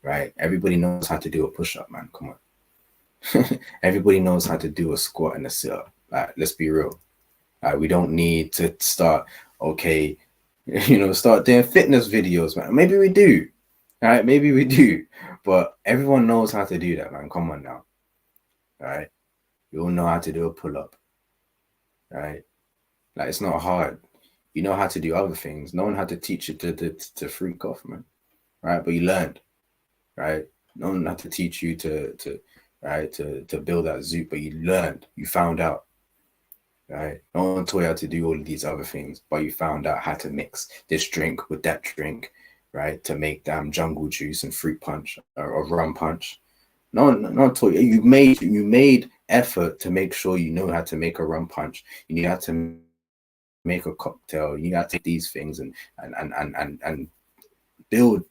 Right? Everybody knows how to do a push-up, man. Come on. Everybody knows how to do a squat and a sit-up. Like, let's be real. We don't need to start doing fitness videos, man. Maybe we do. All right, maybe we do. But everyone knows how to do that, man. Come on now. All right. You all know how to do a pull-up. Right? Like, it's not hard. You know how to do other things. No one had to teach you to freak off, man. Right? But you learned. Right? No one had to teach you to build that zoot, but you learned. You found out. Right? No one taught you how to do all of these other things, but you found out how to mix this drink with that drink, right? To make jungle juice and fruit punch or rum punch. No one taught you. You made effort to make sure you know how to make a rum punch. You knew how to make a cocktail. You got to take these things and build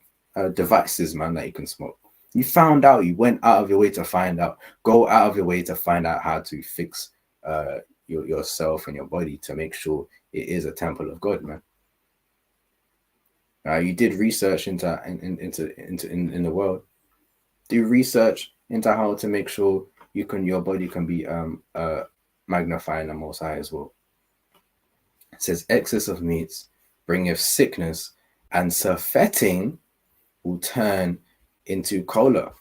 devices, man, that you can smoke. You found out. You went out of your way to find out. Go out of your way to find out how to fix yourself and your body to make sure it is a temple of God, man. You did research into the world. Do research into how to make sure your body can be magnifying the Most High as well. It says, "Excess of meats bringeth sickness, and surfeiting will turn into choler."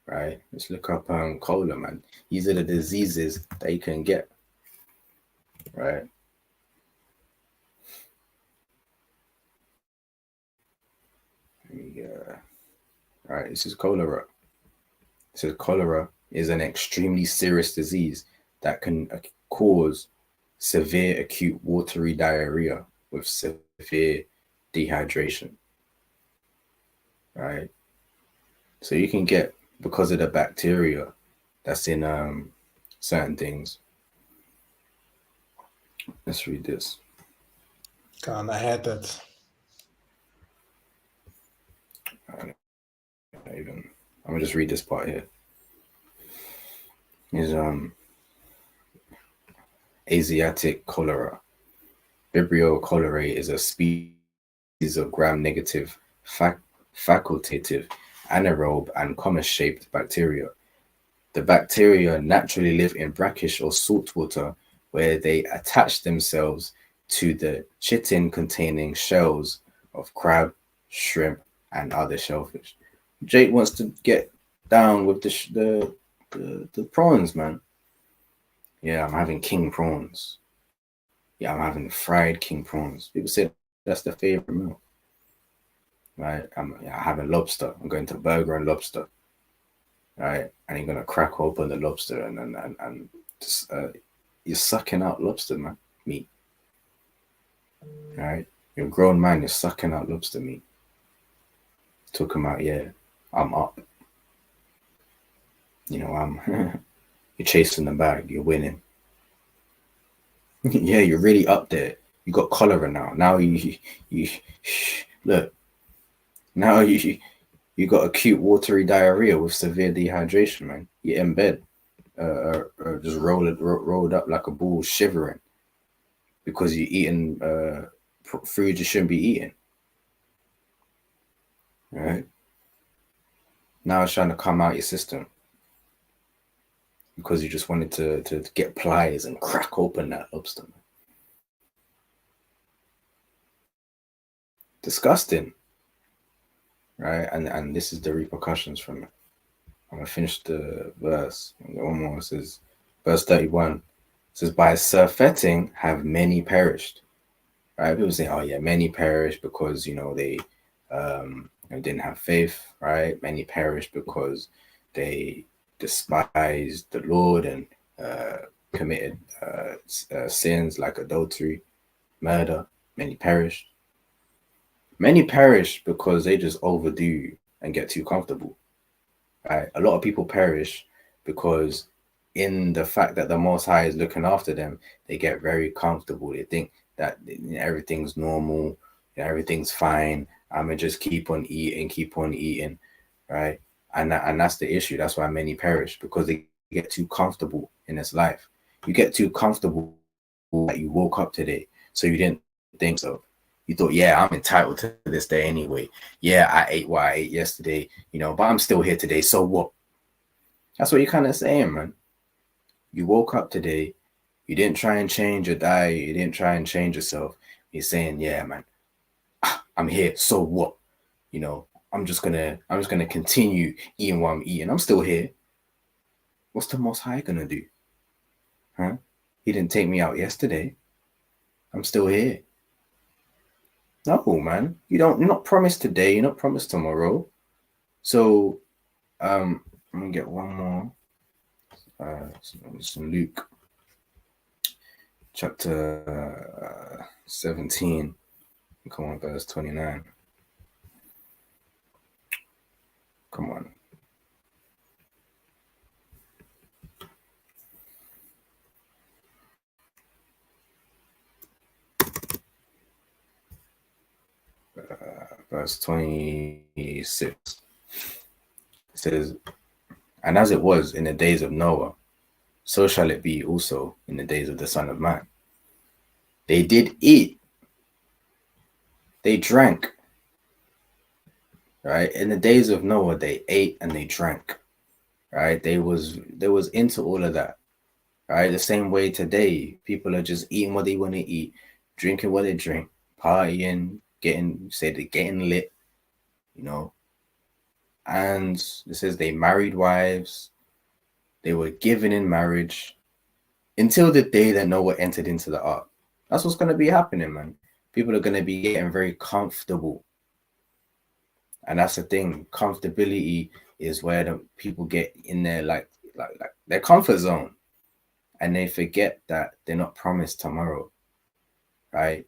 Right? Let's look up choler, man. These are the diseases that you can get. Right? Right, this is cholera. It says cholera is an extremely serious disease that can cause severe acute watery diarrhea with severe dehydration. Right? So you can get because of the bacteria that's in certain things. Let's read this. God, I had that. I'm gonna just read this part here. Is Asiatic cholera. Vibrio cholerae is a species of gram-negative, facultative, anaerobe, and comma-shaped bacteria. The bacteria naturally live in brackish or salt water, where they attach themselves to the chitin-containing shells of crab, shrimp, and other shellfish. Jake wants to get down with the prawns, man. Yeah, I'm having king prawns. Yeah, I'm having fried king prawns. People say that's their favorite meal. Right? I'm having lobster. I'm going to burger and lobster. Right? And you're gonna crack open the lobster and just you're sucking out lobster meat. Right? You're a grown man, you're sucking out lobster meat. Talking about, yeah, I'm up. You know, you're chasing the bag, you're winning. Yeah, you're really up there. You got cholera now. Now you look. Now you got acute watery diarrhea with severe dehydration, man. You're in bed, just rolled up like a ball, shivering because you're eating food you shouldn't be eating. Right? Now it's trying to come out your system because you just wanted to get pliers and crack open that lobster, man. Disgusting. Right? And this is the repercussions from it. I'm gonna finish the verse. One more. It says, verse 31. It says, by surfeiting have many perished. Right? People say, oh yeah, many perished because they didn't have faith, right? Many perished because they despised the Lord and committed sins like adultery, murder. Many perished. Many perish because they just overdo and get too comfortable. Right? A lot of people perish because in the fact that the Most High is looking after them, they get very comfortable. They think that everything's normal, everything's fine. I'm gonna just keep on eating, right? And that's the issue. That's why many perish, because they get too comfortable in this life. You get too comfortable that you woke up today, so you didn't think so. You thought, yeah, I'm entitled to this day anyway. Yeah, I ate what I ate yesterday, but I'm still here today. So what? That's what you're kind of saying, man. You woke up today. You didn't try and change your diet. You didn't try and change yourself. You're saying, yeah, man, I'm here. So what? I'm just gonna continue eating what I'm eating. I'm still here. What's the Most High gonna do? Huh? He didn't take me out yesterday. I'm still here. No, man. You're not promised today. You're not promised tomorrow. So, I'm gonna get one more. Some Luke, chapter 17. Come on, verse 29. Come on. Verse 26. It says, and as it was in the days of Noah, so shall it be also in the days of the Son of Man. They did eat. They drank. Right? In the days of Noah, they ate and they drank. Right? They was into all of that. Right? The same way today, people are just eating what they want to eat, drinking what they drink, partying, getting lit, and it says they married wives, they were given in marriage until the day that Noah entered into the ark. That's what's going to be happening, man. People are going to be getting very comfortable. And that's the thing. Comfortability is where the people get in their like their comfort zone. And they forget that they're not promised tomorrow. Right?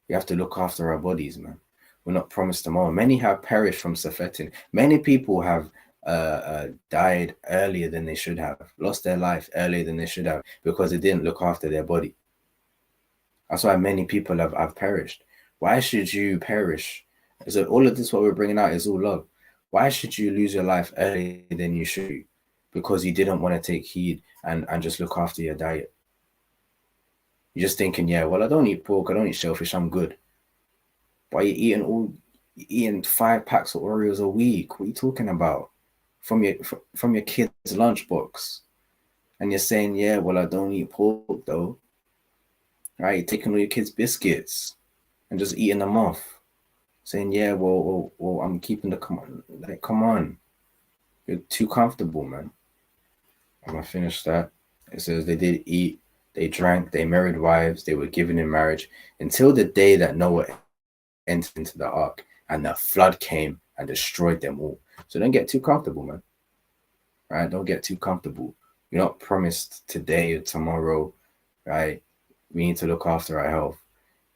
We have to look after our bodies, man. We're not promised tomorrow. Many have perished from surfeiting. Many people have died earlier than they should have, lost their life earlier than they should have, because they didn't look after their body. That's why many people have perished. Why should you perish? So all of this, what we're bringing out, is all love. Why should you lose your life earlier than you should? Because you didn't want to take heed and just look after your diet. You're just thinking, yeah, well, I don't eat pork, I don't eat shellfish, I'm good. Why you're eating 5 packs of Oreos a week? What are you talking about? From your kid's lunchbox, and you're saying, yeah, well, I don't eat pork though. Right? You're taking all your kids' biscuits and just eating them off, saying, yeah, well, I'm keeping the come on, you're too comfortable, man. I'm gonna finish that. It says they did eat, they drank, they married wives, they were given in marriage until the day that Noah entered into the ark, and the flood came and destroyed them all. So don't get too comfortable, man. Right? Don't get too comfortable. You're not promised today or tomorrow, right? We need to look after our health.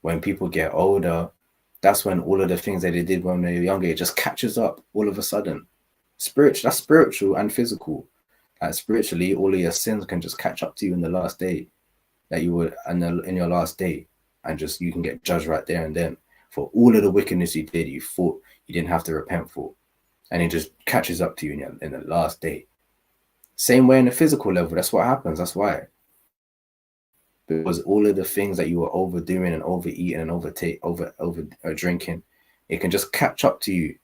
When people get older, that's when all of the things that they did when they were younger, it just catches up all of a sudden. That's spiritual and physical. Like spiritually, all of your sins can just catch up to you in the last day, that you would in your last day, and just you can get judged right there and then for all of the wickedness you did. You thought you didn't have to repent for, and it just catches up to you in the last day. Same way in the physical level. That's what happens. That's why. Because all of the things that you were overdoing and overeating and over drinking, it can just catch up to you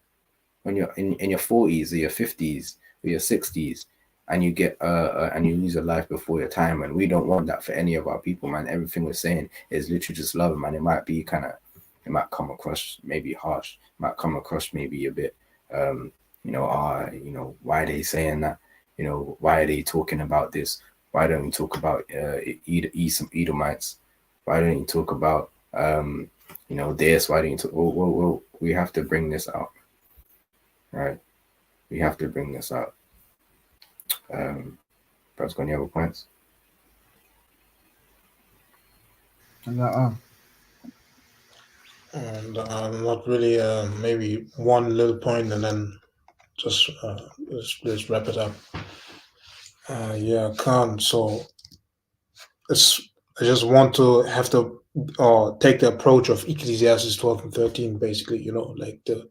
when you're in your 40s or your 50s or your 60s, and you get and you lose your life before your time. And we don't want that for any of our people, man. Everything we're saying is literally just love, man. It might come across maybe harsh, might come across maybe a bit why are they saying that? Why are they talking about this? Why don't we talk about some Edomites? Why don't you talk about this? Why don't you talk? Well, we have to bring this out, right? We have to bring this out. Perhaps got any other points? And not really. Maybe one little point, and then just let's wrap it up. Yeah, Khan. So I just want to have to take the approach of Ecclesiastes 12 and 13, basically. Like the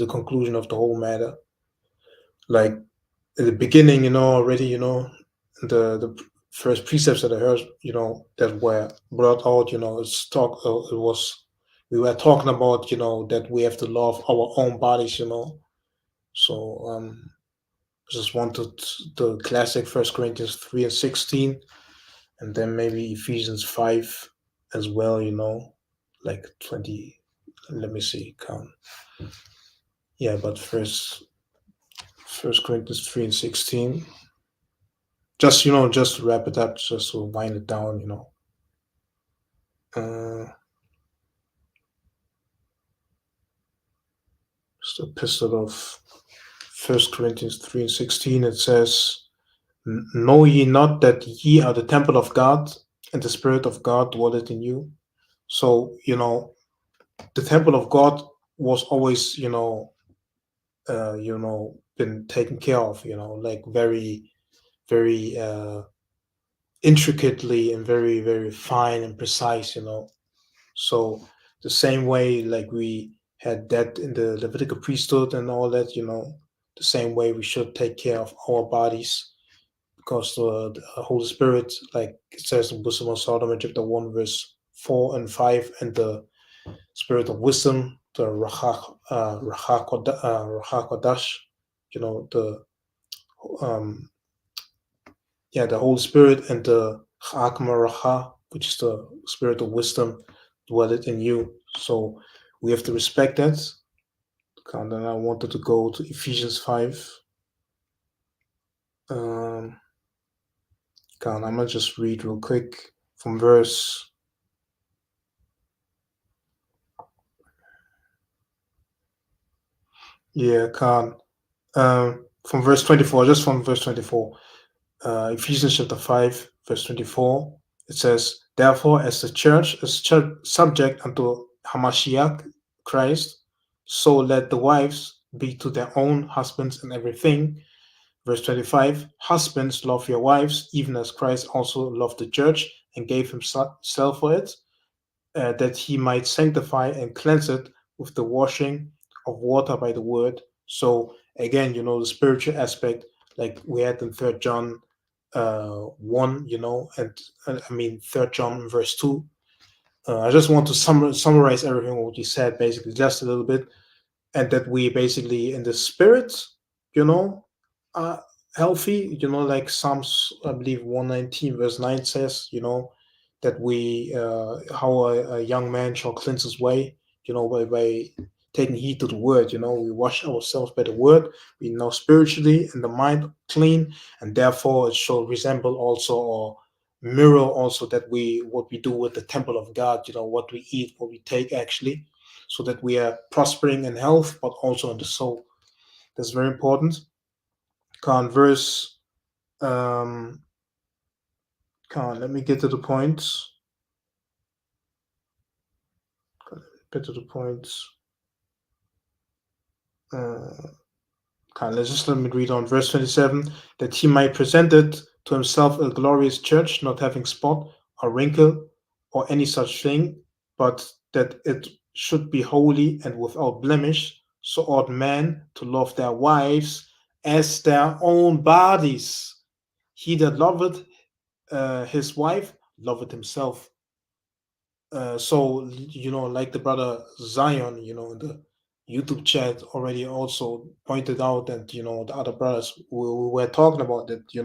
conclusion of the whole matter. Like at the beginning, already, the first precepts that I heard, that were brought out, we were talking about, that we have to love our own bodies, So just wanted the classic 1 Corinthians 3 and 16, and then maybe Ephesians 5 as well, like 20. Let me see, count. Yeah, but First Corinthians 3 and 16. Just just to wrap it up, just to wind it down, Just a epistle of 1 Corinthians 3 and 16. It says, "Know ye not that ye are the temple of God, and the Spirit of God dwelleth in you?" So the temple of God was always been taken care of, like very, very intricately and very, very fine and precise, So the same way, like we had that in the Levitical priesthood and all that, the same way we should take care of our bodies, because the Holy Spirit, like it says in Wisdom of Solomon, chapter 1, verse 4 and 5, and the Spirit of wisdom, the Ruach Kodash, the Holy Spirit, and the Chak Maracha, which is the Spirit of wisdom, dwelleth in you. So we have to respect that. And then I wanted to go to Ephesians 5. I'm gonna just read real quick from verse. Yeah, from verse 24, just from verse 24. Ephesians chapter 5, verse 24. It says, "Therefore, as the church is subject unto Hamashiach, Christ, so let the wives be to their own husbands in everything. Verse 25, husbands, love your wives, even as Christ also loved the church and gave himself for it, that he might sanctify and cleanse it with the washing of water by the word. So again, the spiritual aspect, like we had in 3 John 1, and I mean 3 John verse 2. I just want to summarize everything what you said, basically, just a little bit, and that we basically in the spirit, you know, are healthy. Like Psalms, I believe 119 verse 9 says, that we how a young man shall cleanse his way, by taking heed to the word. We wash ourselves by the word. We know spiritually and the mind clean, and therefore it shall resemble also or mirror also that what we do with the temple of God. What we eat, what we take actually, so that we are prospering in health, but also in the soul. That's very important. Verse, let me get to the point. Get to the point. Let me read on verse 27, that he might present it to himself a glorious church, not having spot or wrinkle or any such thing, but that it should be holy and without blemish. So ought men to love their wives as their own bodies. He that loveth his wife loveth himself. So, like the brother Zion, in the YouTube chat already also pointed out, that the other brothers we were talking about, that you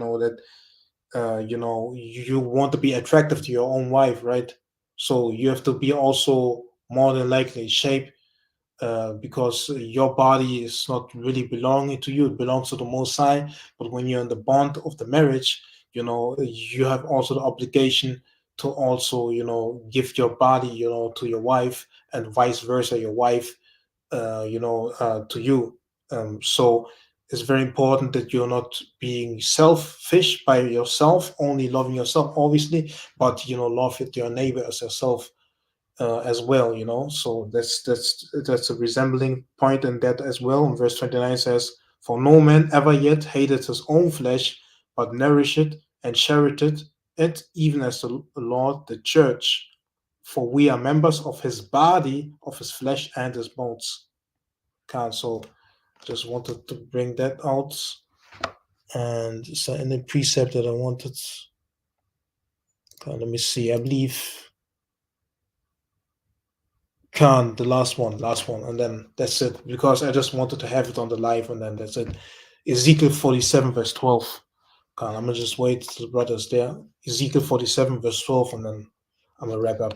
want to be attractive to your own wife, right? So you have to be also more than likely shape, because your body is not really belonging to you; it belongs to the Most High. But when you're in the bond of the marriage, you have also the obligation to also, give your body, to your wife, and vice versa, your wife, to you. So it's very important that you're not being selfish by yourself, only loving yourself, obviously, but love your neighbor as yourself, as well. So that's a resembling point in that as well. And verse 29 says, for no man ever yet hated his own flesh, but nourished it and cherished it, even as the Lord the church. For we are members of his body, of his flesh and his bones. So just wanted to bring that out. And so in the precept that I wanted, let me see, I believe the last one, and then that's it, because I just wanted to have it on the live, and then that's it. Ezekiel 47 verse 12. I'm gonna just wait till the brothers there. Ezekiel 47 verse 12, and then I'm gonna wrap up.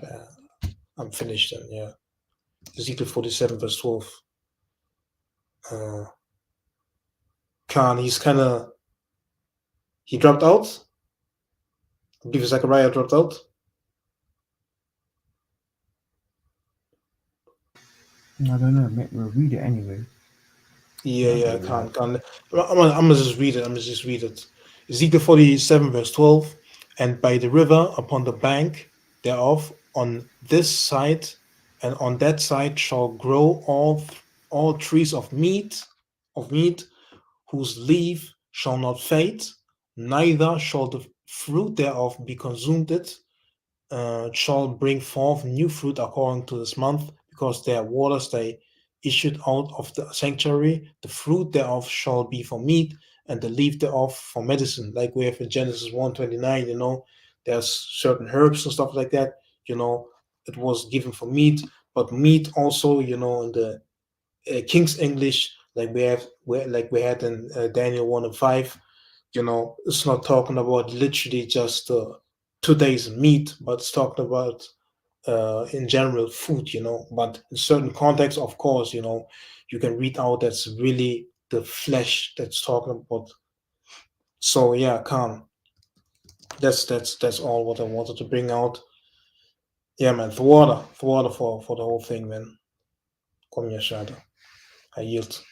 I'm finished then, yeah. Ezekiel 47 verse 12. He's he dropped out. I believe Zechariah dropped out. I don't know. We'll read it anyway. Yeah, can't. I'm gonna just read it. Ezekiel 47 verse 12. And by the river upon the bank thereof, on this side and on that side, shall grow all trees of meat, whose leaf shall not fade, neither shall the fruit thereof be consumed. Shall bring forth new fruit according to this month, because their waters they issued out of the sanctuary. The fruit thereof shall be for meat, and the leaf thereof for medicine. Like we have in Genesis 1:29, there's certain herbs and stuff like that. It was given for meat, but meat also, in the King's English, like we had in Daniel 1:5. It's not talking about literally just 2 days meat, but it's talking about in general food. But in certain contexts, of course, you can read out that's really the flesh that's talking about. So yeah, Khan, that's all what I wanted to bring out. Yeah, man, the water for the whole thing, man. Kom Yashada. I yield.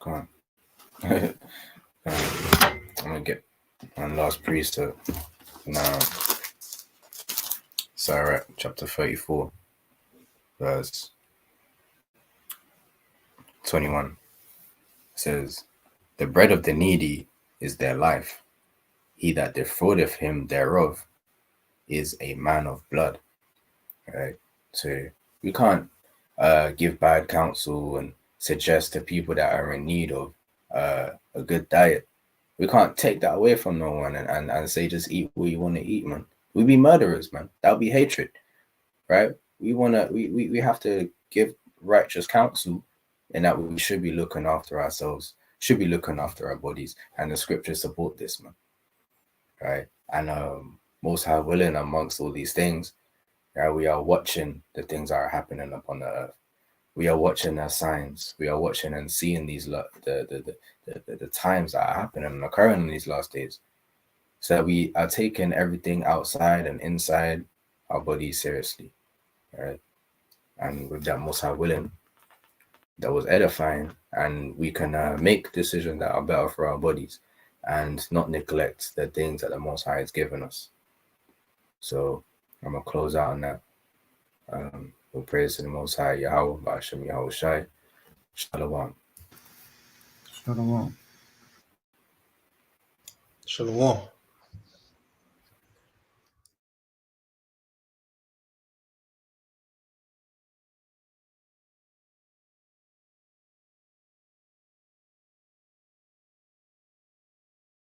Come on. I'm gonna get one last precept now. Sirach chapter 34, verse 21. It says, "The bread of the needy is their life. He that defraudeth him thereof is a man of blood." Right? So we can't give bad counsel and suggest to people that are in need of a good diet. We can't take that away from no one and say just eat what you want to eat, man. We'd be murderers, man. That would be hatred, right? We have to give righteous counsel, and that we should be looking after ourselves, should be looking after our bodies, and the scriptures support this, man. Right? And Most High willing, amongst all these things, right, we are watching the things that are happening upon the earth. We are watching the signs. We are watching and seeing these the times that are happening and occurring in these last days. So we are taking everything outside and inside our bodies seriously, right? And with that, Most High willing, that was edifying, and we can make decisions that are better for our bodies and not neglect the things that the Most High has given us. So I'm gonna close out on that. We'll praise to the Most High, Yahweh, Ba'ashem Yahweh Shai. Shalom. Shalom. Shalom.